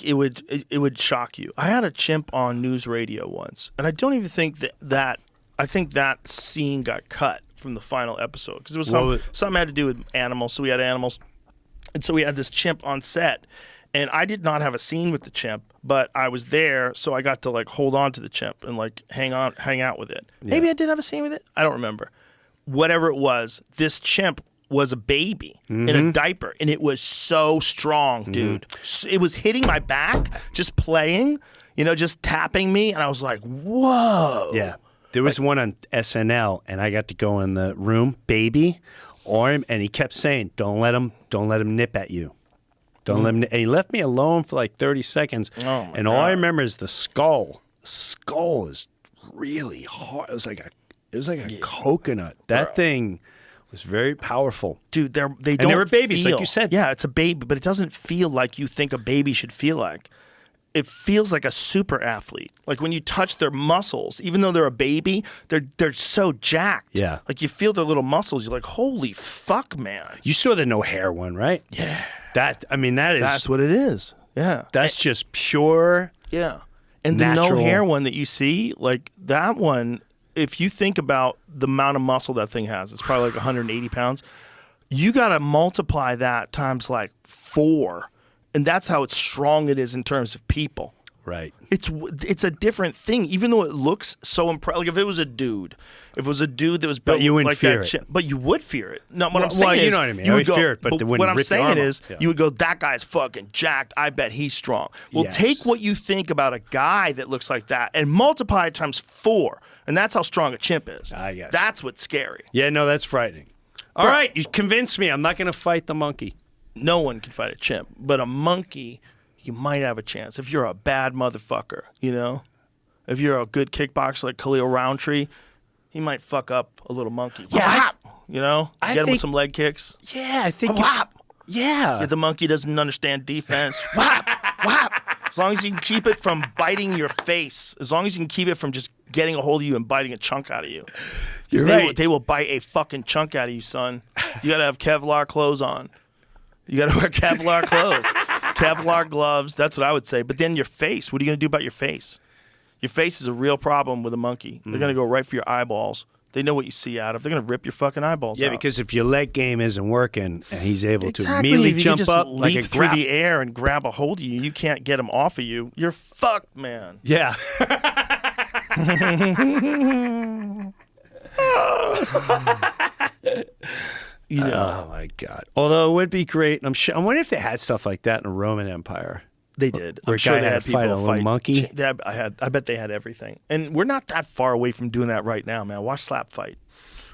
it would shock you. I had a chimp on news radio once, and I don't even think that I think that scene got cut from the final episode because it was something had to do with animals. So we had animals, and so we had this chimp on set, and I did not have a scene with the chimp, but I was there, so I got to like hold on to the chimp and like hang out with it. Yeah. Maybe I did have a scene with it. I don't remember. Whatever it was, this chimp was a baby in a diaper, and it was so strong, dude. It was hitting my back, just playing, just tapping me, and I was like, whoa. Yeah. There was one on SNL, and I got to go in the room, baby, arm, and he kept saying, "Don't let him nip at you. Don't let him." And he left me alone for like 30 seconds. Oh my and all I remember is the skull. Skull is really hard. It was like a coconut. That thing was very powerful. Dude, they And don't they were babies, like feel- you said. Yeah, it's a baby, but it doesn't feel like you think a baby should feel like. It feels like a super athlete. Like when you touch their muscles, even though they're a baby, they're so jacked. Yeah. Like you feel their little muscles. You're like, holy fuck, man. You saw the no hair one, right? Yeah. That's what it is. Yeah. That's just pure. Yeah. And the no Natural. hair one that you see, like that one, if you think about the amount of muscle that thing has, it's probably like 180 pounds. You got to multiply that times like 4. And that's how strong it is in terms of people. Right. It's a different thing, even though it looks so impressive. Like if it was a dude that was built you wouldn't like fear that, it. but you would fear it. No, what I'm Well, saying you is, know what I mean. you I would would go, fear it, but they wouldn't what I'm rip your saying arm is, off. Yeah. you would go, that guy's fucking jacked. I bet he's strong. Well, Yes. take what you think about a guy that looks like that and multiply it times 4, and that's how strong a chimp is. I guess. That's what's scary. Yeah, no, that's frightening. All right, you convinced me. I'm not going to fight the monkey. No one can fight a chimp, but a monkey, you might have a chance if you're a bad motherfucker, If you're a good kickboxer like Khalil Roundtree, he might fuck up a little monkey. Yeah, Get him with think- some leg kicks. Yeah, I think. Whap! Yeah. The monkey doesn't understand defense. Whap, whap. As long as you can keep it from biting your face, as long as you can keep it from just getting a hold of you and biting a chunk out of you. You're they, right. they will bite a fucking chunk out of you, son. You got to have Kevlar clothes on. You got to wear Kevlar clothes. Kevlar gloves. That's what I would say. But then your face. What are you going to do about your face? Your face is a real problem with a monkey. They're going to go right for your eyeballs. They know what you see out of. They're going to rip your fucking eyeballs out. Yeah, because if your leg game isn't working and he's able to Exactly. immediately If you jump just up leap like a through the air and grab a hold of you, you can't get him off of you. You're fucked, man. Yeah. You know, Oh my God. Although it would be great. I'm sure. I wonder if they had stuff like that in the Roman Empire. they did. Where I'm a sure guy they had had to fight people a little fight. monkey? I bet they had everything. And we're not that far away from doing that right now, man. Watch Slap Fight.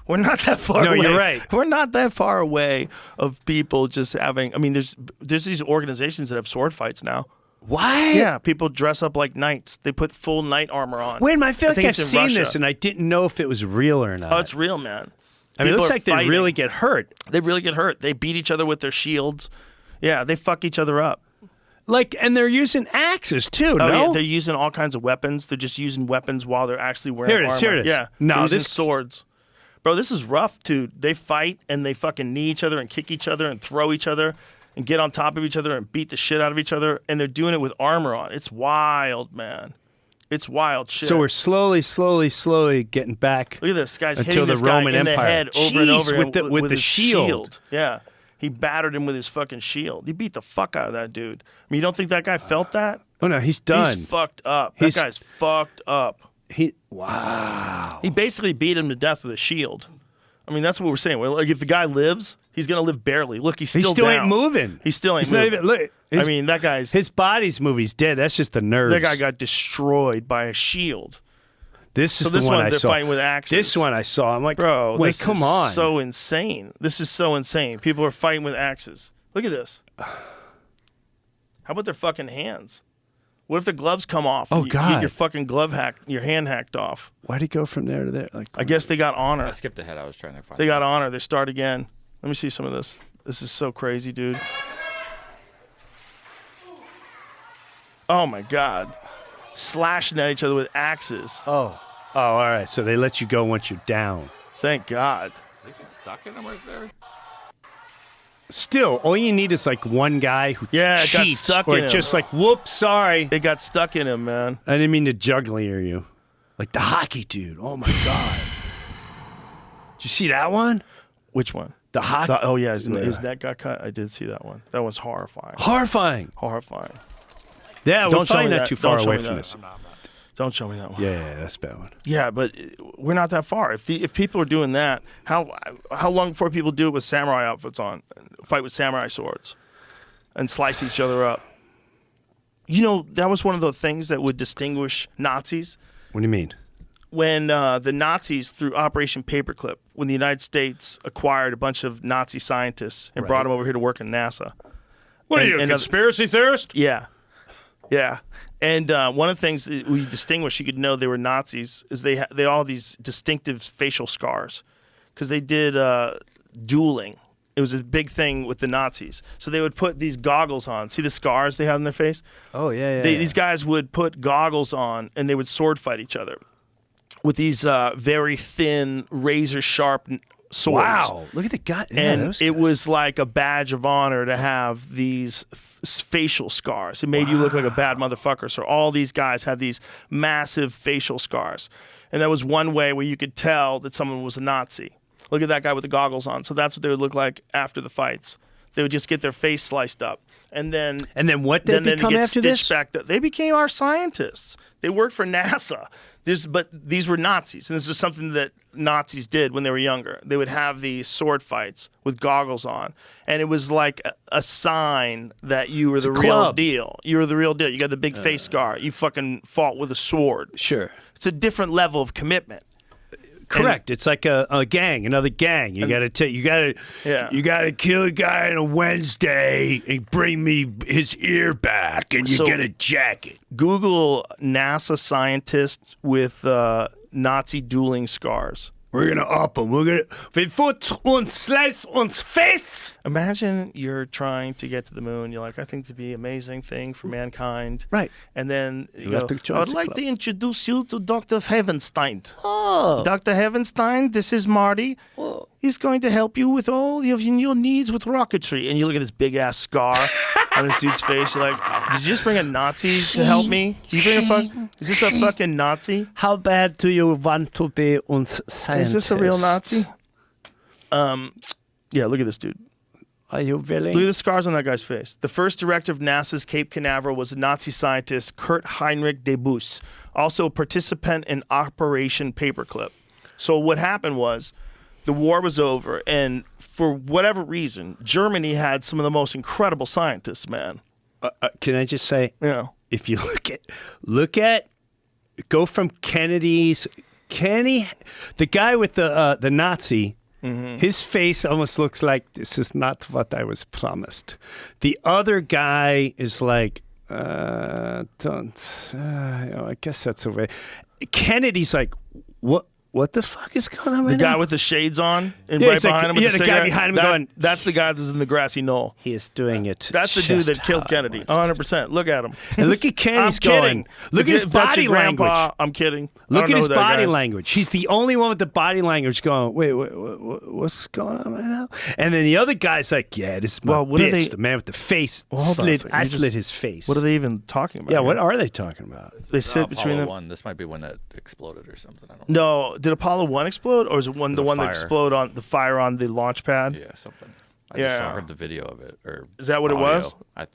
We're not that far No, away. you're right. We're not that far away of people just having. I mean, there's these organizations that have sword fights now. What? Yeah, people dress up like knights. They put full knight armor on. Wait a minute, I feel like think I've it's in seen Russia. this and I didn't know if it was real or not. Oh, it's real, man. I mean, it People looks are like fighting. they really get hurt. They really get hurt. They beat each other with their shields. Yeah, they fuck each other up. Like, and they're using axes too, Oh, no? yeah, they're using all kinds of weapons. They're just using weapons while they're actually wearing Here it is, armor. here it is. Yeah. No, they're using this- swords. Bro, this is rough, dude. They fight and they fucking knee each other and kick each other and throw each other and get on top of each other and beat the shit out of each other. And they're doing it with armor on. It's wild, man. It's wild shit. So we're slowly getting back. Look at this. Guy's Until hitting the this guy Roman in the Empire. head over and Jeez, over with again the his shield. Yeah. He battered him with his fucking shield. He beat the fuck out of that dude. I mean, you don't think that guy felt that? Oh no, he's done. He's fucked up. He's- That guy's fucked up. Wow. He basically beat him to death with a shield. I mean, that's what we're saying. Like, if the guy lives, he's gonna live barely. Look, he's He still still down. ain't moving. He still ain't He's moving. not even. Look, I mean, that guy's his body's moving. He's dead. That's just the nerves. that guy got destroyed by a shield. This is So this the one one I they're saw. fighting with axes. This one I saw. I'm like, Bro, wait, this come is on. so insane. This is so insane. People are fighting with axes. Look at this. How about their fucking hands? What if the gloves come off? Oh, You God. get your fucking your hand hacked off. Why'd he go from there to there? Like, I guess they got honor. I skipped ahead. I was trying to find. They got honor. They start again. Let me see some of this. This is so crazy, dude. Oh my God. Slashing at each other with axes. oh, all right. So they let you go once you're down. Thank God. They get stuck in them right there. Still, all you need is like one guy who Yeah, it got cheats, stuck or in him. just like, whoops, sorry. It got stuck in him, man. I didn't mean to juggler you. Like the hockey dude. Oh my God. Did you see that one? Which one? The hockey. Oh, yeah. His neck got cut. I did see that one. That one's horrifying. Horrifying. Horrifying. Yeah, we're Don't show probably me not that. too far Don't show away me from that. this. Don't show me that one. Yeah, that's a bad one. Yeah, but we're not that far. If people are doing that, how long before people do it with samurai outfits on, fight with samurai swords, and slice each other up? You know, that was one of the things that would distinguish Nazis. What do you mean? When the Nazis, through Operation Paperclip, when the United States acquired a bunch of Nazi scientists and brought them over here to work in NASA. What And- and conspiracy theorist? Yeah. Yeah. And one of the things that we distinguish, you could know they were Nazis, is they all have these distinctive facial scars because they did dueling. It was a big thing with the Nazis. So they would put these goggles on. See the scars they had on their face? Oh, yeah. These guys would put goggles on and they would sword fight each other with these very thin, razor-sharp swords. Wow. Look at the guy. Yeah, And those it guys. was like a badge of honor to have these facial scars. It made you look like a bad motherfucker. So all these guys had these massive facial scars. And that was one way where you could tell that someone was a Nazi. Look at that guy with the goggles on. So that's what they would look like after the fights. They would just get their face sliced up. And then what they they become get after stitched this? back. They became our scientists. They worked for NASA. But these were Nazis, and this is something that Nazis did when they were younger. They would have these sword fights with goggles on, and it was like a sign that you were the real club. deal. You were the real deal. You got the big face scar. You fucking fought with a sword. Sure. It's a different level of commitment. Correct. It's like a gang, another gang. You gotta Yeah. you gotta kill a guy on a Wednesday and bring me his ear back, and you So- get a jacket. Google NASA scientist with Nazi dueling scars. We're gonna up him. Wir wird uns slice uns face. Imagine you're trying to get to the moon. You're like, I think to be an amazing thing for mankind. Right. And then you left go, the Jurassic I'd like Club. to introduce you to Dr. Heavenstein. Oh. Dr. Heavenstein, this is Marty. He's going to help you with all of your needs with rocketry. And you look at this big ass scar on this dude's face. You're like, did you just bring a Nazi to help me? Did you bring is this a fucking Nazi? How bad do you want to be uns scientist? Is this a real Nazi? Yeah, look at this dude. Are you willing? Look at the scars on that guy's face. The first director of NASA's Cape Canaveral was a Nazi scientist, Kurt Heinrich de Boos, also a participant in Operation Paperclip. So what happened was the war was over, and for whatever reason, Germany had some of the most incredible scientists, man. Can I just say, Yeah. if you go from the guy with the Nazi, his face almost looks like this is not what I was promised. The other guy is like, I guess that's a way. Kennedy's like, what the fuck is going on right The guy now? with the shades on, and Yeah, right he's like- behind him with yeah, the the guy cigarette. behind him going- That's the guy that's in the grassy knoll. He is doing it. That's the dude that just killed how I Kennedy. want. 100%. Look at him. And look at Kennedy's I'm kidding. going. Look at his If that's body your grandpa, language. I'm kidding. I Look don't at know his who that body guy is. language. He's the only one with the body language going, wait, what's going on right now? And then the other guy's like, yeah, this is my Well, what are bitch. they- The man with the face Well, hold on a slid. second. I You just- slid his face. What are they even talking about? Yeah, here? what are they talking about? They sit between Apollo them? 1. This might be when that exploded or something. I don't No, know. did Apollo 1 explode, or is it the one that fire. exploded on the fire on the launch pad? Yeah, something. Yeah. I heard the video of it. Or Is that what it audio. was? I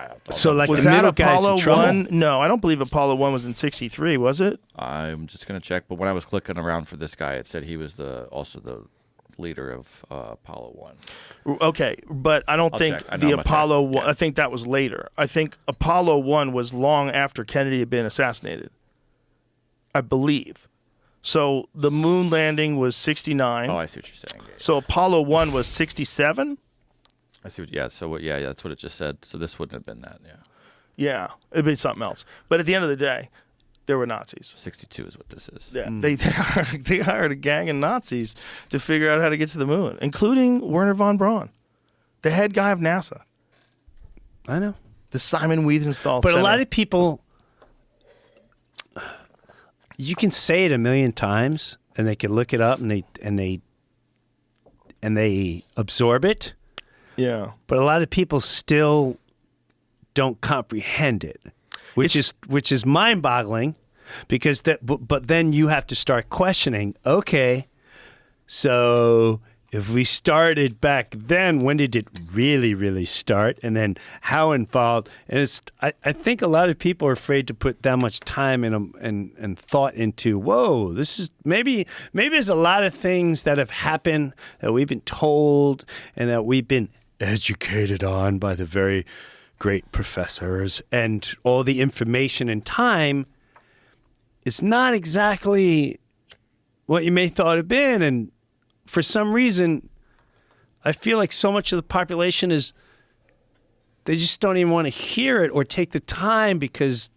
don't So, know. like, Was the that middle guy's in Apollo trouble. 1? No, I don't believe Apollo 1 was in 63, was it? I'm just gonna check. But when I was clicking around for this guy, it said he was also the leader of Apollo 1. Okay, but I don't I'll think check. I know the I'm gonna Apollo check. 1, Yeah. I think that was later. I think Apollo 1 was long after Kennedy had been assassinated. I believe. So the moon landing was 69. Oh, I see what you're saying. Yeah, So Apollo 1 was 67? I see what. Yeah. So what? Yeah, that's what it just said. So this wouldn't have been that. Yeah. Yeah, it'd be something else. But at the end of the day, there were Nazis. 62 is what this is. Yeah, they hired a gang of Nazis to figure out how to get to the moon, including Werner von Braun, the head guy of NASA, I know. the Simon Wiesenthal But Center. a lot of people, you can say it a million times, and they can look it up, and they absorb it. Yeah. But a lot of people still don't comprehend it, which is mind-boggling, because but then you have to start questioning. Okay, so if we started back then, when did it really start, and then how involved? And I think a lot of people are afraid to put that much time and thought into. Whoa, this is maybe there's a lot of things that have happened that we've been told and that we've been educated on by the very great professors, and all the information and time is not exactly what you may thought it had been. And for some reason, I feel like so much of the population they just don't even want to hear it or take the time, because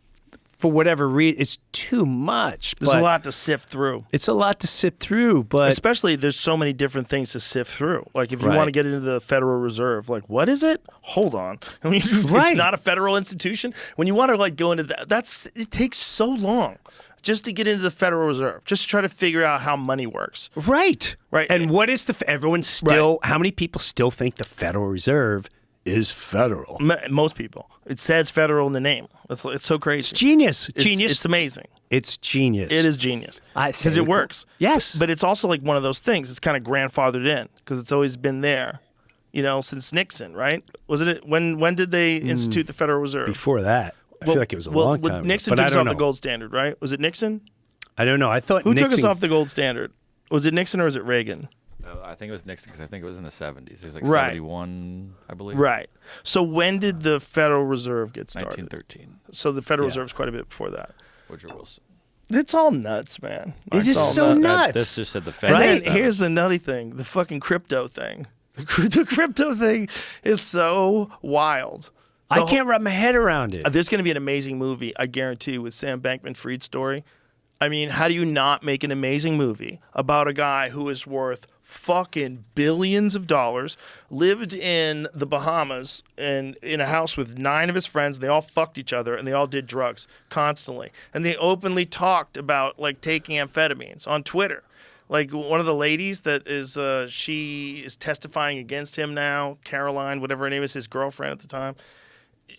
for whatever reason, it's too much. There's But a lot to sift through. It's a lot to sift through, but Especially, there's so many different things to sift through. Like, if you Right. want to get into the Federal Reserve, like, what is it? Hold on. I mean, Right. it's not a federal institution. When you want to, like, go into that, it takes so long just to get into the Federal Reserve, just to try to figure out how money works. right. Right. And what is everyone still? How many people still think the Federal Reserve is federal? Most people. It says federal in the name. It's so crazy. It's genius. It's- Genius. It's amazing. It's genius. It is genius. I say Because it works. Yes. But it's also like one of those things. It's kind of grandfathered in because it's always been there, since Nixon, right? Wasn't it? When did they institute the Federal Reserve? Before that, I feel like it was a long time ago. Nixon But took I us don't off know. the gold standard, right? Was it Nixon? I don't know. I thought Who Nixon. took us off the gold standard? Was it Nixon or was it Reagan? I think it was Nixon, because I think it was in the 70s. It was like Right. 71, I believe. Right. So when did the Federal Reserve get started? 1913. So the Federal Yeah. Reserve's quite a bit before that. Woodrow Wilson. It's all nuts, man. It It's is all so nuts. This just said the Fed. And Right. then here's the nutty thing: the fucking crypto thing. The crypto thing is so wild. I can't wrap my head around it. There's going to be an amazing movie, I guarantee, with Sam Bankman-Fried's story. I mean, how do you not make an amazing movie about a guy who is worth fucking billions of dollars, lived in the Bahamas and in a house with 9 of his friends, and they all fucked each other and they all did drugs constantly. And they openly talked about like taking amphetamines on Twitter. Like one of the ladies that is, she is testifying against him now, Caroline, whatever her name is, his girlfriend at the time.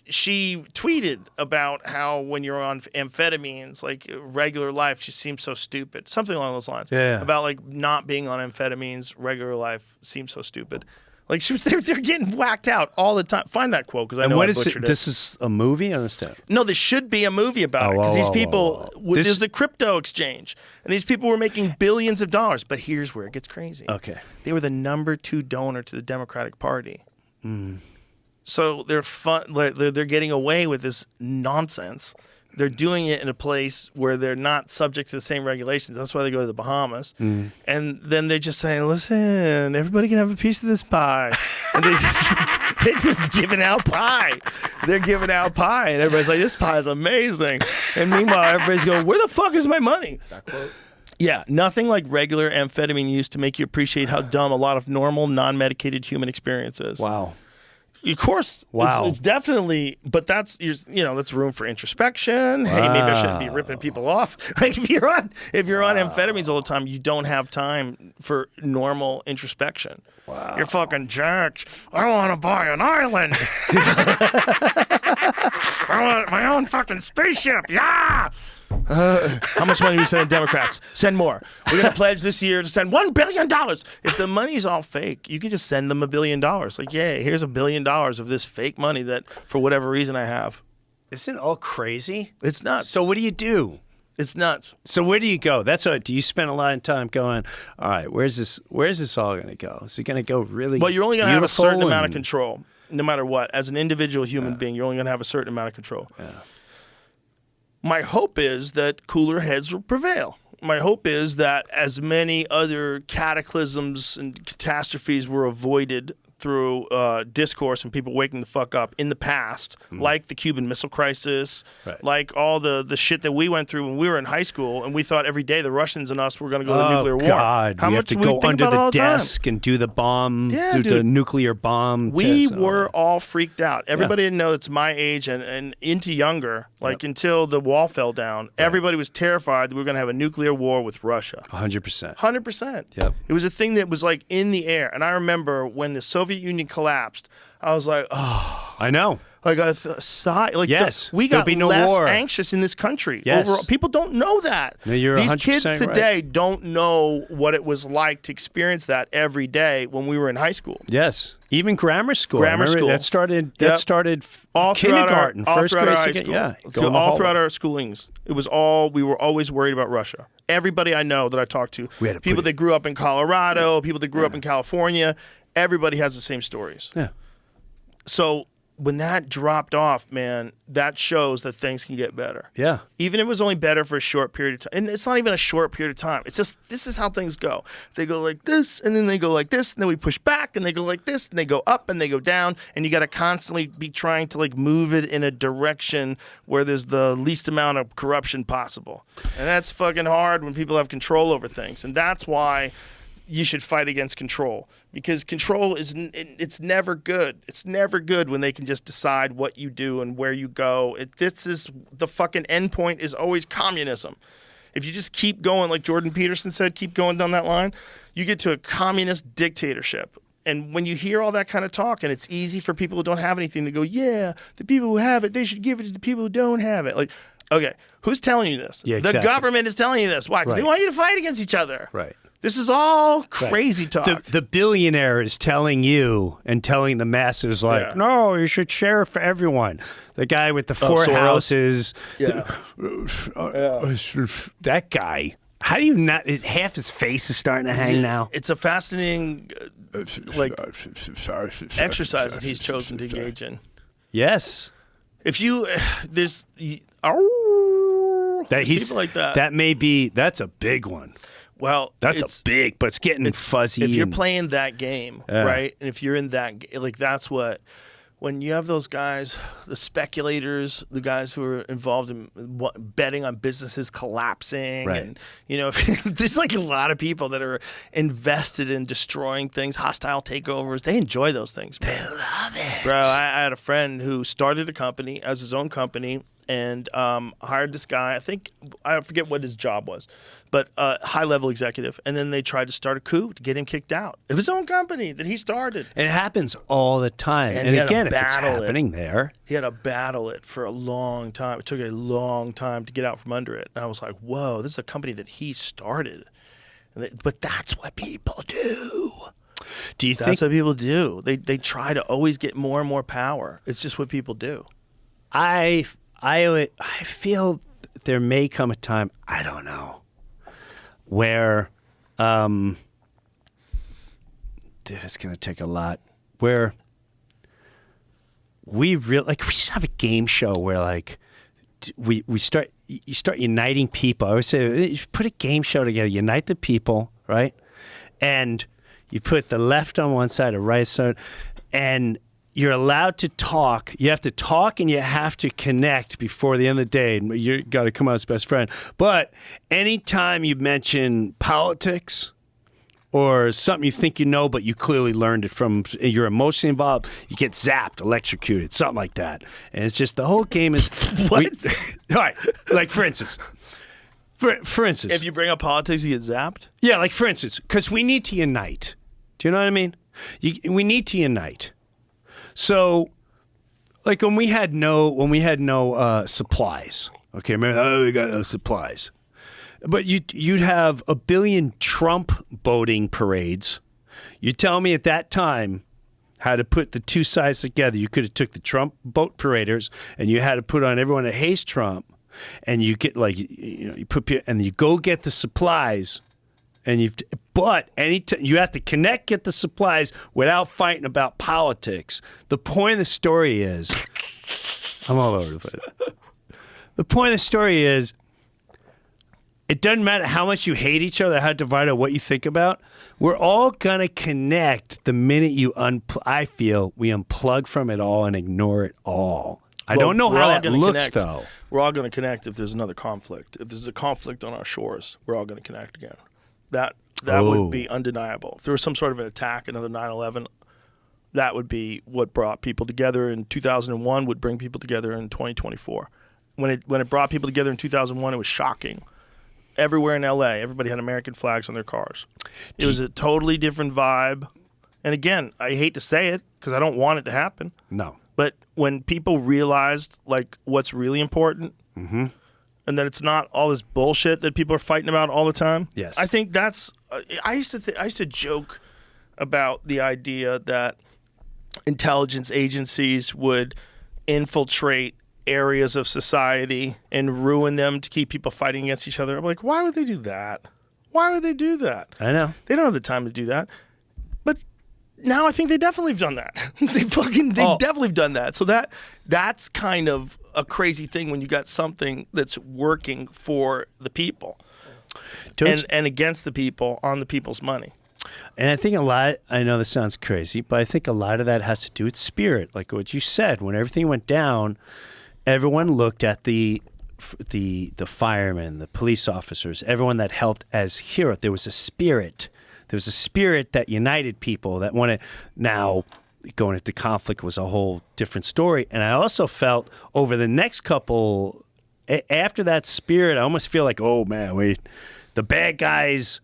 She tweeted about how when you're on amphetamines, like regular life just seems so stupid. Something along those lines. Yeah. About like not being on amphetamines, regular life seems so stupid. Like they're getting whacked out all the time. Find that quote because I know I butchered it. This is a movie? I understand. No, there should be a movie about it because these people, there's a crypto exchange, and these people were making billions of dollars. But here's where it gets crazy. Okay. They were the number 2 donor to the Democratic Party. So they're getting away with this nonsense. They're doing it in a place where they're not subject to the same regulations. That's why they go to the Bahamas. And then they're just saying, listen, everybody can have a piece of this pie. And they're just giving out pie. They're giving out pie. And everybody's like, this pie is amazing. And meanwhile, everybody's going, where the fuck is my money? Yeah, nothing like regular amphetamine use to make you appreciate how dumb a lot of normal, non-medicated human experience is. Wow. Of course, wow. It's definitely, but that's that's room for introspection. Wow. Hey, maybe I shouldn't be ripping people off. Like if you're on amphetamines all the time, you don't have time for normal introspection. Wow. You're fucking jacked. I want to buy an island. I want my own fucking spaceship. Yeah. How much money do we send to Democrats? Send more. We're going to pledge this year to send $1 billion. If the money's all fake, you can just send them $1 billion. Like, yay, here's $1 billion of this fake money that, for whatever reason, I have. Isn't it all crazy? It's nuts. So what do you do? It's nuts. So where do you go? Do you spend a lot of time going, all right, where's this all going to go? Is it going to go really Well, you're only going to have a certain amount of and- control, no matter what. As an individual human being, you're only going to have a certain amount of control. Yeah. My hope is that cooler heads will prevail. My hope is that as many other cataclysms and catastrophes were avoided through discourse and people waking the fuck up in the past, like the Cuban Missile Crisis, like all the shit that we went through when we were in high school, and we thought every day the Russians and us were going to go to nuclear war. God. How you much have to we go think under about it all the time? desk and do the bomb, Yeah, the dude. nuclear bomb We test. were all freaked out. Everybody didn't know it's my age and into younger, like until the wall fell down. Everybody was terrified that we were going to have a nuclear war with Russia. 100%. 100%. Yep. It was a thing that was like in the air. And I remember when the Soviet Union collapsed, I was like, oh. I know. Like a sigh. Like Yes. we There'll got be no less war. anxious in this country. Yes. Overall. People don't know that. No, you're These 100% kids right. today don't know what it was like to experience that every day when we were in high school. Yes. Even grammar school. Grammar Remember, school. That started All throughout kindergarten, all first throughout grade, our high second, school. yeah. So Go in the all hallway. throughout our schoolings, it was we were always worried about Russia. Everybody I know that I talked to, We had to people put that grew up in Colorado, people that grew up in California, everybody has the same stories. Yeah. So when that dropped off, man, that shows that things can get better. Yeah. Even if it was only better for a short period of time. And it's not even a short period of time. It's just, this is how things go. They go like this, and then they go like this, and then we push back, and they go like this, and they go up, and they go down, and you got to constantly be trying to like move it in a direction where there's the least amount of corruption possible. And that's fucking hard when people have control over things. And that's why you should fight against control, because control it's never good. It's never good when they can just decide what you do and where you go. This is the fucking end point is always communism. If you just keep going, like Jordan Peterson said, keep going down that line, you get to a communist dictatorship. And when you hear all that kind of talk, and it's easy for people who don't have anything to go, yeah, the people who have it, they should give it to the people who don't have it. Like, okay, who's telling you this? Yeah, The exactly. government is telling you this. Why? Because they Right. want you to fight against each other. Right. This is all crazy talk. The billionaire is telling you and telling the masses, like, Yeah. no, you should share it for everyone. The guy with the 4 Soros. houses. Yeah. That guy. How do you not? Half his face is starting to hang now. It's a fascinating exercise that he's chosen to engage in. Yes. If you, there's That he's people like that. That's a big one. Well, That's it's, a big, but it's getting fuzzy. if you're and- playing that game, right? And if you're in that, like that's what when you have those guys, the speculators, the guys who are involved in betting on businesses collapsing, Right. and there's like a lot of people that are invested in destroying things, hostile takeovers. They enjoy those things, man. They love it, bro. I had a friend who started a company as his own company and hired this guy. I forget what his job was, but high-level executive. And then they tried to start a coup to get him kicked out of his own company that he started. And it happens all the time. And he had to again, if it's battle happening there. He had to battle it for a long time. It took a long time to get out from under it. And I was like, whoa, this is a company that he started. But that's what people do. Do you That's think what people do. They try to always get more and more power. It's just what people do. I feel there may come a time, I don't know, where dude, it's going to take a lot, where we just have a game show where you start uniting people. I always say, you put a game show together, unite the people, right? And you put the left on one side, the right side, and you're allowed to talk. You have to talk and you have to connect before the end of the day. You got to come out as best friend. But anytime you mention politics or something you think you know, but you clearly learned it from, you're emotionally involved, you get zapped, electrocuted, something like that. And it's just the whole game is... What? All right. Like, for instance... For instance... If you bring up politics, you get zapped? Yeah, like, for instance, because we need to unite. Do you know what I mean? We need to unite. So, like when we had no supplies, okay, remember, we got no supplies. But you'd have a billion Trump boating parades. You tell me at that time how to put the two sides together. You could have took the Trump boat paraders and you had to put on everyone that hates Trump, and you get you put and you go get the supplies. But you have to connect, get the supplies without fighting about politics. The point of the story is, I'm all over the place. The point of the story is, it doesn't matter how much you hate each other, how divided, or what you think about. We're all gonna connect the minute you I feel we unplug from it all and ignore it all. I don't know how that looks, though. We're all gonna connect if there's another conflict. If there's a conflict on our shores, we're all gonna connect again. That would be undeniable. If there was some sort of an attack, another 9/11, that would be what brought people together in 2001, would bring people together in 2024. When it brought people together in 2001, it was shocking. Everywhere in LA, everybody had American flags on their cars. It was a totally different vibe. And again, I hate to say it because I don't want it to happen. No. But when people realized what's really important, and that it's not all this bullshit that people are fighting about all the time. Yes. I think that's. I used to joke about the idea that intelligence agencies would infiltrate areas of society and ruin them to keep people fighting against each other. I'm like, why would they do that? Why would they do that? I know. They don't have the time to do that. But now I think they definitely have done that. They definitely have done that. So that's kind of a crazy thing when you got something that's working for the people and against the people on the people's money. And I think I know this sounds crazy, but I think a lot of that has to do with spirit. Like what you said, when everything went down, everyone looked at the firemen, the police officers, everyone that helped as hero. There was a spirit. There was a spirit that united people that wanted. Now, going into conflict was a whole different story. And I also felt over the next couple, after that spirit, I almost feel like, oh man, the bad guys,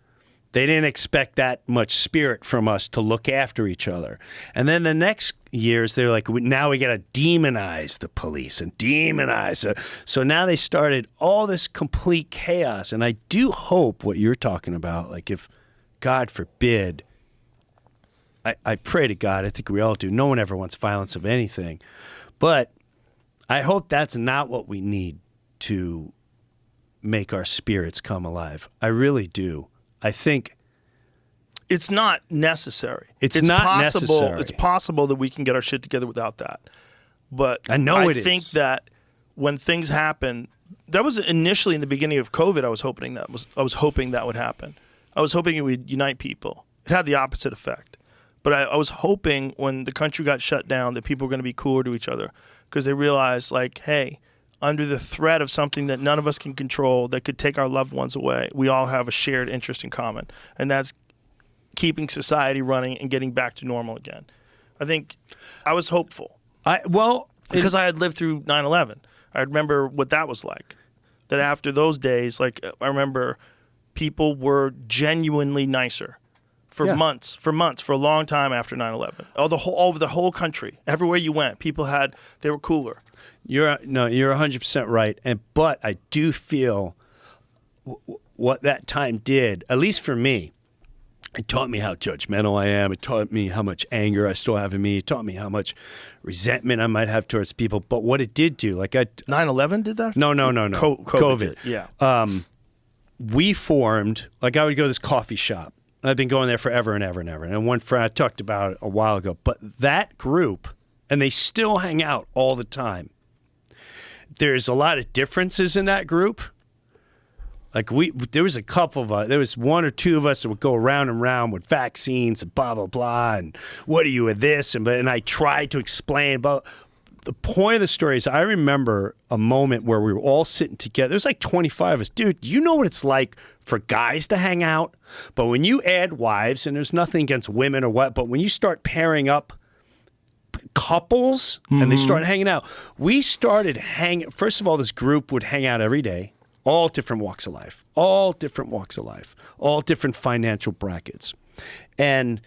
they didn't expect that much spirit from us to look after each other. And then the next years, they're like, now we got to demonize the police and demonize. So now they started all this complete chaos. And I do hope what you're talking about, like if, God forbid, I pray to God, I think we all do. No one ever wants violence of anything. But I hope that's not what we need to make our spirits come alive. I really do. I think it's not necessary. It's not possible. necessary. It's possible that we can get our shit together without that. But I think that when things happen, that was initially in the beginning of COVID. I was hoping that would happen. I was hoping it would unite people. It had the opposite effect. But I was hoping when the country got shut down that people were going to be cooler to each other because they realized, like, hey, under the threat of something that none of us can control that could take our loved ones away, we all have a shared interest in common, and that's keeping society running and getting back to normal again. I think I was hopeful. Because I had lived through 9/11. I remember what that was like. That after those days, like, I remember people were genuinely nicer. For months, for a long time after 9/11. Over the whole country, everywhere you went, they were cooler. You're 100% right. But I do feel what that time did, at least for me, it taught me how judgmental I am. It taught me how much anger I still have in me. It taught me how much resentment I might have towards people. But what it did do, 9/11 did that? No. COVID. Did. Yeah. We formed, I would go to this coffee shop. I've been going there forever and ever and ever. And one friend I talked about it a while ago. But that group, and they still hang out all the time. There's a lot of differences in that group. There was a couple of us. There was one or two of us that would go around and around with vaccines and blah blah blah. And what are you with this? And I tried to explain. But the point of the story is, I remember a moment where we were all sitting together. There's like 25 of us. Dude, you know what it's like for guys to hang out? But when you add wives, and there's nothing against women or what, but when you start pairing up couples and they start hanging out, we started hanging. First of all, this group would hang out every day, all different walks of life, all different financial brackets. And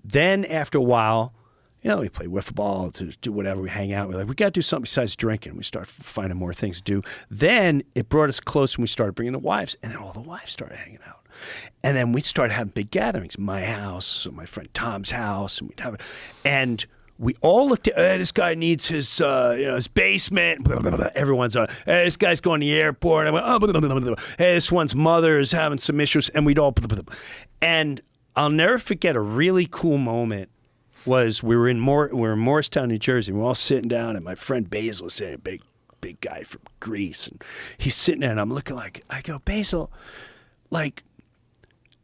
then after a while, we play wiffle ball, to do whatever, we hang out. We're like, we got to do something besides drinking. We start finding more things to do. Then it brought us close when we started bringing the wives, and then all the wives started hanging out. And then we started having big gatherings, my house, my friend Tom's house, and we'd have it. And we all looked at, this guy needs his basement. Blah, blah, blah. Everyone's this guy's going to the airport. I went, blah, blah, blah, blah. Hey, this one's mother is having some issues, and we'd all. Blah, blah, blah. And I'll never forget a really cool moment. Was we were in Morristown, New Jersey. We were all sitting down, and my friend Basil was sitting, big guy from Greece, and he's sitting there, and I'm looking I go, Basil,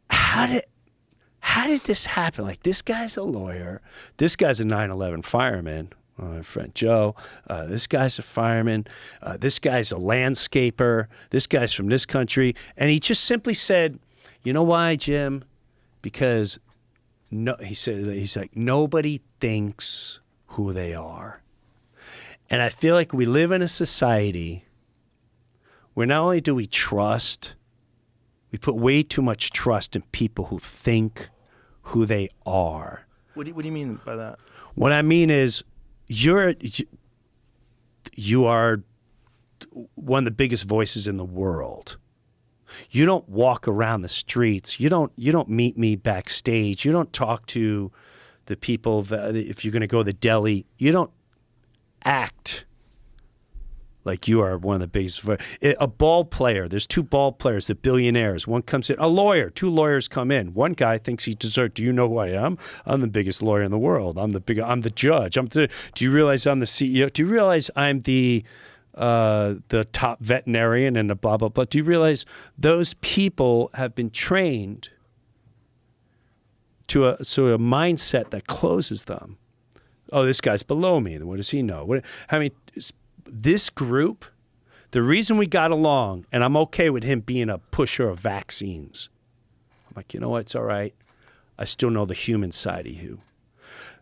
how did this happen? This guy's a lawyer. This guy's a 9/11 fireman. My friend Joe. This guy's a fireman. This guy's a landscaper. This guy's from this country. And he just simply said, you know why, Jim? Because he's like, nobody thinks who they are. And I feel like we live in a society where not only do we trust, we put way too much trust in people who think who they are. What do you mean by that? What I mean is you are one of the biggest voices in the world. You don't walk around the streets. You don't meet me backstage. You don't talk to the people if you're going to go to the deli. You don't act like you are one of the biggest. A ball player, there's two ball players, the billionaires. One comes in, a lawyer, two lawyers come in. One guy thinks he deserves, do you know who I am? I'm the biggest lawyer in the world. I'm the judge. Do you realize I'm the CEO? Do you realize I'm the top veterinarian and the blah, blah, blah? Do you realize those people have been trained to a mindset that closes them? Oh, this guy's below me. What does he know? This group, the reason we got along, and I'm okay with him being a pusher of vaccines. I'm like, you know what? It's all right. I still know the human side of you.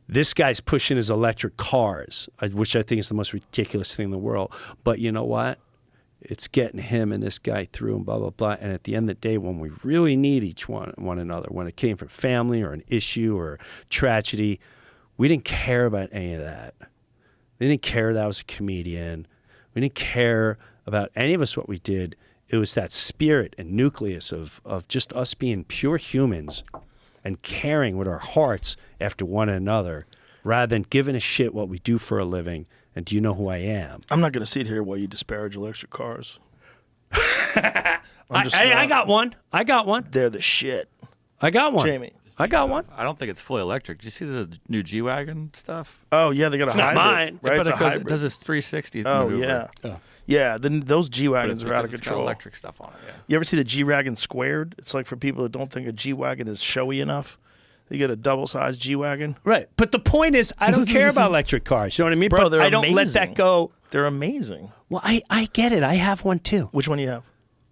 This guy's pushing his electric cars, which I think is the most ridiculous thing in the world. But you know what? It's getting him and this guy through and blah, blah, blah. And at the end of the day, when we really need each one another, when it came from family or an issue or tragedy, we didn't care about any of that. We didn't care that I was a comedian. We didn't care about any of us what we did. It was that spirit and nucleus of just us being pure humans and caring with our hearts after one another rather than giving a shit what we do for a living. And do you know who I am? I'm not going to sit here while you disparage electric cars. I got one. They're the shit. I got one. Jamie. I got one. I don't think it's fully electric. Did you see the new G-Wagon stuff? Oh, yeah, they got a hybrid. Not mine. Right? But It's it does this 360 Oh, maneuver. yeah. Yeah, those G-Wagons But are out it's of got control. electric stuff on it, yeah. You ever see the G-Wagon squared? It's like for people that don't think a G-Wagon is showy enough. You get a double-sized G-Wagon. Right. But the point is, I don't care about electric cars. You know what I mean? Bro, but they're I don't let amazing. that go. They're amazing. Well, I get it. I have one too. Which one do you have?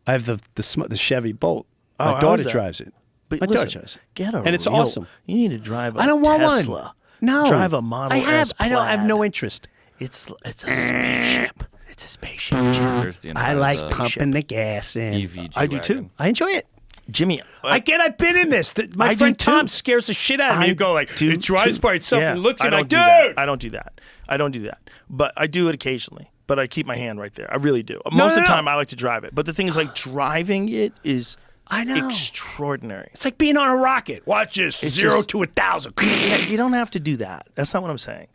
I have the Chevy Bolt. Oh, My how daughter is that? drives it. But My listen, daughter drives it. get a And it's real- awesome. You need to drive a I don't want Tesla. one. No. Drive a Model I have. S I don't. I have Plaid. no interest. It's a spaceship. It's a spaceship. There's the I like the pumping the gas in. EV I do G-Wagon. too. I enjoy it. Jimmy, I've been in this. My I do friend too. Tom scares the shit out of me. You go like, it drives by itself Yeah, and looks I and don't like, do that. dude. I don't do that. I don't do that. But I do it occasionally. But I keep my hand right there. I really do. Most of the time, I like to drive it. But the thing is, like, driving it is I know. extraordinary. It's like being on a rocket. Watch this. It's 0 just- to 1,000. Yeah, you don't have to do that. That's not what I'm saying.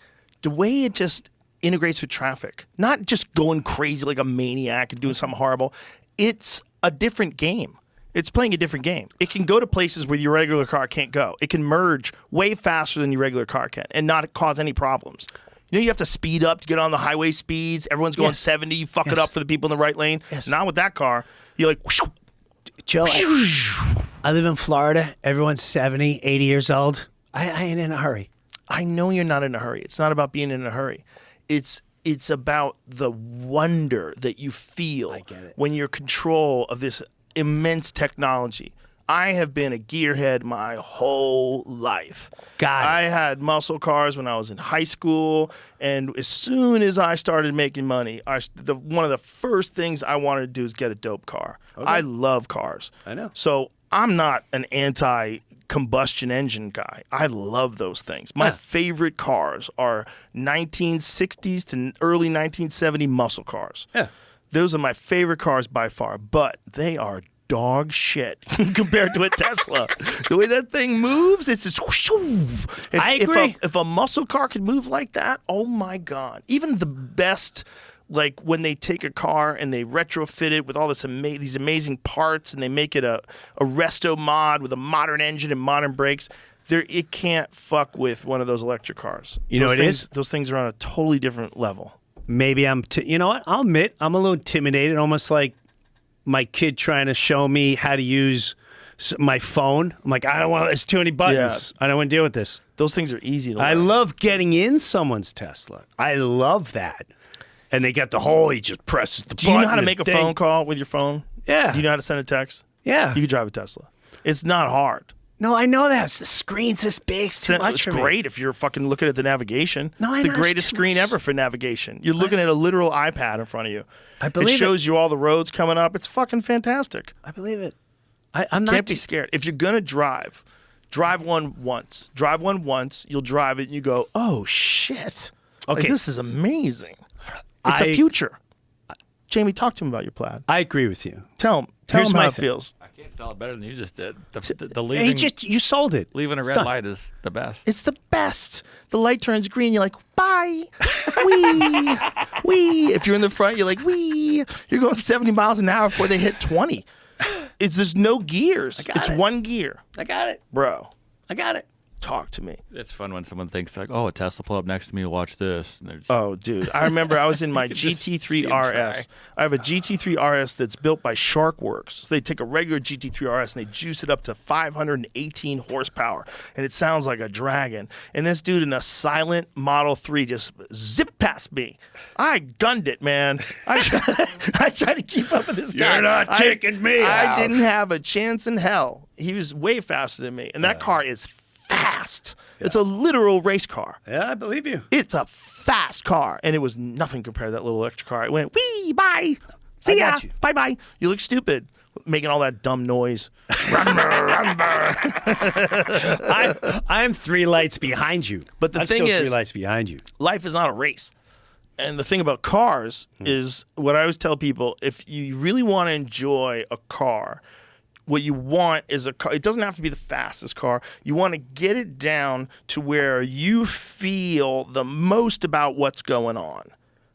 The way it just integrates with traffic, not just going crazy like a maniac and doing something horrible. It's a different game. It's playing a different game. It can go to places where your regular car can't go. It can merge way faster than your regular car can and not cause any problems. You know, you have to speed up to get on the highway speeds. Everyone's going 70. You fuck it up for the people in the right lane. Not with that car. You're like, whoosh, Joe, I live in Florida. Everyone's 70, 80 years old. I ain't in a hurry. I know you're not in a hurry. It's not about being in a hurry. It's about the wonder that you feel when you're in control of this immense technology. I have been a gearhead my whole life. I had muscle cars when I was in high school, and as soon as I started making money, one of the first things I wanted to do is get a dope car. I love cars. I know. So I'm not an anti-combustion engine guy. I love those things. My favorite cars are 1960s to early 1970 muscle cars. Yeah. Those are my favorite cars by far, but they are dog shit compared to a Tesla. The way that thing moves, it's just whoosh. I agree. If a muscle car could move like that, oh my God. Even the best, like when they take a car and they retrofit it with all these amazing parts and they make it a resto mod with a modern engine and modern brakes, it can't fuck with one of those electric cars. You know what it is? Those things are on a totally different level. Maybe you know what? I'll admit, I'm a little intimidated, almost like my kid trying to show me how to use my phone. I'm like, I don't want, it's too many buttons. I don't want to deal with this. Those things are easy to learn. I love getting in someone's Tesla. I love that. And they got the whole, he just presses the button. Do you know how to and make a thing. phone call with your phone? Yeah. Do you know how to send a text? Yeah. You can drive a Tesla. It's not hard. No, I know that. The screen's this big. It's too much It's for me. great if you're fucking looking at the navigation. No, it's I the know it's greatest too screen much. ever for navigation. You're looking at a literal iPad in front of you. I believe it. shows you all the roads coming up. It's fucking fantastic. I believe it. I'm not. Can't be scared. If you're gonna drive one once. Drive one once. You'll drive it and you go, oh shit. Okay. Like, this is amazing. It's a future. Jamie, talk to him about your Plaid. I agree with you. Tell him Here's how my it thing. feels. I can't sell it better than you just did. The Hey, leaving, you sold it. leaving a It's red done. light is the best. It's the best. The light turns green. You're like, bye. Wee. Wee. If you're in the front, you're like, wee. You're going 70 miles an hour before they hit 20. There's no gears. It's one gear. I got it. Bro, I got it. talk to me. It's fun when someone thinks like, "Oh, a Tesla pulled up next to me. Watch this." And they're just, Oh, dude. I remember I was in my You can just see GT3 'em try. RS. I have a GT3 RS that's built by Sharkworks. So they take a regular GT3 RS and they juice it up to 518 horsepower. And it sounds like a dragon. And this dude in a silent Model 3 just zipped past me. I gunned it, man. I tried to keep up with this guy. You're not taking me I out. didn't have a chance in hell. He was way faster than me. And that car is fast. It's a literal race car. Yeah, I believe you. It's a fast car, and it was nothing compared to that little electric car. It went, wee, bye, see ya, got you. bye-bye. You look stupid, making all that dumb noise. Rumber. I'm 3 lights behind you. But the I'm thing still is- 3 lights behind you. Life is not a race. And the thing about cars is what I always tell people, if you really want to enjoy a car, what you want is a car. It doesn't have to be the fastest car. You want to get it down to where you feel the most about what's going on.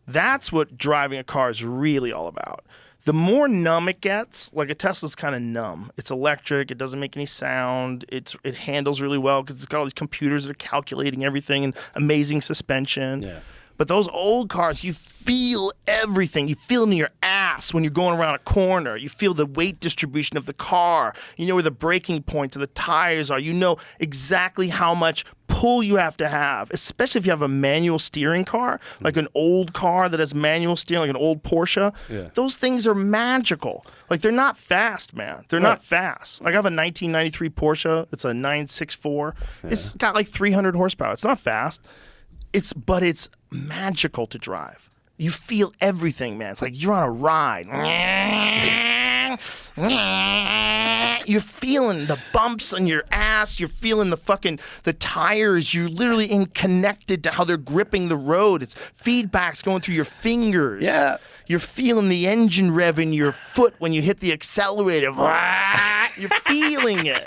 That's what driving a car is really all about. The more numb it gets, like a Tesla's kind of numb. It's electric. It doesn't make any sound. It handles really well because it's got all these computers that are calculating everything and amazing suspension. Yeah. But those old cars, you feel everything. You feel it in your ass when you're going around a corner. You feel the weight distribution of the car. You know where the braking points of the tires are. You know exactly how much pull you have to have, especially if you have a manual steering car, like an old car that has manual steering, like an old Porsche. Yeah. Those things are magical. Like, they're not fast, man. They're not fast. Like, I have a 1993 Porsche. It's a 964. Yeah. It's got like 300 horsepower. It's not fast. But it's magical to drive. You feel everything, man. It's like you're on a ride. You're feeling the bumps on your ass. You're feeling the tires. You're literally connected to how they're gripping the road. It's feedback's going through your fingers. Yeah. You're feeling the engine rev in your foot when you hit the accelerator. You're feeling it.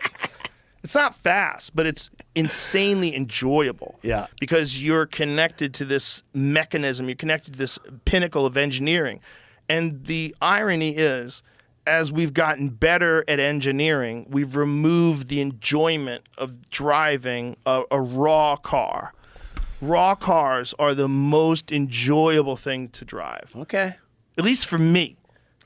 It's not fast, but it's insanely enjoyable. Yeah. Because you're connected to this mechanism. You're connected to this pinnacle of engineering. And the irony is, as we've gotten better at engineering, we've removed the enjoyment of driving a raw car. Raw cars are the most enjoyable thing to drive. Okay. At least for me.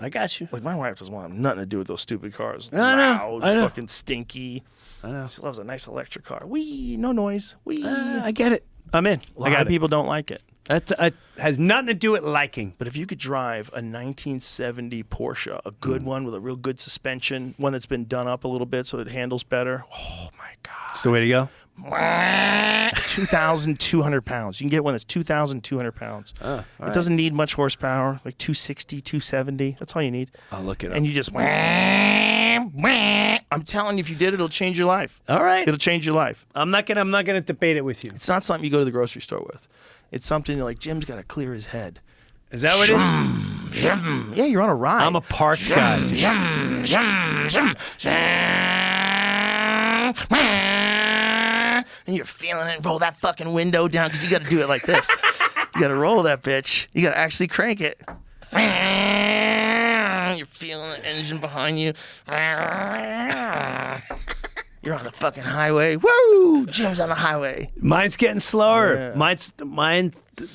I got you. Like, my wife doesn't want nothing to do with those stupid cars. I know. Loud, I know. fucking stinky. I know. She loves a nice electric car. Wee, no noise. Wee. I get it. I'm in. A lot of people don't like it. That has nothing to do with liking. But if you could drive a 1970 Porsche, a good one with a real good suspension, one that's been done up a little bit so it handles better, oh my God. It's the way to go. 2,200 pounds. You can get one that's 2,200 pounds. It doesn't need much horsepower, like 260, 270. That's all you need. I'll look it up. And you just, I'm telling you, if you did it, it'll change your life. All right. It'll change your life. I'm not gonna debate it with you. It's not something you go to the grocery store with. It's something you're like, Jim's got to clear his head. Is that what it is? Yeah, you're on a ride. I'm a parts guy. And you're feeling it. Roll that fucking window down because you got to do it like this. You got to roll that bitch. You got to actually crank it. You're feeling the engine behind you. You're on the fucking highway. Woo! Jim's on the highway. Mine's getting slower. Yeah.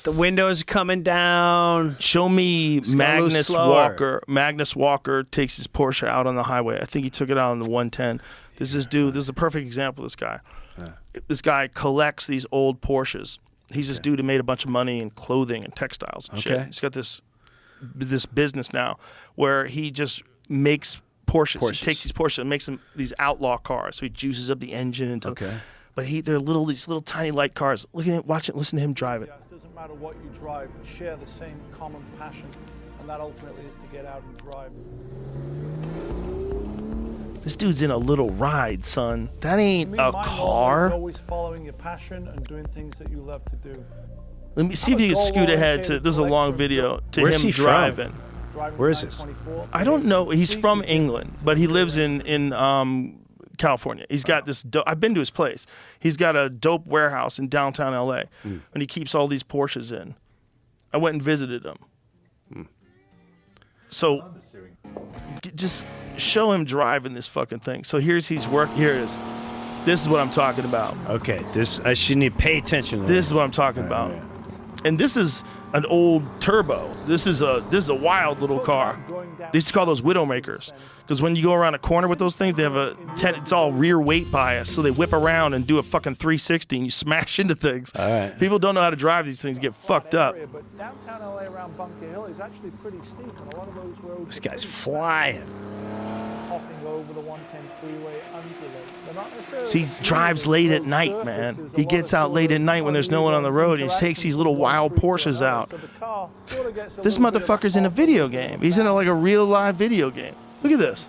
The windows are coming down. Show me got a little Magnus slower. Walker. Magnus Walker takes his Porsche out on the highway. I think he took it out on the 110. This is a perfect example of this guy. This guy collects these old Porsches. He's this dude who made a bunch of money in clothing and textiles and shit. He's got this business now where he just makes Porsches. He takes these Porsches and makes them these outlaw cars. So he juices up the engine into. But they're these little tiny light cars. Look at it, watch it, listen to him drive it. It doesn't matter what you drive, share the same common passion, and that ultimately is to get out and drive. This dude's in a little ride, son. That ain't Me, a my car. motto is always following your passion and doing things that you love to do. Let me see if you can scoot ahead to. This is a long video to Where's him he from? driving. Where is this? I don't know. He's from England, but he lives in California. He's got this. I've been to his place. He's got a dope warehouse in downtown LA, and he keeps all these Porsches in. I went and visited him. So, just show him driving this fucking thing. So here it is. This is what I'm talking about. Okay, I should need to pay attention. This is what I'm talking about. And this is an old turbo. This is a wild little car. They used to call those Widowmakers because when you go around a corner with those things, they have it's all rear weight bias, so they whip around and do a fucking 360 and you smash into things. All right. People don't know how to drive these things, get fucked up. But downtown LA around Bunker Hill is actually pretty steep, and a lot of those roads. This guy's flying. Hopping over the 110 freeway undulate. They're not necessarily See, he drives late at night, man. He gets out late at night when there's no one on the road and he takes these little wild Porsches out. This motherfucker's in a video game. He's in like a real live video game. Look at this.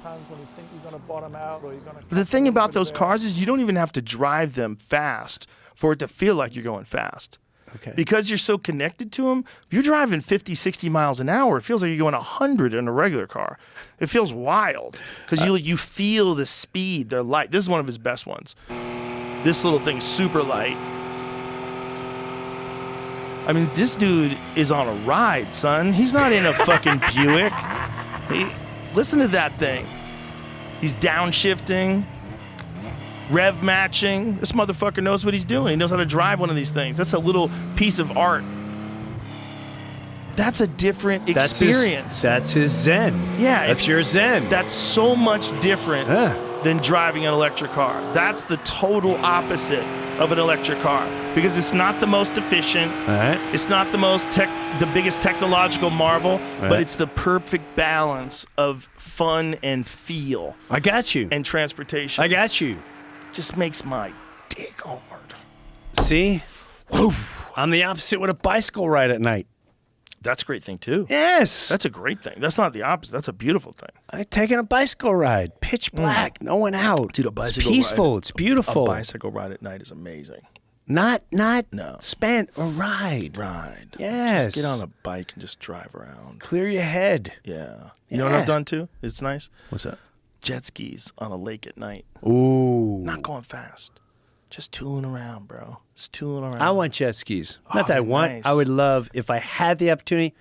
But the thing about those cars is you don't even have to drive them fast for it to feel like you're going fast. Okay. Because you're so connected to them, if you're driving 50, 60 miles an hour, it feels like you're going 100 in a regular car. It feels wild because you feel the speed. They're light. This is one of his best ones. This little thing's super light. I mean, this dude is on a ride, son. He's not in a fucking Buick. Listen to that thing. He's downshifting. Rev matching. This motherfucker knows what he's doing. He knows how to drive one of these things. That's a little piece of art. That's a different experience. That's his zen. Yeah, that's your zen. That's so much different than driving an electric car. That's the total opposite of an electric car because it's not the most efficient. Right. It's not the biggest technological marvel, but it's the perfect balance of fun and feel. I got you. And transportation. I got you. Just makes my dick hard. See? Woo. I'm the opposite with a bicycle ride at night. That's a great thing, too. Yes. That's a great thing. That's not the opposite. That's a beautiful thing. I'm taking a bicycle ride. Pitch black. No one out. Dude, a bicycle it's peaceful. ride. It's beautiful. A bicycle ride at night is amazing. Not no. spent, a ride. Ride. Yes. Just get on a bike and just drive around. Clear your head. Yeah. You know what I've done, too? It's nice. What's that? Jet skis on a lake at night. Ooh. Not going fast. Just tooling around, bro. Just tooling around. I want jet skis. Not that I want. Nice. I would love, if I had the opportunity,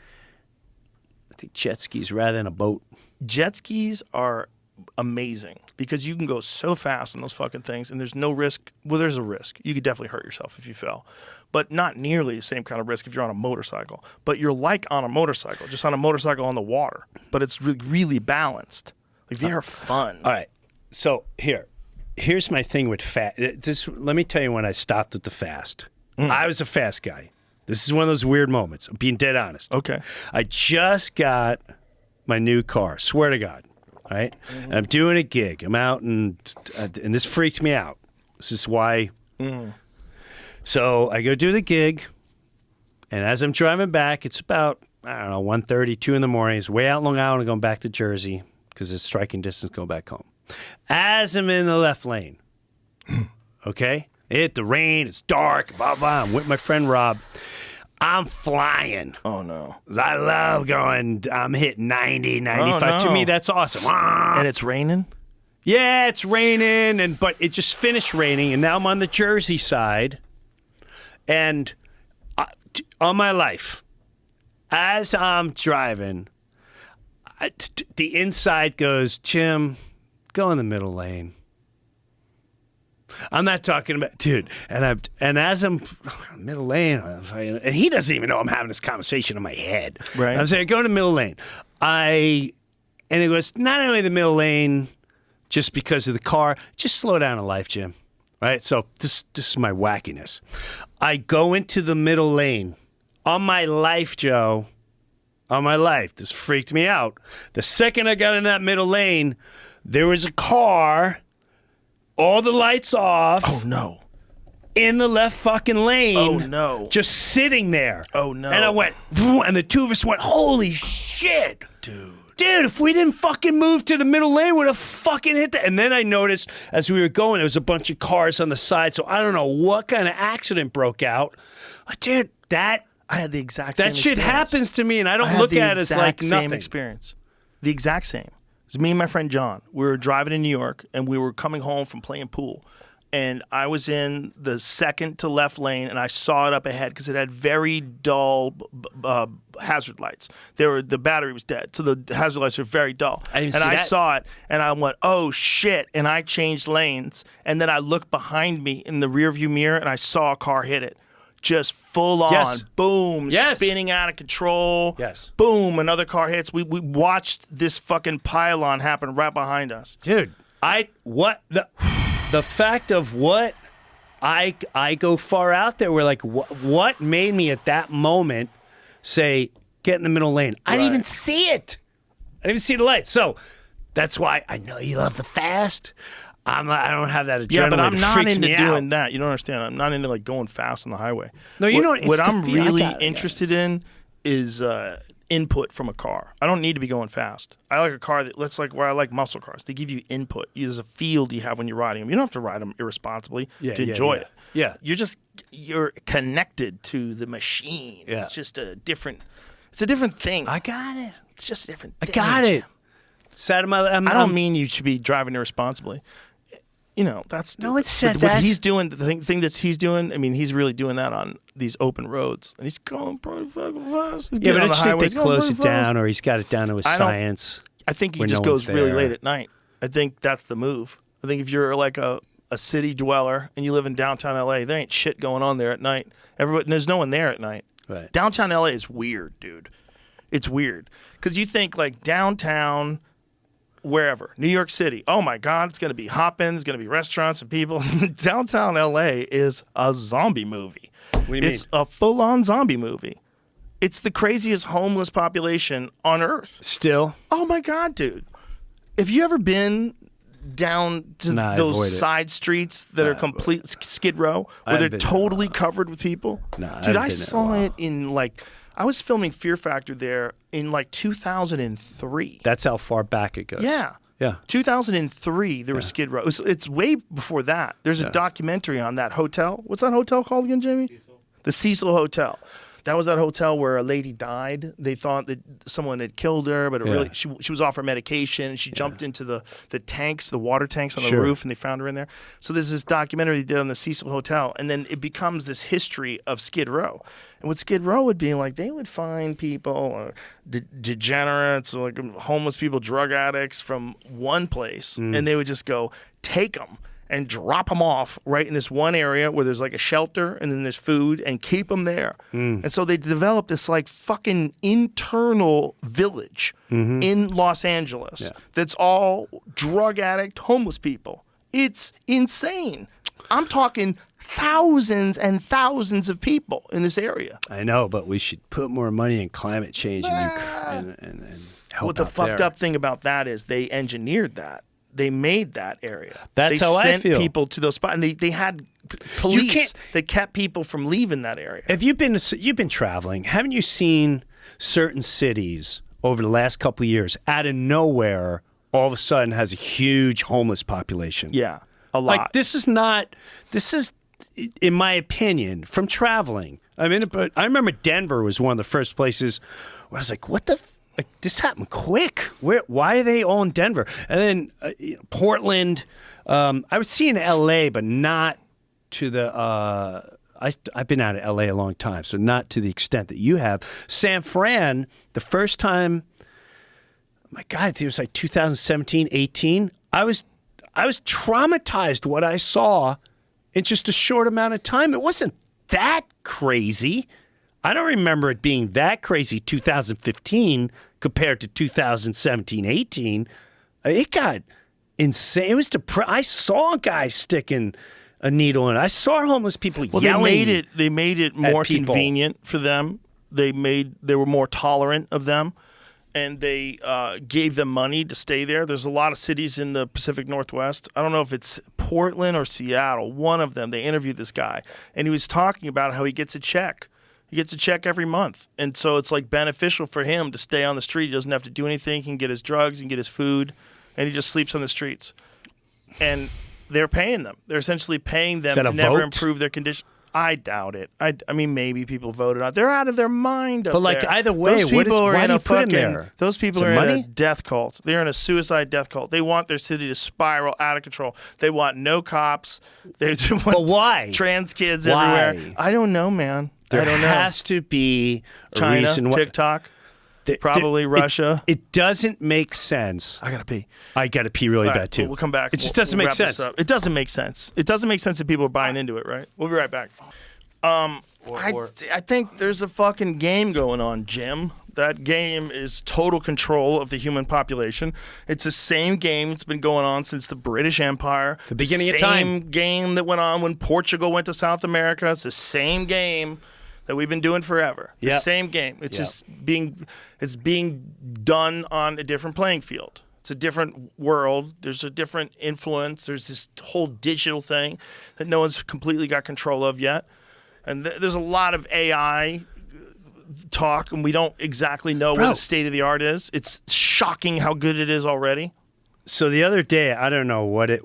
I think jet skis rather than a boat. Jet skis are amazing because you can go so fast on those fucking things and there's no risk. Well, there's a risk. You could definitely hurt yourself if you fell, but not nearly the same kind of risk if you're on a motorcycle. But you're like on a motorcycle, just on a motorcycle on the water, but it's really balanced. Like they are fun. All right. So here's my thing with let me tell you when I stopped with the fast. I was a fast guy. This is one of those weird moments. I'm being dead honest. Okay. I just got my new car. Swear to God. All right. And I'm doing a gig. I'm out and this freaks me out. This is why. So I go do the gig, and as I'm driving back, it's about, I don't know, 1:30, 2 in the morning. It's way out Long Island. I'm going back to Jersey because it's striking distance going back home. As I'm in the left lane, okay? It hit the rain. It's dark. Blah, blah. I'm with my friend Rob. I'm flying. Oh, no. I love going. I'm hitting 90, 95. Oh, no. To me, that's awesome. And it's raining? Yeah, it's raining, but it just finished raining, and now I'm on the Jersey side. And on my life, as I'm driving, the inside goes, Jim, go in the middle lane. I'm not talking about, dude. And as I'm middle lane, and he doesn't even know I'm having this conversation in my head. Right. I'm saying, go to middle lane. And it was not only the middle lane, just because of the car, just slow down in life, Jim. Right. So this is my wackiness. I go into the middle lane on my life, Joe. On my life. This freaked me out. The second I got in that middle lane, there was a car. All the lights off. Oh, no. In the left fucking lane. Oh, no. Just sitting there. Oh, no. And I went, and the two of us went, holy shit. Dude, if we didn't fucking move to the middle lane, we would have fucking hit that. And then I noticed as we were going, there was a bunch of cars on the side. So I don't know what kind of accident broke out. But dude, I had the exact same experience. That shit happens to me, and I don't look at it as like nothing. Same experience. The exact same. It was me and my friend John. We were driving in New York, and we were coming home from playing pool. And I was in the second to left lane, and I saw it up ahead because it had very dull hazard lights. The battery was dead, so the hazard lights were very dull. I saw it, and I went, "Oh shit!" And I changed lanes, and then I looked behind me in the rearview mirror, and I saw a car hit it. Just full on, boom, spinning out of control. Yes. Boom, another car hits. We watched this fucking pylon happen right behind us. Dude, the fact of what I go far out there, we're like, what made me at that moment say, get in the middle lane? I didn't even see it. I didn't even see the lights. So that's why I know you love the fast. I don't have that adrenaline. Yeah, but I'm not into doing out. that. You don't understand. I'm not into like going fast on the highway. No, you know what I'm really interested in is input from a car. I don't need to be going fast. I like a car that's like where I like muscle cars. They give you input. There's a field you have when you're riding them. You don't have to ride them irresponsibly to enjoy it. Yeah. You're connected to the machine. Yeah. It's just a different thing. I got it. It's just a different I thing. got it. I don't mean you should be driving irresponsibly. You know, that's no. It's said what he's doing. The thing that he's doing. I mean, he's really doing that on these open roads, and he's going pretty fucking fast. Yeah, but I just think they close it down, or he's got it down to his science. I think he just goes really late at night. I think that's the move. I think if you're like a city dweller and you live in downtown LA, there ain't shit going on there at night. There's no one there at night. Right. Downtown LA is weird, dude. it's weird because you think like downtown, wherever, New York City. Oh my God, it's going to be hopping, it's going to be restaurants and people. Downtown LA is a zombie movie. What do you It's a full-on zombie movie. It's the craziest homeless population on Earth. Still? Oh my God, dude. Have you ever been down to Nah, I avoid those it. side streets that are complete Skid Row, where haven't they're been totally covered with people? Nah, I dude, haven't I been there in a saw while. it in like, I was filming Fear Factor there in like 2003. That's how far back it goes. Yeah. Yeah. 2003, there was Skid Row. It's way before that. There's a documentary on that hotel. What's that hotel called again, Jamie? The Cecil Hotel. That was that hotel where a lady died. They thought that someone had killed her, but it really she was off her medication and she jumped into the tanks, the water tanks on the roof, and they found her in there. So there's this documentary they did on the Cecil Hotel, and then it becomes this history of Skid Row. And what Skid Row would be like, they would find people, degenerates, or like homeless people, drug addicts from one place, and they would just go take them and drop them off right in this one area where there's like a shelter and then there's food and keep them there. And so they developed this like fucking internal village in Los Angeles that's all drug addict homeless people. It's insane. I'm talking thousands and thousands of people in this area. I know, but we should put more money in climate change and help What the out fucked there. up thing about that is they engineered that. They made that area. That's they how I sent feel. people to those spots, and they had police that kept people from leaving that area. If you've been traveling, haven't you seen certain cities over the last couple of years out of nowhere all of a sudden has a huge homeless population? Yeah, a lot. Like this is in my opinion, from traveling. I mean, but I remember Denver was one of the first places where I was like, what the like this happened quick. Why are they all in Denver? And then Portland. I was seeing L.A., but not to the. I've been out of L.A. a long time, so not to the extent that you have. San Fran, the first time. My God, it was like 2017, 18. I was traumatized what I saw in just a short amount of time. It wasn't that crazy. I don't remember it being that crazy 2015 compared to 2017, 18. It got insane. It was I saw guys sticking a needle in. I saw homeless people yelling. They made it more people. convenient for them. They were more tolerant of them, and they gave them money to stay there. There's a lot of cities in the Pacific Northwest. I don't know if it's Portland or Seattle. One of them. They interviewed this guy, and he was talking about how he gets a check. He gets a check every month. And so it's like beneficial for him to stay on the street. He doesn't have to do anything. He can get his drugs and get his food, and he just sleeps on the streets. And they're paying them. They're essentially paying them to never improve their condition. I doubt it. I mean, maybe people voted out. They're out of their mind up But like there. either way, those people are why in do a you put him fucking. there? Those people Is it are in money? a death cult. They're in a suicide death cult. They want their city to spiral out of control. They want no cops. They want But why? trans kids Why? everywhere. I don't know, man. There I don't know. has to be a China, reason why. TikTok, probably Russia. It doesn't make sense. I gotta pee. I got to pee really All right, bad too. We'll come back. It just We'll doesn't make wrap this sense. up. It doesn't make sense. It doesn't make sense that people are buying into it, right? We'll be right back. I think there's a fucking game going on, Jim. That game is total control of the human population. It's the same game that's been going on since the British Empire. The beginning of time. Same game that went on when Portugal went to South America. It's the same game that we've been doing forever. The Yep. same game. It's Yep. just being done on a different playing field. It's a different world. There's a different influence. There's this whole digital thing that no one's completely got control of yet. And there's a lot of AI talk, and we don't exactly know what the state of the art is. It's shocking how good it is already. So the other day, I don't know what it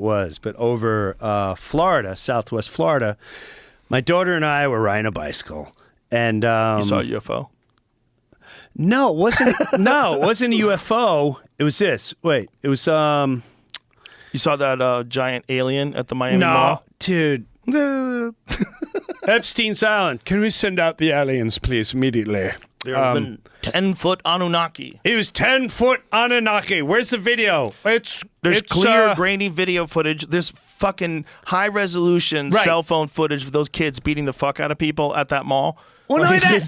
was, but over Florida, Southwest Florida, my daughter and I were riding a bicycle, and You saw a UFO? no, it wasn't. No, it wasn't a UFO. It was this. Wait, it was You saw that giant alien at the Miami no, Mall? dude. Epstein's Island. Can we send out the aliens, please, immediately? There have been 10-foot Anunnaki. It was 10-foot Anunnaki. Where's the video? There's clear, grainy video footage. There's fucking high-resolution cell phone footage of those kids beating the fuck out of people at that mall. Well, not that.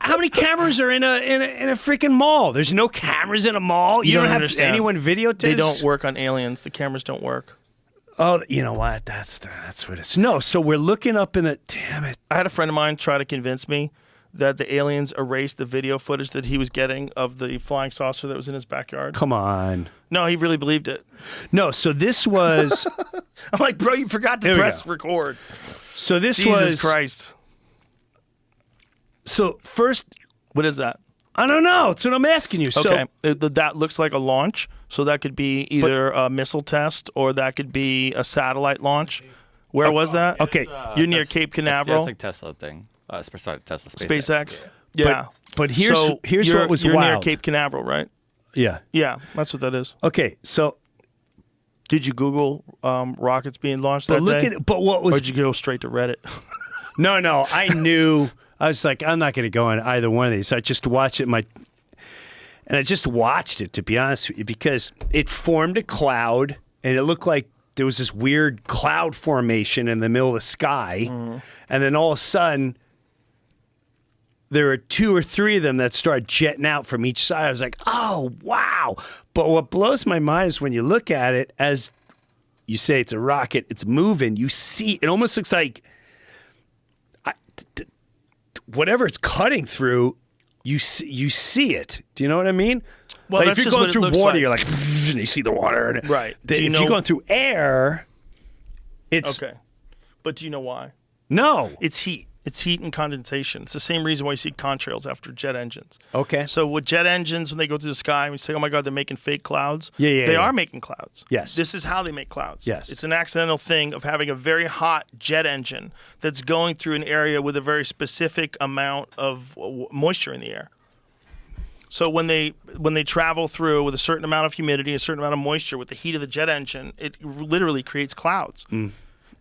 How many cameras are in a freaking mall? There's no cameras in a mall. You don't have understand. anyone videotape. They don't work on aliens. The cameras don't work. Oh, you know what? That's what it's. No, so we're looking up in it. Damn it! I had a friend of mine try to convince me that the aliens erased the video footage that he was getting of the flying saucer that was in his backyard. Come on. No, he really believed it. No, so this was. I'm like, bro, you forgot to Here we press go. record. So this Jesus was. Christ. So first, What is that? I don't know. That's what I'm asking you. Okay, So that looks like a launch. So that could be either a missile test or that could be a satellite launch. Where was that? okay, You're near Cape Canaveral. That's like Tesla thing. Sorry, Tesla SpaceX. Yeah. but here's So here's you're- what was you're near wild. Cape Canaveral, right? Yeah. Yeah, that's what that is. Okay, so Did you Google rockets being launched but that look day? at but what Or was did you go straight to Reddit? No, I knew. I was like, I'm not going to go on either one of these. I just watched it. And I just watched it, to be honest with you, because it formed a cloud, and it looked like there was this weird cloud formation in the middle of the sky. And then all of a sudden, there were 2 or 3 of them that started jetting out from each side. I was like, oh, wow. But what blows my mind is when you look at it, as you say it's a rocket, it's moving, you see, it almost looks like whatever it's cutting through, you see it. Do you know what I mean? Well, like that's if you're just going what it through looks water, like. you're like, and you see the water. And Right. Do you if know- you're going through air, it's Okay. But do you know why? no. It's heat. It's heat and condensation. It's the same reason why you see contrails after jet engines. Okay. So with jet engines, when they go through the sky, we say, oh my God, they're making fake clouds. Yeah, They yeah. are making clouds. Yes. This is how they make clouds. Yes. It's an accidental thing of having a very hot jet engine that's going through an area with a very specific amount of moisture in the air. So when they travel through with a certain amount of humidity, a certain amount of moisture with the heat of the jet engine, it literally creates clouds.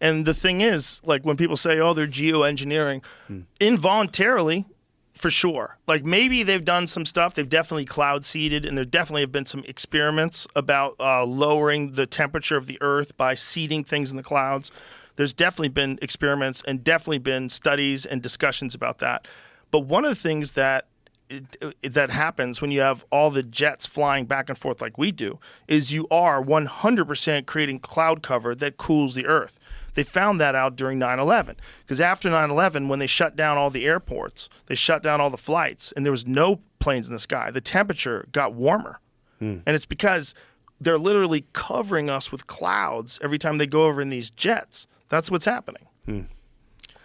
And the thing is, like when people say, oh, they're geoengineering, involuntarily, for sure. Like maybe they've done some stuff. They've definitely cloud seeded, and there definitely have been some experiments about lowering the temperature of the Earth by seeding things in the clouds. There's definitely been experiments and definitely been studies and discussions about that. But one of the things that happens when you have all the jets flying back and forth like we do is you are 100% creating cloud cover that cools the Earth. They found that out during 9/11 because after 9/11, when they shut down all the airports, they shut down all the flights, and there was no planes in the sky. The temperature got warmer, and it's because they're literally covering us with clouds every time they go over in these jets. That's what's happening.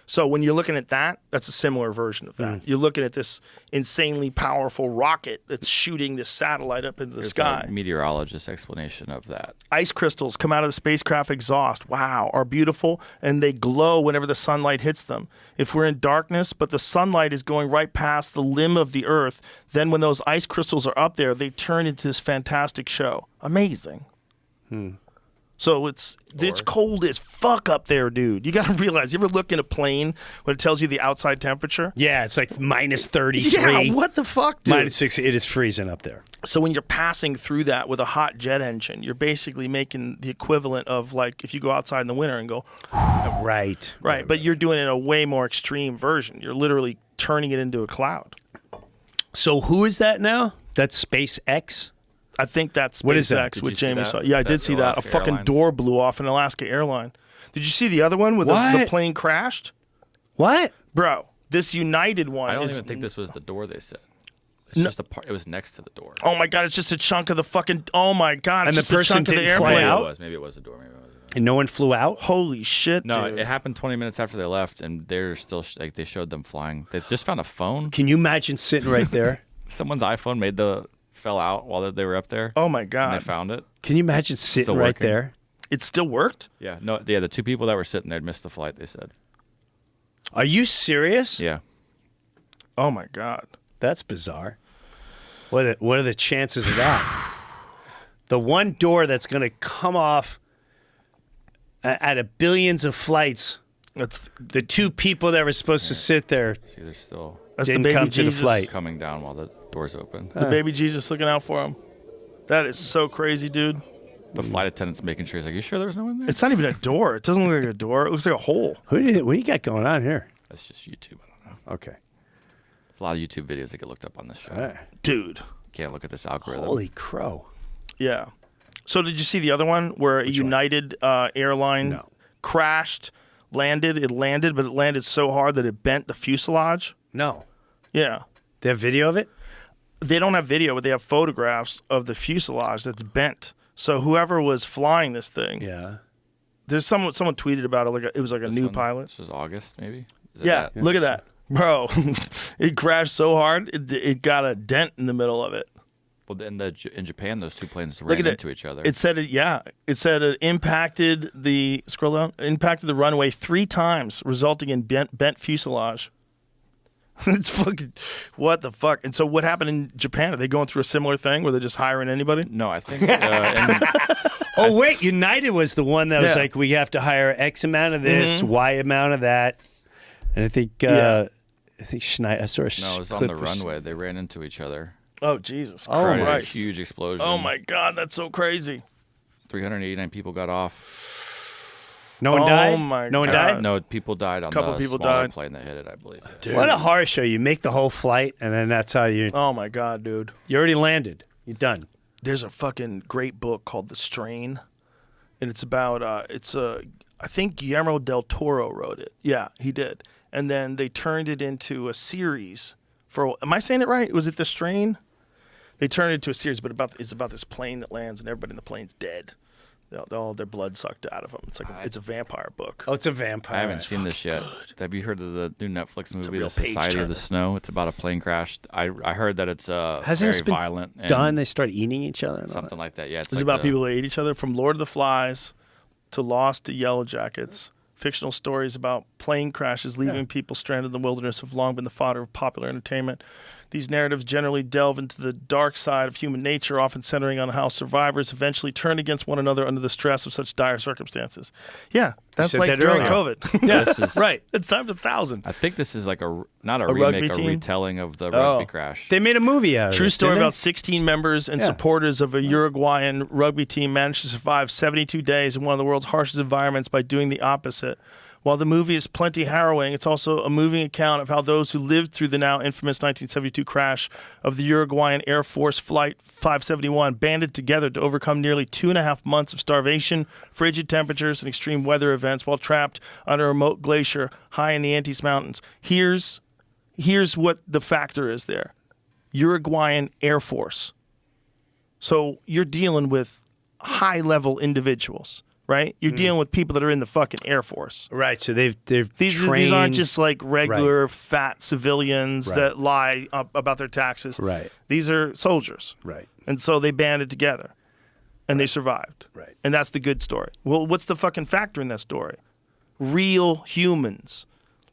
So when you're looking at that, that's a similar version of that. You're looking at this insanely powerful rocket that's shooting this satellite up into the There's sky. a meteorologist explanation of that. Ice crystals come out of the spacecraft exhaust. Wow, are beautiful, and they glow whenever the sunlight hits them. If we're in darkness, but the sunlight is going right past the limb of the Earth, then when those ice crystals are up there, they turn into this fantastic show. Amazing. So it's cold as fuck up there, dude. You got to realize, you ever look in a plane when it tells you the outside temperature? Yeah, it's like minus 33. Yeah, what the fuck, dude? Minus 60. It is freezing up there. So when you're passing through that with a hot jet engine, you're basically making the equivalent of like if you go outside in the winter and go, Right. right, but you're doing it in a way more extreme version. You're literally turning it into a cloud. So who is that now? That's SpaceX? I think that's What is that? SpaceX with Did you see Jamie that? saw. Yeah, I did That's see that. A Alaska fucking Airlines. door blew off in Alaska Airline. Did you see the other one where the What? plane crashed? What? Bro, this United one I don't is... even think this was the door they said. It's No. just a part. It was next to the door. Oh my God, it's just a chunk of the fucking... Oh my God, it's And the just a person chunk of the didn't fly airplane. out? Maybe it was a door. Maybe it was a door. And no one flew out? Holy shit, No, dude. it happened 20 minutes after they left, and they're still like they showed them flying. They just found a phone. Can you imagine sitting right there? Someone's iPhone fell out while they were up there. Oh my and God. they found it. Can you imagine sitting Still right working. there? It still worked? Yeah, no, yeah. The 2 people that were sitting there had missed the flight. They said. Are you serious? Yeah. Oh my God. That's bizarre. What are the chances of that? The one door that's going to come off out of billions of flights, That's the 2 people that were supposed to sit there See, they're still that's didn't the baby come to the Jesus. flight. coming down while the door's open. The baby Jesus looking out for him. That is so crazy, dude. The flight attendant's making sure. He's like, "You sure there's no one there?" It's not even a door. It doesn't look like a door. It looks like a hole. What do you got going on here? That's just YouTube. I don't know. Okay. a lot of YouTube videos that get looked up on this show. Dude. Can't look at this algorithm. Holy crow. Yeah. So did you see the other one where a United airline crashed, landed? It landed, but it landed so hard that it bent the fuselage. No. Yeah. They have video of it? They don't have video, but they have photographs of the fuselage that's bent. So whoever was flying this thing, there's someone tweeted about it. Like it was like a new pilot. This was August, maybe. Yeah, look at that, bro. It crashed so hard it got a dent in the middle of it. Well, in Japan, those two planes ran into each other. It said it impacted the impacted the runway 3 times, resulting in bent fuselage. It's fucking what the fuck. And so what happened in Japan? Are they going through a similar thing where they're just hiring anybody? No, I think. Wait, United was the one that was like, we have to hire X amount of this, Y amount of that, and I think Schneider. I saw a No, it was on the runway. They ran into each other. Oh Jesus! Oh, Christ! A huge explosion. Oh my God, that's so crazy. 389 people got off. No one died? Oh my No one God. died? No, people died on Couple the people smaller died. plane that hit it, I believe. Dude. What a horror show. You make the whole flight, and then that's how you Oh my God, dude. already landed. You're done. There's a fucking great book called The Strain, and it's about I think Guillermo del Toro wrote it. Yeah, he did. And then they turned it into a series for. Am I saying it right? Was it The Strain? They turned it into a series, but it's about this plane that lands and everybody in the plane's dead. All their blood sucked out of them. It's like it's a vampire book. Oh, it's a vampire. I haven't seen this yet. Have you heard of the new Netflix movie, real The Society of page-turner. the Snow? It's about a plane crash. I heard that it's Hasn't very this been violent. And done? They start eating each other. And all something like that. Yeah, It's about people who ate each other, from Lord of the Flies to Lost to Yellow Jackets. Fictional stories about plane crashes leaving people stranded in the wilderness have long been the fodder of popular entertainment. These narratives generally delve into the dark side of human nature, often centering on how survivors eventually turn against one another under the stress of such dire circumstances. Yeah, that's said like that during earlier. COVID. Yeah, this is, Right. It's times 1,000. I think this is like not a rugby remake, a team? retelling of the rugby crash. They made a movie out of it. True story didn't about 16 members and Yeah. supporters of a Uruguayan rugby team managed to survive 72 days in one of the world's harshest environments by doing the opposite. While the movie is plenty harrowing, it's also a moving account of how those who lived through the now infamous 1972 crash of the Uruguayan Air Force Flight 571 banded together to overcome nearly 2.5 months of starvation, frigid temperatures, and extreme weather events while trapped on a remote glacier high in the Andes Mountains. Here's what the factor is there. Uruguayan Air Force. So you're dealing with high-level individuals. Right, you're dealing with people that are in the fucking Air Force. Right, so they've These trained. aren't just like regular fat civilians that lie about their taxes. Right. These are soldiers. Right. And so they banded together, and they survived. Right. And that's the good story. Well, what's the fucking factor in that story? Real humans,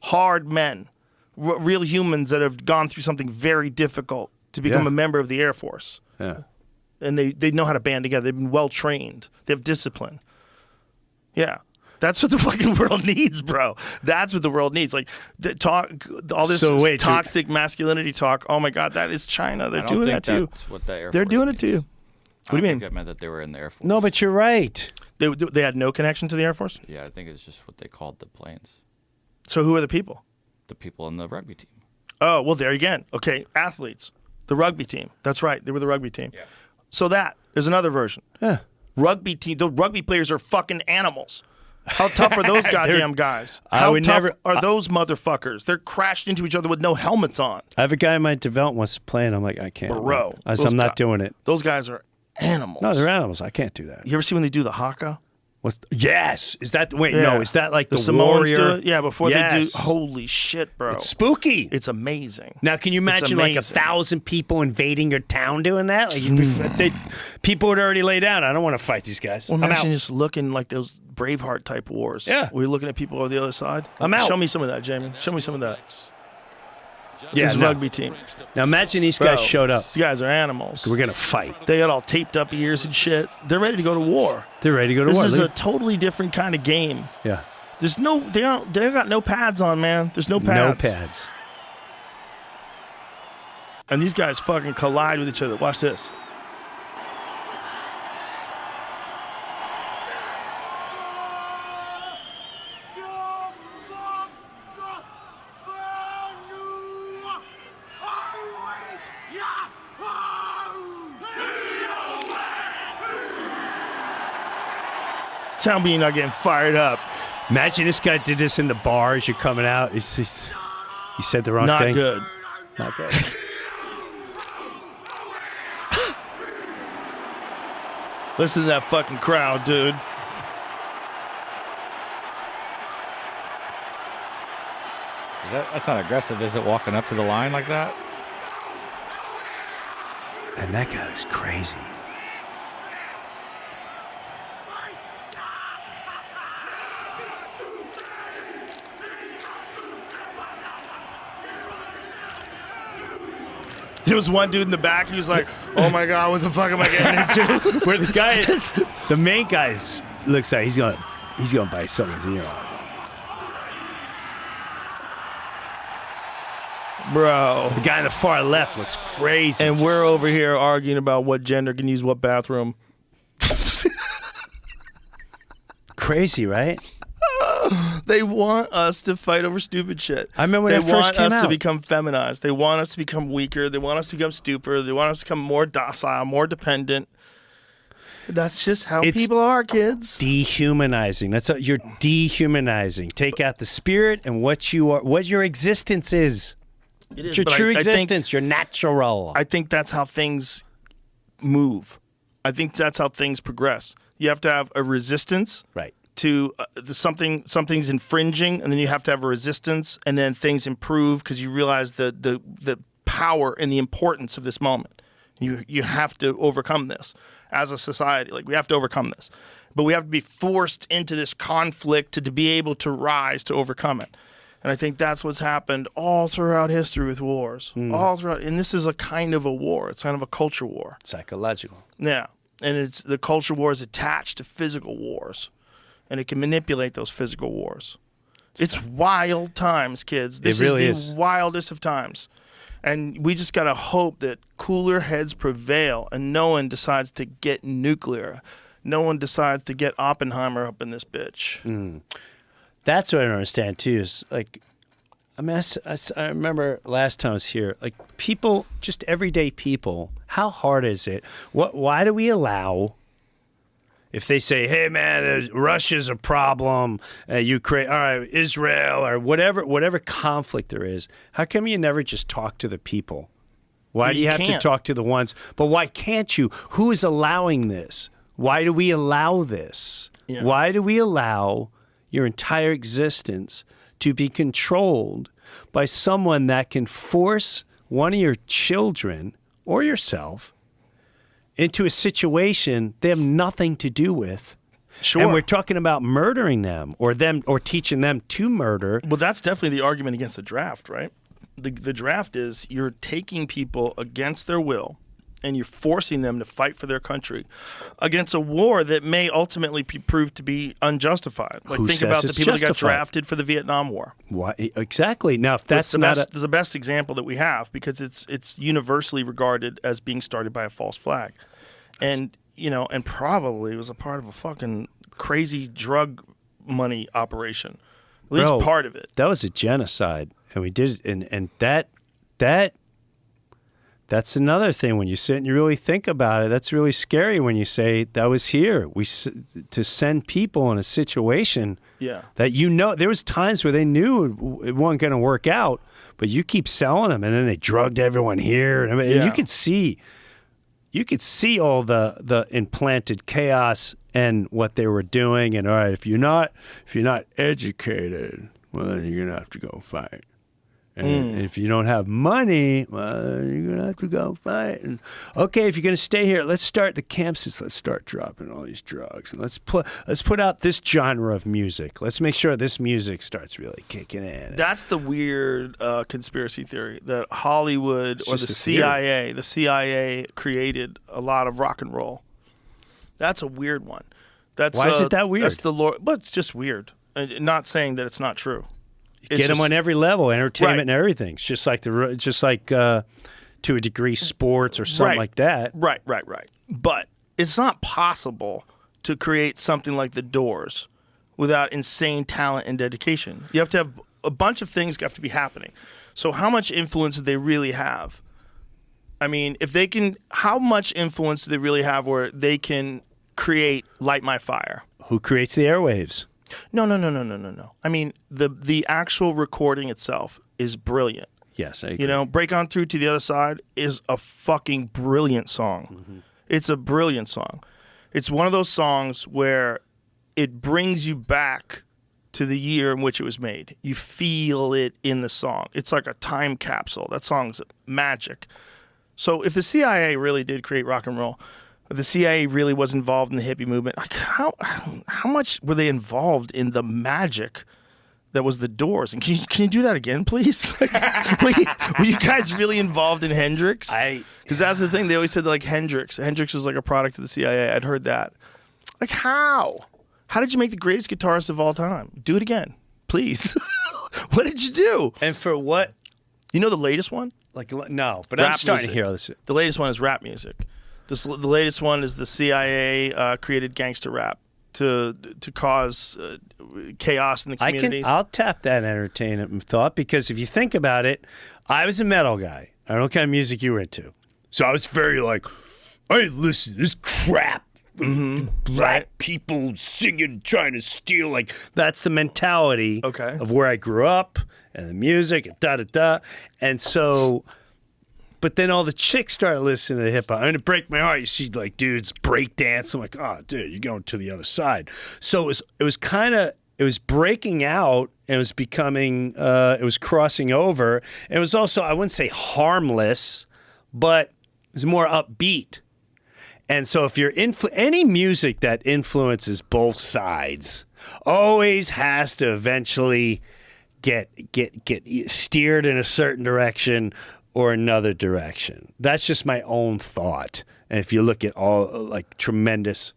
hard men, real humans that have gone through something very difficult to become Yeah. a member of the Air Force. Yeah. And they know how to band together. They've been well trained. They have discipline. Yeah. That's what the fucking world needs, bro. That's what the world needs. Like, all this toxic masculinity talk. Oh my God, that is China. They're doing that too. That's what the Air They're Force doing it means. too. What do you mean? I think it meant that they were in the Air Force. No, but you're right. They had no connection to the Air Force? Yeah, I think it's just what they called the planes. So who are the people? The people in the rugby team. Oh, well, there again. Okay, athletes. The rugby team. That's right. They were the rugby team. Yeah. So there's another version. Yeah. Rugby team. The rugby players are fucking animals. How tough are those goddamn guys? I How would tough never- are those motherfuckers? They're crashed into each other with no helmets on. I have a guy in my development wants to play, and I'm like, I can't. Bro, I said, those I'm not guys- doing it. Those guys are animals. No, they're animals. I can't do that. You ever see when they do the haka? Yes. Is that wait? Yeah. No. Is that like the Samoans warrior? do it? Yeah, before they do. Yes. Holy shit, bro. It's spooky. It's amazing. Now, can you imagine like amazing. 1,000 people invading your town doing that? Like people would already lay down. I don't want to fight these guys. Well, I'm imagine out. just looking like those Braveheart type wars. Yeah. We're looking at people over the other side. I'm out. Show me some of that, Jamie. Show me some of that. Yeah, This no. rugby team. Now imagine these Bro, guys showed up. These guys are animals. We're gonna fight. They got all taped up ears and shit. They're ready to go to war. They're ready to go to This war. is a Look- totally different kind of game. yeah. There's no, they got no pads on, man. There's no pads. No pads. And these guys fucking collide with each other. Watch this. Tell me you're not getting fired up. Imagine this guy did this in the bar as you're coming out. He said the wrong Not thing. good. Not good. Listen to that fucking crowd, dude. That's not aggressive, is it, walking up to the line like that? And that guy's crazy. There was one dude in the back. He was like, "Oh my god, what the fuck am I getting into?" Where the guy is, the main guy looks like he's gonna bite someone's ear off. Bro. The guy in the far left looks crazy. And we're over here arguing about what gender can use what bathroom. Crazy, right? They want us to fight over stupid shit. I remember when they it first want came us to out. become feminized. They want us to become weaker. They want us to become stupider. They want us to become more docile, more dependent. That's just how It's people are, kids. Dehumanizing. You're dehumanizing. Take out the spirit and what your existence is. It is, Your but true I think- existence. Your natural. I think that's how things move. I think that's how things progress. You have to have a resistance Right. to something's infringing, and then you have to have a resistance, and then things improve because you realize the power and the importance of this moment. You have to overcome this as a society. Like, we have to overcome this, but we have to be forced into this conflict to be able to rise to overcome it. And I think that's what's happened all throughout history with wars. All throughout, and this is a kind of a war. It's kind of a culture war. Psychological. Yeah, and the culture war is attached to physical wars, and it can manipulate those physical wars. It's wild times, kids. This really is the wildest of times, and we just gotta hope that cooler heads prevail, and no one decides to get nuclear. No one decides to get Oppenheimer up in this bitch. That's what I don't understand too. Is like, I mean, I remember last time I was here. Like, people, just everyday people. How hard is it? Why do we allow? If they say, "Hey, man, Russia's a problem," Ukraine, all right, Israel, or whatever conflict there is, how come you never just talk to the people? Why do you have to can't. talk to the ones? But why can't you? Who is allowing this? Why do we allow this? Yeah. Why do we allow your entire existence to be controlled by someone that can force one of your children or yourself into a situation they have nothing to do with? Sure. And we're talking about murdering them or teaching them to murder. Well, that's definitely the argument against the draft, right? The draft is you're taking people against their will, and you're forcing them to fight for their country against a war that may ultimately prove to be unjustified. Like, Who think says about the it's people that got justified? drafted for the Vietnam War. Why exactly? Now, if that's It's the best example that we have, because it's universally regarded as being started by a false flag, and and probably was a part of a fucking crazy drug money operation. At least Bro, part of it. that was a genocide, and we did it, and that's another thing. When you sit and you really think about it, that's really scary. When you say that was here, to send people in a situation Yeah. that there was times where they knew it wasn't going to work out, but you keep selling them, and then they drugged everyone here, and Yeah. you could see all the implanted chaos and what they were doing. And all right, if you're not educated, well, then you're gonna have to go fight. And if you don't have money, well, you're going to have to go fight. And, okay, if you're going to stay here, let's start the campuses. Let's start dropping all these drugs. And let's put out this genre of music. Let's make sure this music starts really kicking in. That's the weird conspiracy theory that Hollywood or just the a theory. CIA created a lot of rock and roll. That's a weird one. Why is it that weird? That's the Lord. But it's just weird. Not saying that it's not true. Get them on every level, entertainment Right. and everything. It's just like to a degree sports or something Right. like that. Right. But it's not possible to create something like The Doors without insane talent and dedication. You have to have a bunch of things have to be happening. So how much influence do they really have? I mean, how much influence do they really have where they can create Light My Fire? Who creates the airwaves? No. I mean, the actual recording itself is brilliant. Yes, I agree. You know, Break On Through to the Other Side is a fucking brilliant song. Mm-hmm. It's a brilliant song. It's one of those songs where it brings you back to the year in which it was made. You feel it in the song. It's like a time capsule. That song's magic. So if the CIA really did create rock and roll, if the CIA really was involved in the hippie movement, like how much were they involved in the magic that was the Doors? And can you do that again, please? Were you guys really involved in Hendrix? Because that's the thing. They always said, like, Hendrix was like a product of the CIA. I'd heard that. Like, how? How did you make the greatest guitarist of all time? Do it again, please. What did you do? And for what? You know the latest one? Like, no, but Rap I'm starting music. to hear all this. The latest one is rap music. The latest one is the CIA created gangster rap to cause chaos in the communities. I'll tap that entertainment thought, because if you think about it, I was a metal guy. I don't know what kind of music you were into. So I was very like, hey, listen, this crap. Black people singing, trying to steal. Like, that's the mentality of where I grew up and the music and da-da-da. And so, but then all the chicks started listening to hip hop. And to break my heart, you see like dudes break dance. I'm like, oh, dude, you're going to the other side. So it was breaking out, and it was becoming, it was crossing over. And it was also, I wouldn't say harmless, but it was more upbeat. And so if you're any music that influences both sides always has to eventually get steered in a certain direction or another direction. That's just my own thought. And if you look at all like tremendous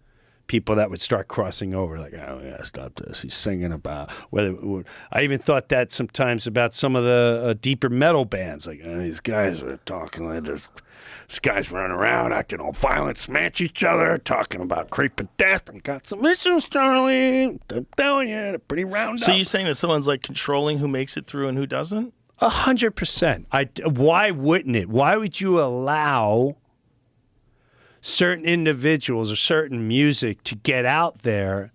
people that would start crossing over, like, oh yeah, stop this. He's singing about whether it would. I even thought that sometimes about some of the deeper metal bands. Like, these guys are talking like this guys running around acting all violent, smash each other, talking about creeping death and got some issues, Charlie. I'm telling you, they're pretty round up. So you're saying that someone's like controlling who makes it through and who doesn't? 100%. Why wouldn't it? Why would you allow certain individuals or certain music to get out there,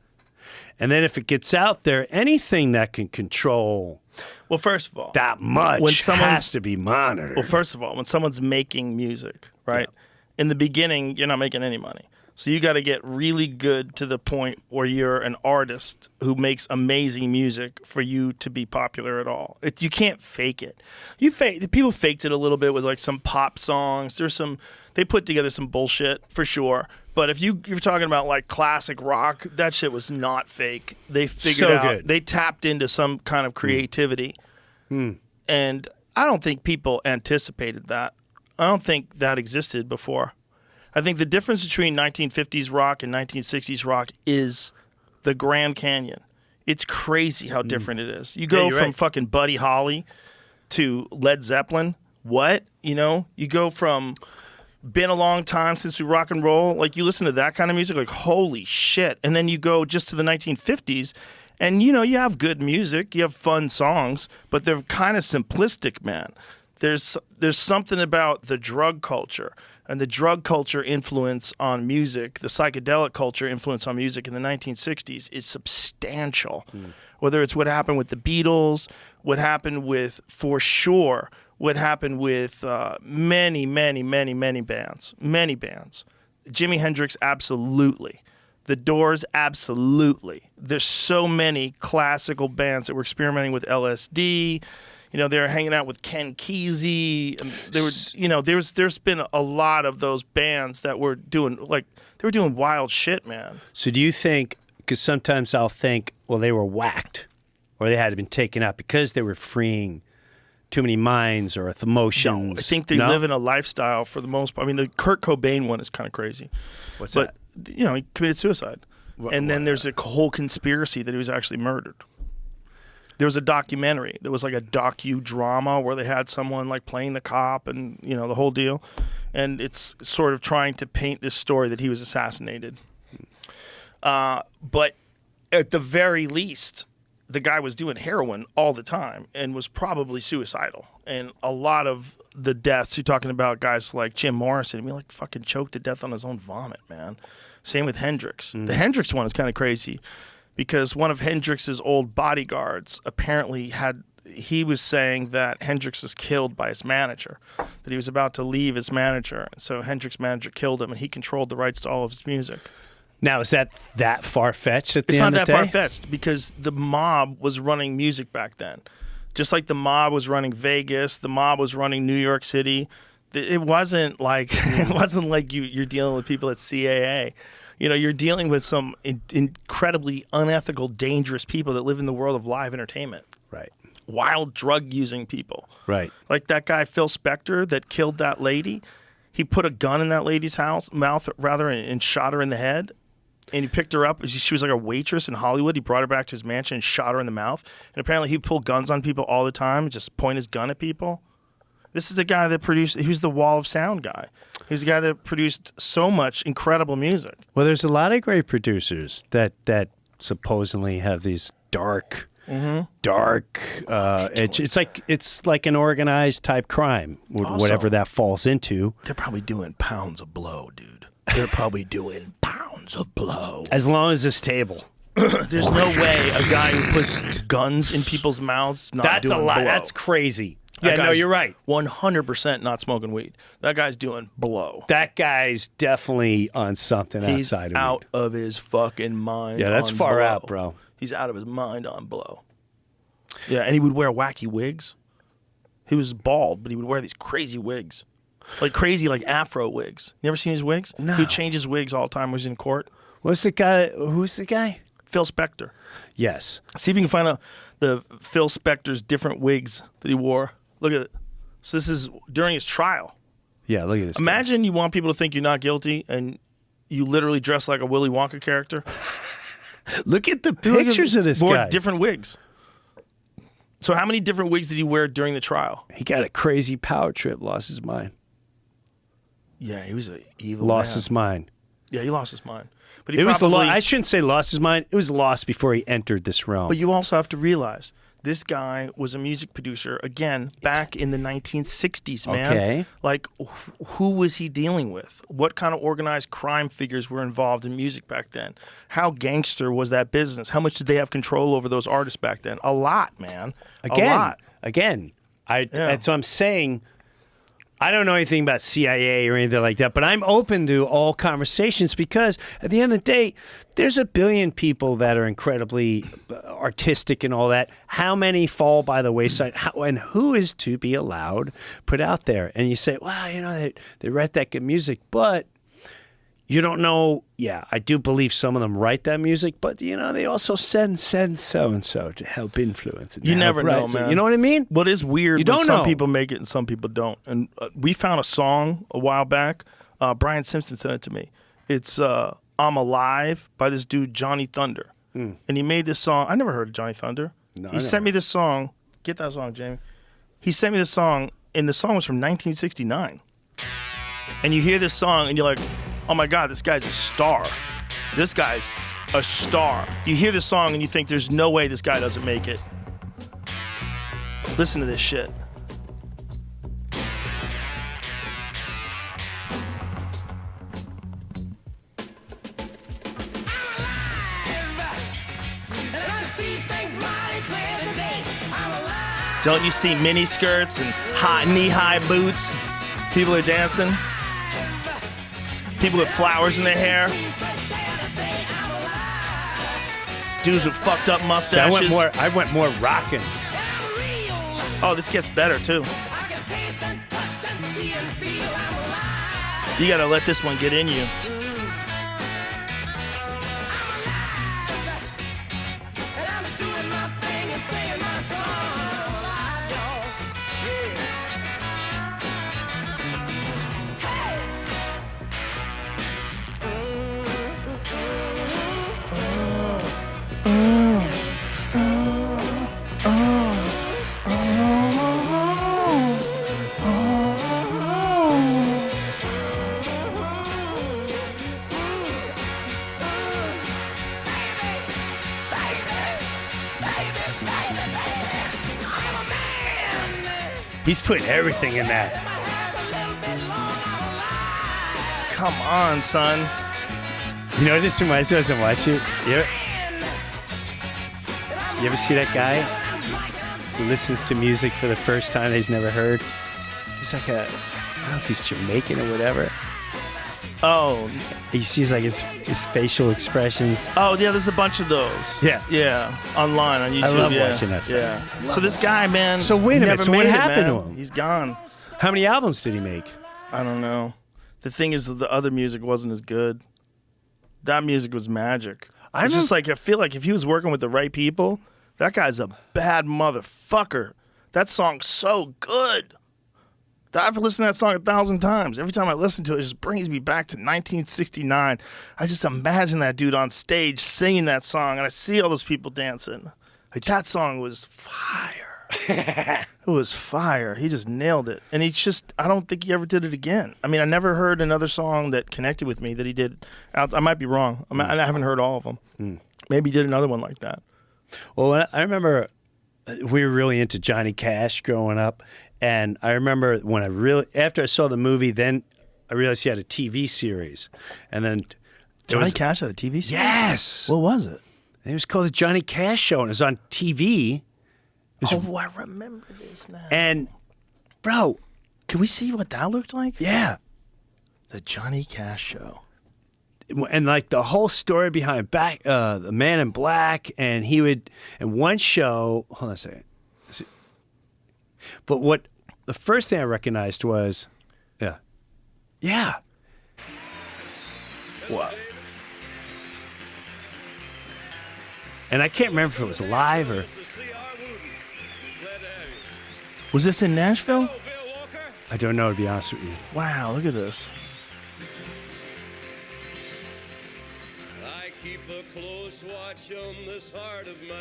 and then if it gets out there, anything that can control Well, first of all, that much has to be monitored. Well, first of all, when someone's making music, right, in the beginning, you're not making any money. So you got to get really good to the point where you're an artist who makes amazing music for you to be popular at all. You can't fake it. People faked it a little bit with like some pop songs. They put together some bullshit for sure. But if you're talking about like classic rock, that shit was not fake. They figured out. Good. They tapped into some kind of creativity. And I don't think people anticipated that. I don't think that existed before. I think the difference between 1950s rock and 1960s rock is the Grand Canyon. It's crazy how different it is. You go from fucking Buddy Holly to Led Zeppelin. What? You know, you go from been a long time since we rock and roll. Like, you listen to that kind of music, like, holy shit. And then you go just to the 1950s, and, you know, you have good music. You have fun songs, but they're kind of simplistic, man. There's something about the drug culture and the drug culture influence on music, the psychedelic culture influence on music in the 1960s is substantial. Whether it's what happened with the Beatles, what happened with, for sure, what happened with many bands. Jimi Hendrix, absolutely. The Doors, absolutely. There's so many classical bands that were experimenting with LSD. You know, they were hanging out with Ken Kesey. There were, you know, there's been a lot of those bands that were doing wild shit, man. So do you think, because sometimes I'll think, well, they were whacked or they had been taken out because they were freeing too many minds or emotions? No, I think they live in a lifestyle for the most part. I mean, the Kurt Cobain one is kind of crazy. What's that? You know, he committed suicide. And then there's a whole conspiracy that he was actually murdered. There was a documentary. There was like a docudrama where they had someone like playing the cop and, you know, the whole deal. And it's sort of trying to paint this story that he was assassinated. But at the very least, the guy was doing heroin all the time and was probably suicidal. And a lot of the deaths, you're talking about guys like Jim Morrison, he like fucking choked to death on his own vomit, man. Same with Hendrix. The Hendrix one is kind of crazy because one of Hendrix's old bodyguards apparently he was saying that Hendrix was killed by his manager, that he was about to leave his manager. So Hendrix's manager killed him and he controlled the rights to all of his music. Now, is that far-fetched at the It's end not of the that day? far-fetched because the mob was running music back then. Just like the mob was running Vegas, the mob was running New York City. It wasn't like you're dealing with people at CAA. You know, you're dealing with some incredibly unethical, dangerous people that live in the world of live entertainment. Right. Wild drug-using people. Right. Like that guy, Phil Spector, that killed that lady. He put a gun in that lady's mouth, and shot her in the head. And he picked her up. She was like a waitress in Hollywood. He brought her back to his mansion and shot her in the mouth. And apparently he pulled guns on people all the time and just point his gun at people. This is the guy that produced, he was the Wall of Sound guy. He was the guy that produced so much incredible music. Well, there's a lot of great producers that supposedly have these dark, it's like an organized type crime, whatever that falls into. They're probably doing pounds of blow, dude. They're probably doing pounds of blow. As long as it's stable. There's no way a guy who puts guns in people's mouths is not That's doing a lot. blow. That's crazy. That Yeah, no, guy's you're right. 100% not smoking weed. That guy's doing blow. That guy's definitely on something He's outside of out weed. of his fucking mind. Yeah, that's on far blow. out, bro. He's out of his mind on blow. Yeah, and he would wear wacky wigs. He was bald, but he would wear these crazy wigs. Like crazy, like afro wigs. You ever seen his wigs? No. He would change his wigs all the time when he was in court. Who's the guy? Phil Spector. Yes. See if you can find out the Phil Spector's different wigs that he wore. Look at it. So this is during his trial. Yeah, look at this. Imagine you want people to think you're not guilty and you literally dress like a Willy Wonka character. Look at the pictures of this wore guy. different wigs. So how many different wigs did he wear during the trial? He got a crazy power trip, lost his mind. Yeah, he was an evil Lost man. his mind. Yeah, he lost his mind. But he It was probably, I shouldn't say lost his mind. It was lost before he entered this realm. But you also have to realize this guy was a music producer, again, back in the 1960s, man. Okay. Like, who was he dealing with? What kind of organized crime figures were involved in music back then? How gangster was that business? How much did they have control over those artists back then? A lot, man. A lot. That's what I'm saying. I don't know anything about CIA or anything like that, but I'm open to all conversations because at the end of the day, there's a billion people that are incredibly artistic and all that. How many fall by the wayside? And who is to be allowed put out there? And you say, well, you know, they write that good music, but you don't know. Yeah, I do believe some of them write that music, but, you know, they also send so-and-so to help influence. And You help never know, write. man. You know what I mean? What is weird You when don't some know. people make it and some people don't. And we found a song a while back. Brian Simpson sent it to me. It's I'm Alive by this dude, Johnny Thunder. And he made this song. I never heard of Johnny Thunder. He sent me this song. Get that song, Jamie. He sent me this song, and the song was from 1969. And you hear this song, and you're like, oh my God, this guy's a star. This guy's a star. You hear this song, and you think there's no way this guy doesn't make it. Listen to this shit. Don't you see mini skirts and hot knee-high boots? People are dancing. People with flowers in their hair. Dudes with fucked up So mustaches. I went more rocking. Oh, this gets better too. You gotta let this one get in you. He's putting everything in that. Come on, son. You know what this reminds me of as I'm watching it? You ever see that guy who listens to music for the first time that he's never heard? He's like I don't know if he's Jamaican or whatever. Oh. He sees like his facial expressions. Oh, yeah, there's a bunch of those. Yeah. Yeah, online on YouTube. I love yeah. watching that stuff. Yeah. So this guy, man. So wait a minute, never so what made it, happened to man. him? He's gone. How many albums did he make? I don't know. The thing is that the other music wasn't as good. That music was magic. It's just like, I feel like if he was working with the right people, that guy's a bad motherfucker. That song's so good. I've listened to that song 1,000 times. Every time I listen to it, it just brings me back to 1969. I just imagine that dude on stage singing that song, and I see all those people dancing. Like, that song was fire. It was fire. He just nailed it. And I don't think he ever did it again. I mean, I never heard another song that connected with me that he did. I might be wrong. I haven't heard all of them. Maybe he did another one like that. Well, I remember we were really into Johnny Cash growing up. And I remember when after I saw the movie, then I realized he had a TV series. And then Johnny Cash had a TV series? Yes. What was it? It was called The Johnny Cash Show, and it was on TV. Oh, I remember this now. And, bro. Can we see what that looked like? Yeah. The Johnny Cash Show. And like the whole story behind the Man in Black, and one show, hold on a second. But the first thing I recognized was, yeah. What? And I can't remember if it was live or. Was this in Nashville? I don't know, to be honest with you. Wow, look at this. I keep a close watch on this heart of mine.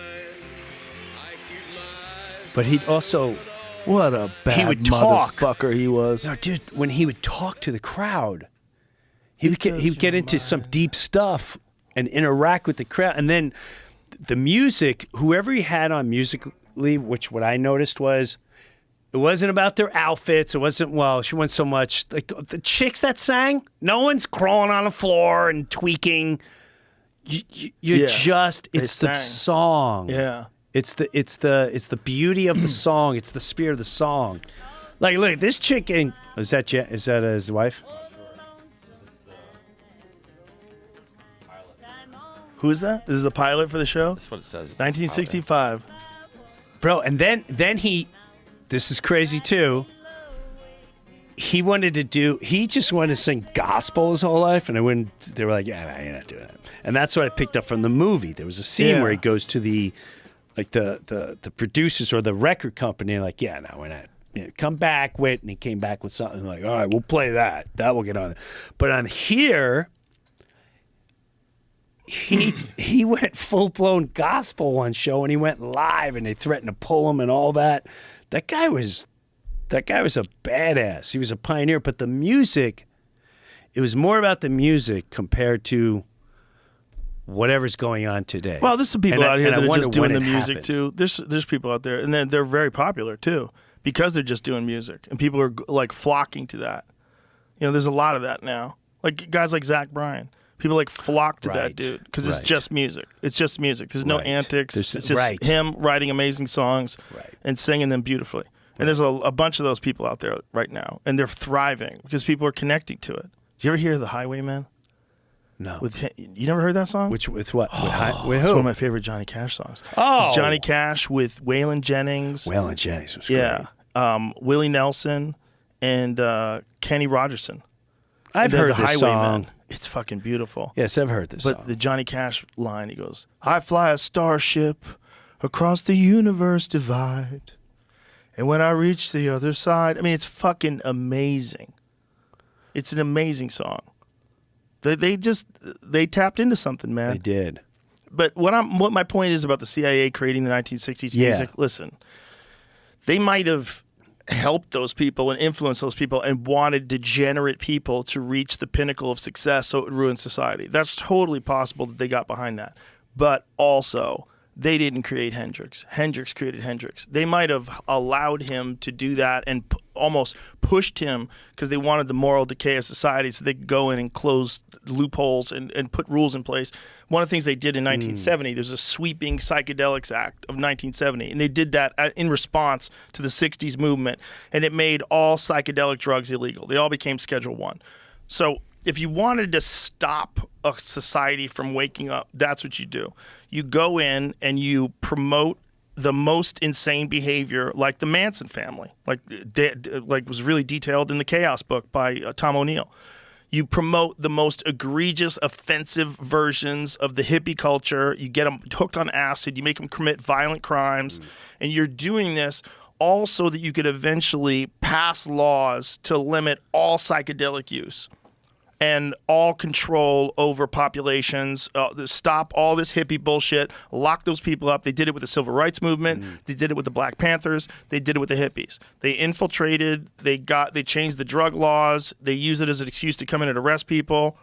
I keep my eyes. But he'd also. What a bad motherfucker he was. No, dude, when he would talk to the crowd, he would get into some deep stuff and interact with the crowd. And then the music, whoever he had on musically, which what I noticed was, it wasn't about their outfits. It wasn't, she wasn't so much, like the chicks that sang, no one's crawling on the floor and tweaking. It's the song. Yeah. It's the beauty of the song. It's the spirit of the song. Like, look, this chick ain't. Is that his wife? Who is that? This is the pilot for the show? That's what it says. 1965. Bro, and then he. This is crazy too. He just wanted to sing gospel his whole life, and they were like, yeah, you're not doing it. And that's what I picked up from the movie. There was a scene where he goes to the producers or the record company, and like, yeah, no, we're not. Come back with, and he came back with something like, all right, we'll play that. That will get on. But on here, he went full blown gospel one show, and he went live, and they threatened to pull him and all that. That guy was a badass. He was a pioneer. But the music, it was more about the music compared to whatever's going on today. Well, there's some people out here that are just doing the music happened. too. There's people out there, and they're very popular too because they're just doing music, and people are like flocking to that. There's a lot of that now. Like guys like Zach Bryan, people like flock to that dude because it's just music. It's just music. There's no antics. It's just him writing amazing songs and singing them beautifully. And there's a bunch of those people out there right now, and they're thriving because people are connecting to it. Did you ever hear The Highwayman? No. You never heard that song? With what? With It's who? one of my favorite Johnny Cash songs. Oh. It's Johnny Cash with Waylon Jennings. Waylon Jennings was great. Yeah. Willie Nelson and Kenny Rogerson. I've heard this song. It's fucking beautiful. Yes, I've heard this song. But the Johnny Cash line, he goes, I fly a starship across the universe divide. And when I reach the other side, I mean, it's fucking amazing. It's an amazing song. They tapped into something, man. They did. But what my point is about the CIA creating the 1960s music, listen, they might have helped those people and influenced those people and wanted degenerate people to reach the pinnacle of success so it would ruin society. That's totally possible that they got behind that. But also, They didn't create Hendrix. Hendrix created Hendrix. They might have allowed him to do that and almost pushed him because they wanted the moral decay of society so they could go in and close loopholes and put rules in place. One of the things they did in 1970, there's a sweeping Psychedelics Act of 1970, and they did that in response to the 60s movement, and it made all psychedelic drugs illegal. They all became Schedule 1. So if you wanted to stop a society from waking up, that's what you do. You go in and you promote the most insane behavior, like the Manson family, like was really detailed in the Chaos book by Tom O'Neill. You promote the most egregious, offensive versions of the hippie culture. You get them hooked on acid. You make them commit violent crimes. And you're doing this all so that you could eventually pass laws to limit all psychedelic use and all control over populations, stop all this hippie bullshit, lock those people up. They did it with the Civil Rights Movement. They did it with the Black Panthers. They did it with the hippies. They infiltrated. They changed the drug laws. They used it as an excuse to come in and arrest people.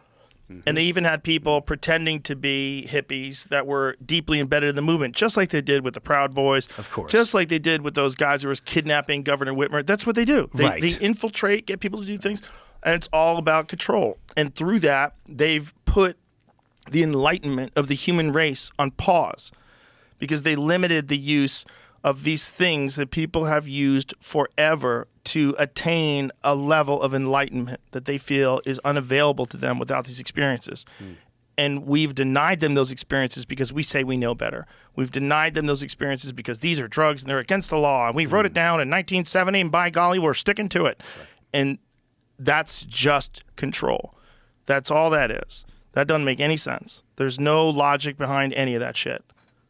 And they even had people pretending to be hippies that were deeply embedded in the movement, just like they did with the Proud Boys. Of course. Just like they did with those guys who was kidnapping Governor Whitmer. That's what they do. Right. They infiltrate, get people to do things. And it's all about control. And through that, they've put the enlightenment of the human race on pause because they limited the use of these things that people have used forever to attain a level of enlightenment that they feel is unavailable to them without these experiences. And we've denied them those experiences because we say we know better. We've denied them those experiences because these are drugs and they're against the law. And we wrote it down in 1970, and by golly, we're sticking to it. Right. And that's just control. That's all that is. That doesn't make any sense. There's no logic behind any of that shit.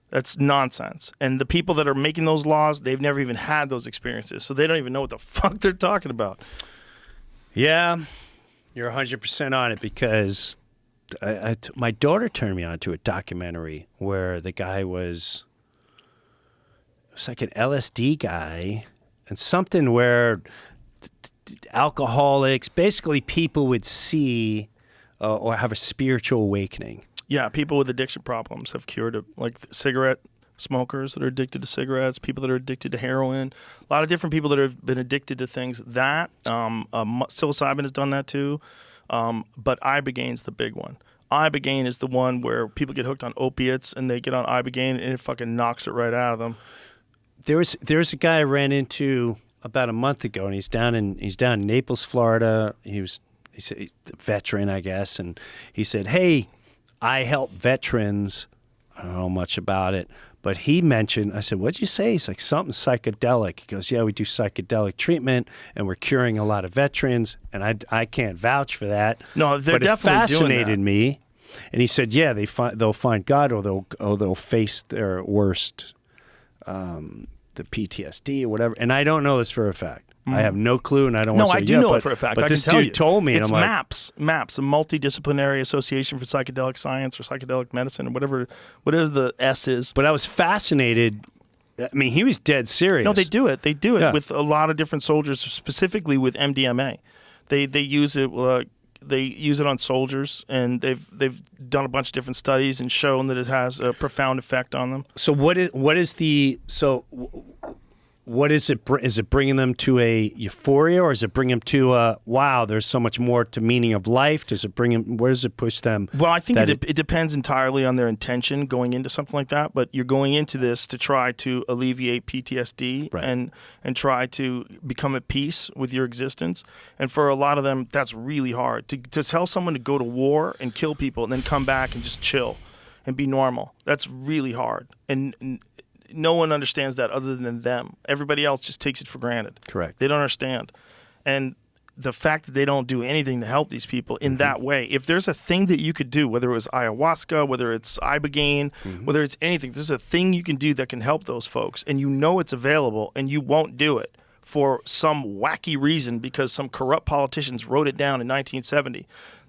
That's nonsense. And the people that are making those laws, they've never even had those experiences, so they don't even know what the fuck they're talking about. Yeah, you're 100% on it because my daughter turned me on to a documentary where the guy was like an LSD guy and something where alcoholics, basically people would see or have a spiritual awakening. Yeah, people with addiction problems have cured it, like cigarette smokers that are addicted to cigarettes, people that are addicted to heroin, a lot of different people that have been addicted to things. That psilocybin has done that too, but Ibogaine's the big one. Ibogaine is the one where people get hooked on opiates and they get on Ibogaine and it fucking knocks it right out of them. There's a guy I ran into about a month ago, and he's down in Naples, Florida. He's a veteran, I guess, and he said, "Hey, I help veterans." I don't know much about it, but he mentioned. I said, "What'd you say?" He's like, "Something psychedelic." He goes, "Yeah, we do psychedelic treatment, and we're curing a lot of veterans." And I can't vouch for that. No, they're but definitely it fascinated doing that. me. And he said, "Yeah, they'll find God, or they'll face their worst." The PTSD or whatever, and I don't know this for a fact. I have no clue, and I don't want to say I do know it for a fact. But I this can tell dude you. told me, It's and I'm like, MAPS, a multidisciplinary association for psychedelic science or psychedelic medicine, or whatever the S is. But I was fascinated. I mean, he was dead serious. No, they do it. They do it Yeah. with a lot of different soldiers, specifically with MDMA. They use it. They use it on soldiers, and they've done a bunch of different studies and shown that it has a profound effect on them. So what is it? Is it bringing them to a euphoria, or is it bringing them to a wow? There's so much more to meaning of life. Does it bring them? Where does it push them? Well, I think it depends entirely on their intention going into something like that. But you're going into this to try to alleviate PTSD Right. and try to become at peace with your existence. And for a lot of them, that's really hard to tell someone to go to war and kill people and then come back and just chill and be normal. That's really hard. And no one understands that other than them. Everybody else just takes it for granted. Correct. They don't understand. And the fact that they don't do anything to help these people in that way, if there's a thing that you could do, whether it was ayahuasca, whether it's Ibogaine, whether it's anything, there's a thing you can do that can help those folks, and you know it's available, and you won't do it for some wacky reason because some corrupt politicians wrote it down in 1970.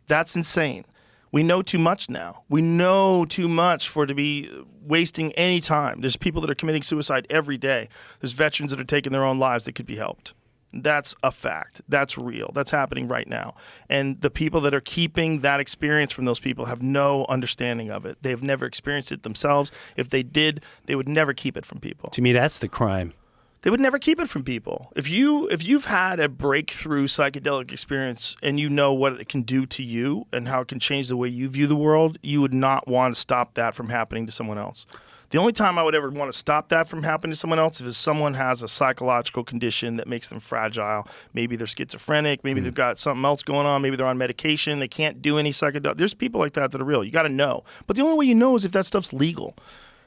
That's insane. We know too much now. We know too much for it to be wasting any time. There's people that are committing suicide every day. There's veterans that are taking their own lives that could be helped. That's a fact. That's real. That's happening right now. And the people that are keeping that experience from those people have no understanding of it. They've never experienced it themselves. If they did, they would never keep it from people. To me, that's the crime. They would never keep it from people. If you've had a breakthrough psychedelic experience and you know what it can do to you and how it can change the way you view the world, you would not want to stop that from happening to someone else. The only time I would ever want to stop that from happening to someone else is if someone has a psychological condition that makes them fragile. Maybe they're schizophrenic. Maybe they've got something else going on. Maybe they're on medication. They can't do any psychedelic. There's people like that are real. You got to know. But the only way you know is if that stuff's legal.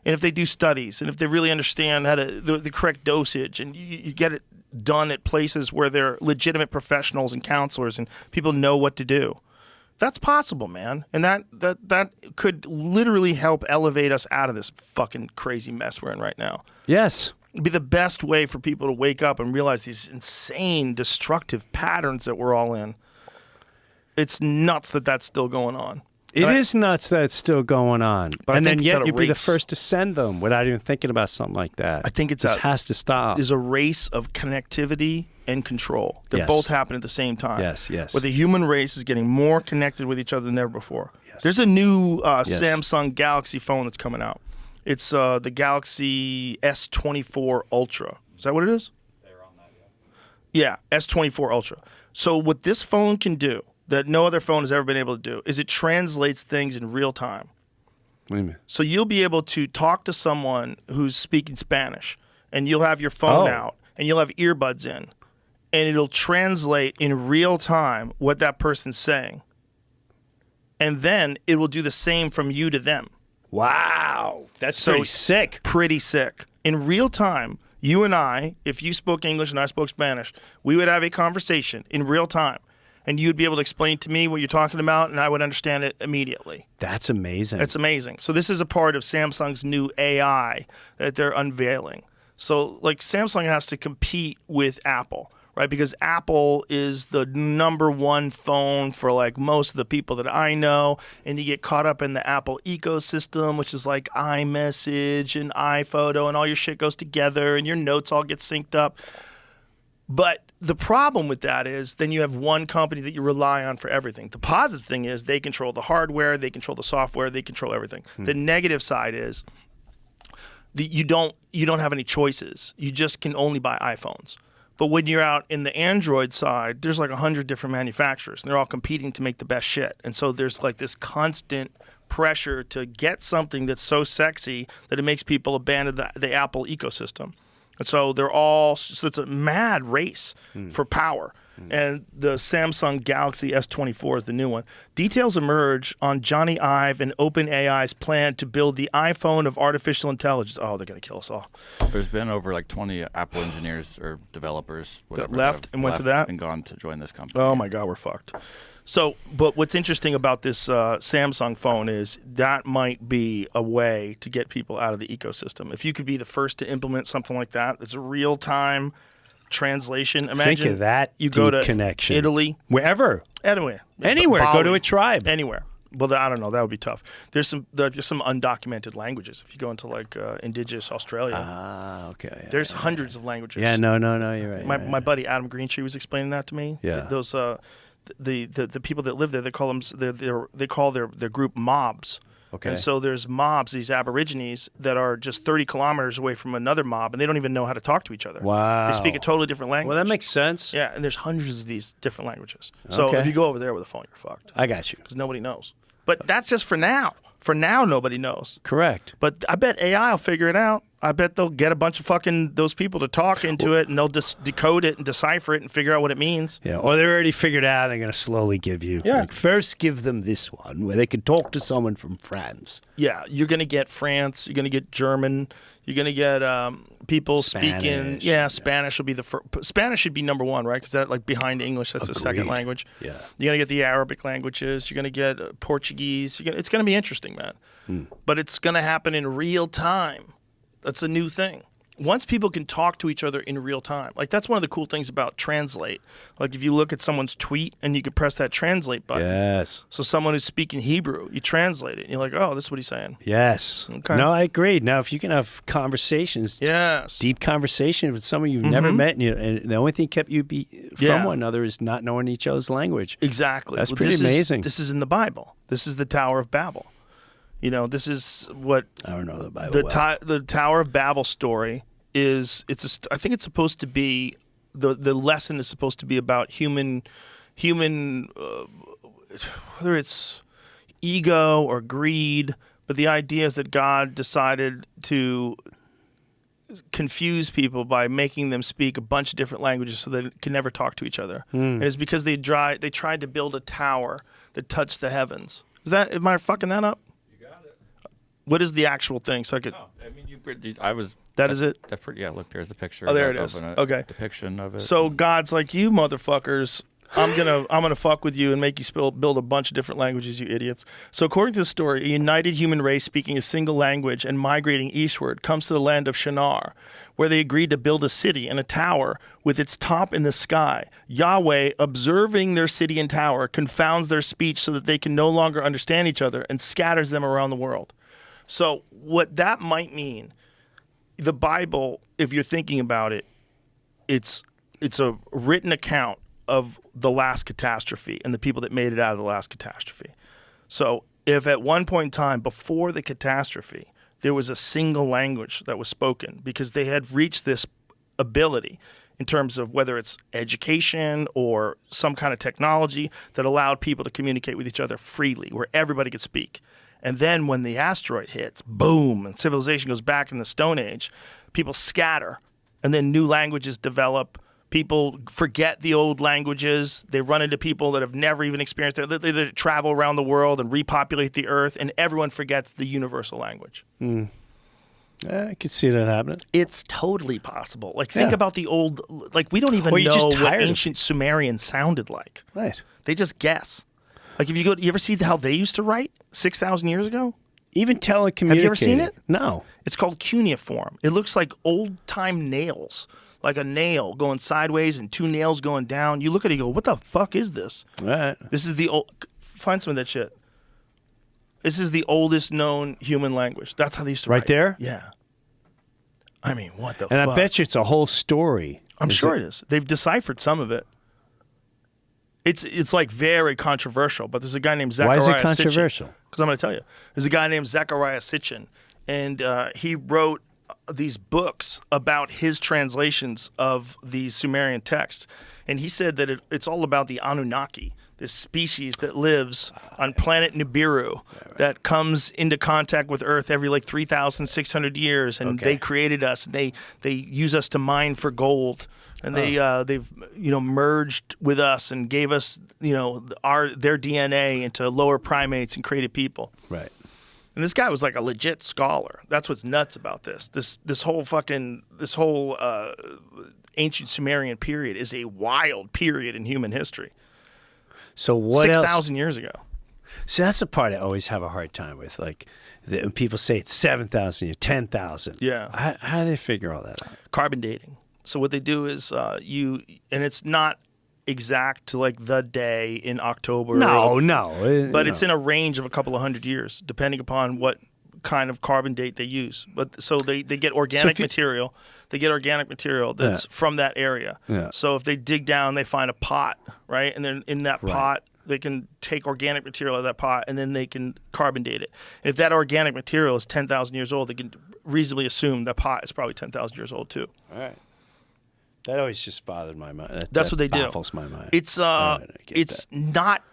And if they do studies and if they really understand how to the correct dosage and you get it done at places where they're legitimate professionals and counselors and people know what to do. That's possible, man. And that could literally help elevate us out of this fucking crazy mess we're in right now. Yes. It'd be the best way for people to wake up and realize these insane, destructive patterns that we're all in. It's nuts that that's still going on. It is nuts that it's still going on. But and I then think it's yet at a you'd be the race. first to send them without even thinking about something like that. I think it's this has to stop. There's a race of connectivity and control that Yes. both happen at the same time. Yes, yes. Where the human race is getting more connected with each other than ever before. Yes. There's a new Yes. Samsung Galaxy phone that's coming out. It's the Galaxy S24 Ultra. Is that what it is? They're on that, yeah. Yeah, S24 Ultra. So what this phone can do that no other phone has ever been able to do is it translates things in real time. Wait a minute. So you'll be able to talk to someone who's speaking Spanish, and you'll have your phone out, and you'll have earbuds in, and it'll translate in real time what that person's saying. And then it will do the same from you to them. Wow. That's So pretty sick. Pretty sick. In real time, you and I, if you spoke English and I spoke Spanish, we would have a conversation in real time. And you'd be able to explain to me what you're talking about, and I would understand it immediately. That's amazing. It's amazing. So this is a part of Samsung's new AI that they're unveiling. So like Samsung has to compete with Apple, right? Because Apple is the #1 phone for like most of the people that I know, and you get caught up in the Apple ecosystem, which is like iMessage and iPhoto, and all your shit goes together, and your notes all get synced up. But the problem with that is then you have one company that you rely on for everything. The positive thing is they control the hardware, they control the software, they control everything. The negative side is you don't have any choices. You just can only buy iPhones. But when you're out in the Android side, there's like 100 different manufacturers, and they're all competing to make the best shit. And so there's like this constant pressure to get something that's so sexy that it makes people abandon the Apple ecosystem. And so so it's a mad race for power. And the Samsung Galaxy S24 is the new one. Details emerge on Johnny Ive and OpenAI's plan to build the iPhone of artificial intelligence. Oh, they're going to kill us all. There's been over like 20 Apple engineers or developers whatever, left have and went to left that? and gone to join this company. Oh, my God, we're fucked. So, but what's interesting about this Samsung phone is that might be a way to get people out of the ecosystem. If you could be the first to implement something like that, it's a real-time translation. Imagine Think of that you go to connection. Italy. Wherever. Anywhere. Anywhere. Go to Bali, a tribe. Anywhere. Well, I don't know. That would be tough. There's some undocumented languages. If you go into like indigenous Australia, Okay. there's hundreds of languages. Yeah, no, you're right. My buddy Adam Greentree was explaining that to me. Yeah. Those the people that live there, they call their group mobs. Okay. And so there's mobs, these Aborigines that are just 30 kilometers away from another mob, and they don't even know how to talk to each other. Wow. They speak a totally different language. Well, that makes sense. Yeah, and there's hundreds of these different languages. So Okay. if you go over there with a phone, you're fucked. I got you. Because nobody knows. But that's just for now. For now, nobody knows. Correct. But I bet AI will figure it out. I bet they'll get a bunch of fucking those people to talk into it, and they'll just decode it and decipher it and figure out what it means. Yeah, or they're already figured out. They're going to slowly give you. Yeah. Like, first, give them this one where they can talk to someone from France. Yeah, you're going to get France. You're going to get German. You're going to get people speaking. Spanish. Yeah, Spanish will be the first. Spanish should be #1, right? Because that like behind English, that's the second Agreed. language. Yeah. You're going to get the Arabic languages. You're going to get Portuguese. It's going to be interesting, man. But it's going to happen in real time. That's a new thing. once people can talk to each other in real time, like that's one of the cool things about Translate. Like if you look at someone's tweet and you could press that translate button. Yes. So someone who's speaking Hebrew, you translate it and you're like, oh, this is what he's saying. Yes. Okay. No, I agree. Now, if you can have conversations, Yes. deep conversation with someone you've never met, and the only thing kept you from one another is not knowing each other's language. Exactly. That's pretty amazing. This is in the Bible. This is the Tower of Babel. You know, this is what I don't know the Bible. The Tower of Babel story is. I think it's supposed to be the lesson is supposed to be about human, whether it's ego or greed. But the idea is that God decided to confuse people by making them speak a bunch of different languages so they can never talk to each other. And it's because they tried to build a tower that touched the heavens. Am I fucking that up? What is the actual thing? So I could. Oh, I mean, I was. That is it. That's pretty. Yeah, look, there's the picture. Oh, there it is. Okay. Depiction of it. So God's like, you motherfuckers, I'm gonna fuck with you and make you build a bunch of different languages, you idiots. So according to the story, a united human race speaking a single language and migrating eastward comes to the land of Shinar, where they agreed to build a city and a tower with its top in the sky. Yahweh, observing their city and tower, confounds their speech so that they can no longer understand each other and scatters them around the world. So what that might mean, the Bible, if you're thinking about it, it's a written account of the last catastrophe and the people that made it out of the last catastrophe. So if at one point in time before the catastrophe, there was a single language that was spoken because they had reached this ability in terms of whether it's education or some kind of technology that allowed people to communicate with each other freely, where everybody could speak. And then when the asteroid hits, boom, and civilization goes back in the Stone Age, people scatter, and then new languages develop. People forget the old languages. They run into people that have never even experienced it. They travel around the world and repopulate the earth, and everyone forgets the universal language. I could see that happening. It's totally possible. Like, think about the old, like, we don't even know what ancient Sumerian sounded like. Right. They just guess. Like, if you ever see how they used to write 6,000 years ago? Even telecommunicating. Have you ever seen it? No. It's called cuneiform. It looks like old-time nails, like a nail going sideways and two nails going down. You look at it and go, what the fuck is this? Right. This is the old... Find some of that shit. This is the oldest known human language. That's how they used to write. Right there? Yeah. I mean, what the fuck? And I bet you it's a whole story. I'm sure it is. They've deciphered some of it. It's like very controversial, but there's a guy named Zechariah Sitchin. Why is it controversial? Because I'm going to tell you. There's a guy named Zechariah Sitchin, and he wrote these books about his translations of these Sumerian texts. And he said that it's all about the Anunnaki, this species that lives on planet Nibiru that comes into contact with Earth every like 3,600 years, and they created us. And they use us to mine for gold. And they've merged with us and gave us their DNA into lower primates and created people. Right. And this guy was like a legit scholar. That's what's nuts about this. This whole ancient Sumerian period is a wild period in human history. So what 6,000 years ago. See, that's the part I always have a hard time with. Like, when people say it's 7,000 or 10,000. Yeah. How do they figure all that out? Carbon dating. So what they do is and it's not exact to like the day in October. But it's in a range of a couple of hundred years, depending upon what kind of carbon date they use. But so they get organic material. They get organic material that's from that area. Yeah. So if they dig down, they find a pot, right? And then in that pot, they can take organic material out of that pot, and then they can carbon date it. If that organic material is 10,000 years old, they can reasonably assume that pot is probably 10,000 years old too. All right. That always just bothered my mind. That's what they do. Baffles my mind. It's not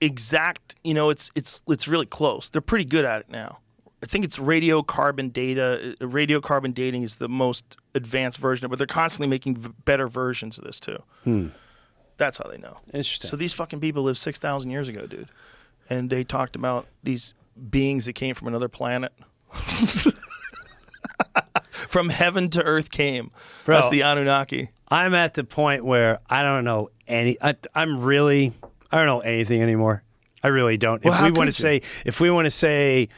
exact. It's really close. They're pretty good at it now. I think it's radiocarbon data. Radiocarbon dating is the most advanced version of it, but they're constantly making better versions of this too. That's how they know. Interesting. So these fucking people lived 6,000 years ago, dude. And they talked about these beings that came from another planet. From heaven to earth came. Bro, that's the Anunnaki. I'm at the point where I don't know I don't know anything anymore. I really don't. Well, if we want to say,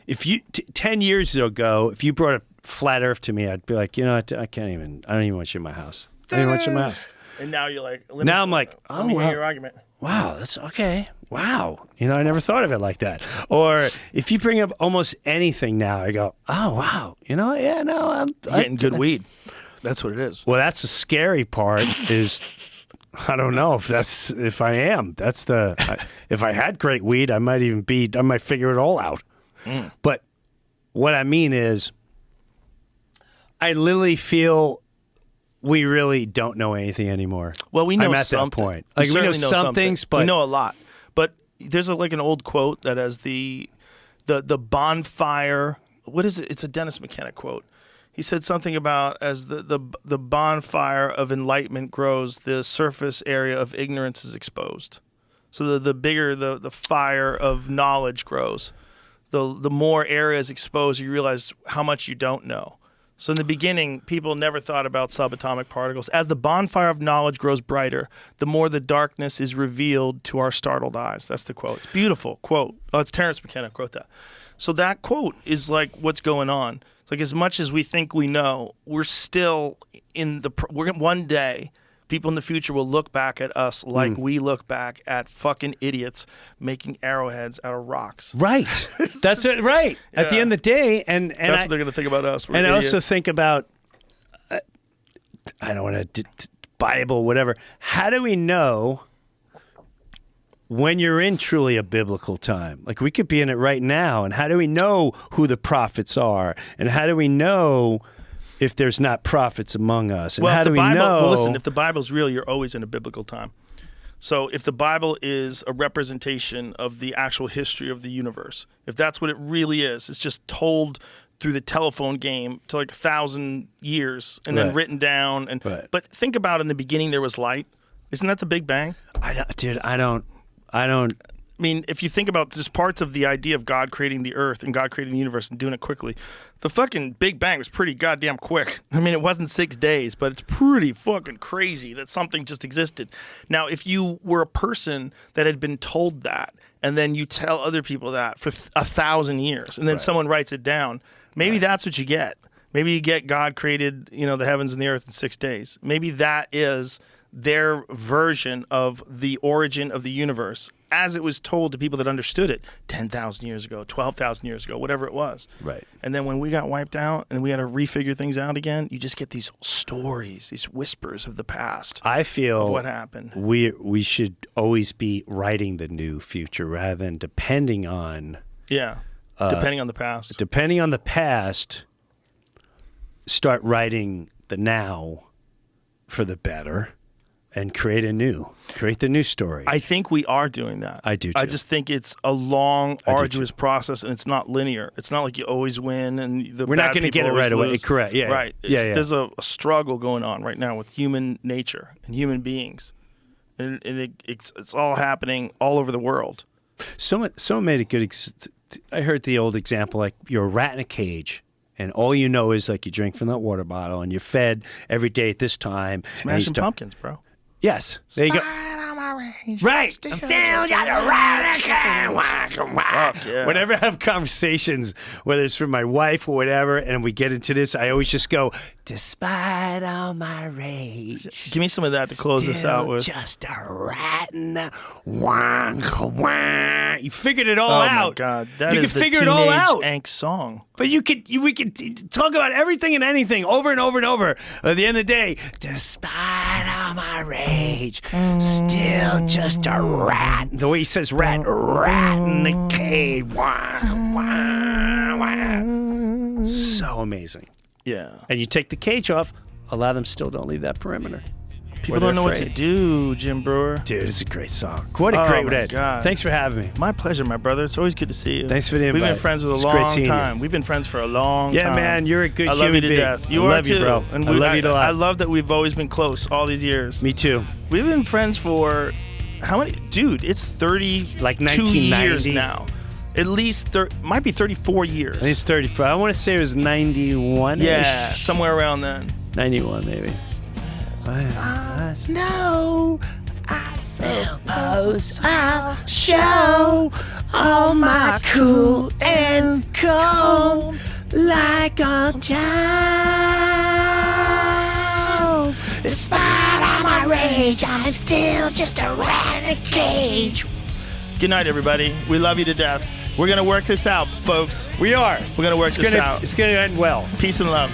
if you 10 years ago, if you brought flat Earth to me, I'd be like, you know, I don't even want you in my house. I don't even want you in my house. And now you're like, Now I'm like, let me hear your argument. Wow, that's okay. Wow. You know, I never thought of it like that. Or if you bring up almost anything now, I go, oh, wow. You know, yeah, no, I'm Getting good weed. That's what it is. Well, that's the scary part is I don't know if I am. That's if I had great weed, I might figure it all out. But what I mean is I literally feel we really don't know anything anymore. Well, we know I'm at something. that point. Like we know certainly some things, but we know a lot. But there's like an old quote that has the bonfire. What is it? It's a Dennis McKenna quote. He said something about as the bonfire of enlightenment grows, the surface area of ignorance is exposed. So the bigger the fire of knowledge grows, the more area is exposed. You realize how much you don't know. So in the beginning, people never thought about subatomic particles. As the bonfire of knowledge grows brighter, the more the darkness is revealed to our startled eyes. That's the quote. It's a beautiful quote. Oh, it's Terrence McKenna quote that. So that quote is like what's going on. It's like as much as we think we know, we're still one day, people in the future will look back at us like we look back at fucking idiots making arrowheads out of rocks. Right. That's it. Right. Yeah. At the end of the day, and that's what they're going to think about us. We're and idiots. I also think about, I don't want to, Bible, whatever. How do we know when you're in truly a biblical time? Like we could be in it right now. And how do we know who the prophets are? And how do we know if there's not prophets among us? And how do we know? Well, listen, if the Bible's real, you're always in a biblical time. So if the Bible is a representation of the actual history of the universe, if that's what it really is, it's just told through the telephone game to like 1,000 years and then written down. But think about in the beginning there was light. Isn't that the Big Bang? I don't. I mean, if you think about just parts of the idea of God creating the earth and God creating the universe and doing it quickly, the fucking Big Bang was pretty goddamn quick. I mean, it wasn't 6 days, but it's pretty fucking crazy that something just existed. Now, if you were a person that had been told that, and then you tell other people that for 1,000 years, and then someone writes it down, maybe that's what you get. Maybe you get God created, the heavens and the earth in 6 days. Maybe that is their version of the origin of the universe as it was told to people that understood it 10,000 years ago, 12,000 years ago, whatever it was. Right. And then when we got wiped out and we had to refigure things out again, you just get these stories, these whispers of the past. I feel of what happened. We should always be writing the new future rather than depending on depending on the past. Depending on the past, start writing the now for the better. And create the new story. I think we are doing that. I do too. I just think it's a long, arduous process, and it's not linear. It's not like you always win, and we're not going to get it right away. Correct? Yeah. Right. Yeah. There's a struggle going on right now with human nature and human beings, and it's all happening all over the world. Someone made a good. I heard the old example, like you're a rat in a cage. And all you know is like you drink from that water bottle, and you're fed every day at this time. Smashing pumpkins, bro. Yes. There you go. Right. I'm still just a rat. Yeah. Whenever I have conversations, whether it's with my wife or whatever, and we get into this, I always just go, despite all my rage. Give me some of that to close this out with. Just a rat in the You figured it all out. Oh my God. That you is can the figure it all out. Angst song. But we could talk about everything and anything over and over and over. At the end of the day, despite all my rage, still just a rat. The way he says rat in the cage. So amazing. Yeah. And you take the cage off, a lot of them still don't leave that perimeter. People don't know what to do, Jim Breuer. Dude, it's a great song. What a great day. God. Thanks for having me. My pleasure, my brother. It's always good to see you. Thanks for the invite. We've been friends for a long time. We've been friends for a long time. Yeah, man, you're a good I human love you to being. death. You I are love too. you, bro. And I love you a lot. I love that we've always been close all these years. Me too. We've been friends for how many? Dude, it's 30 like 1990 years now. At least might be 34 years. I think it's 34. I want to say it was 91. Yeah, somewhere around then. 91 maybe. No, I suppose I'll show all my cool and cold. like a child. Despite all my rage, I'm still just a rat in a cage. Good night, everybody. We love you to death. We're going to work this out, folks. We are. We're going to work this out. It's going to end well. Peace and love.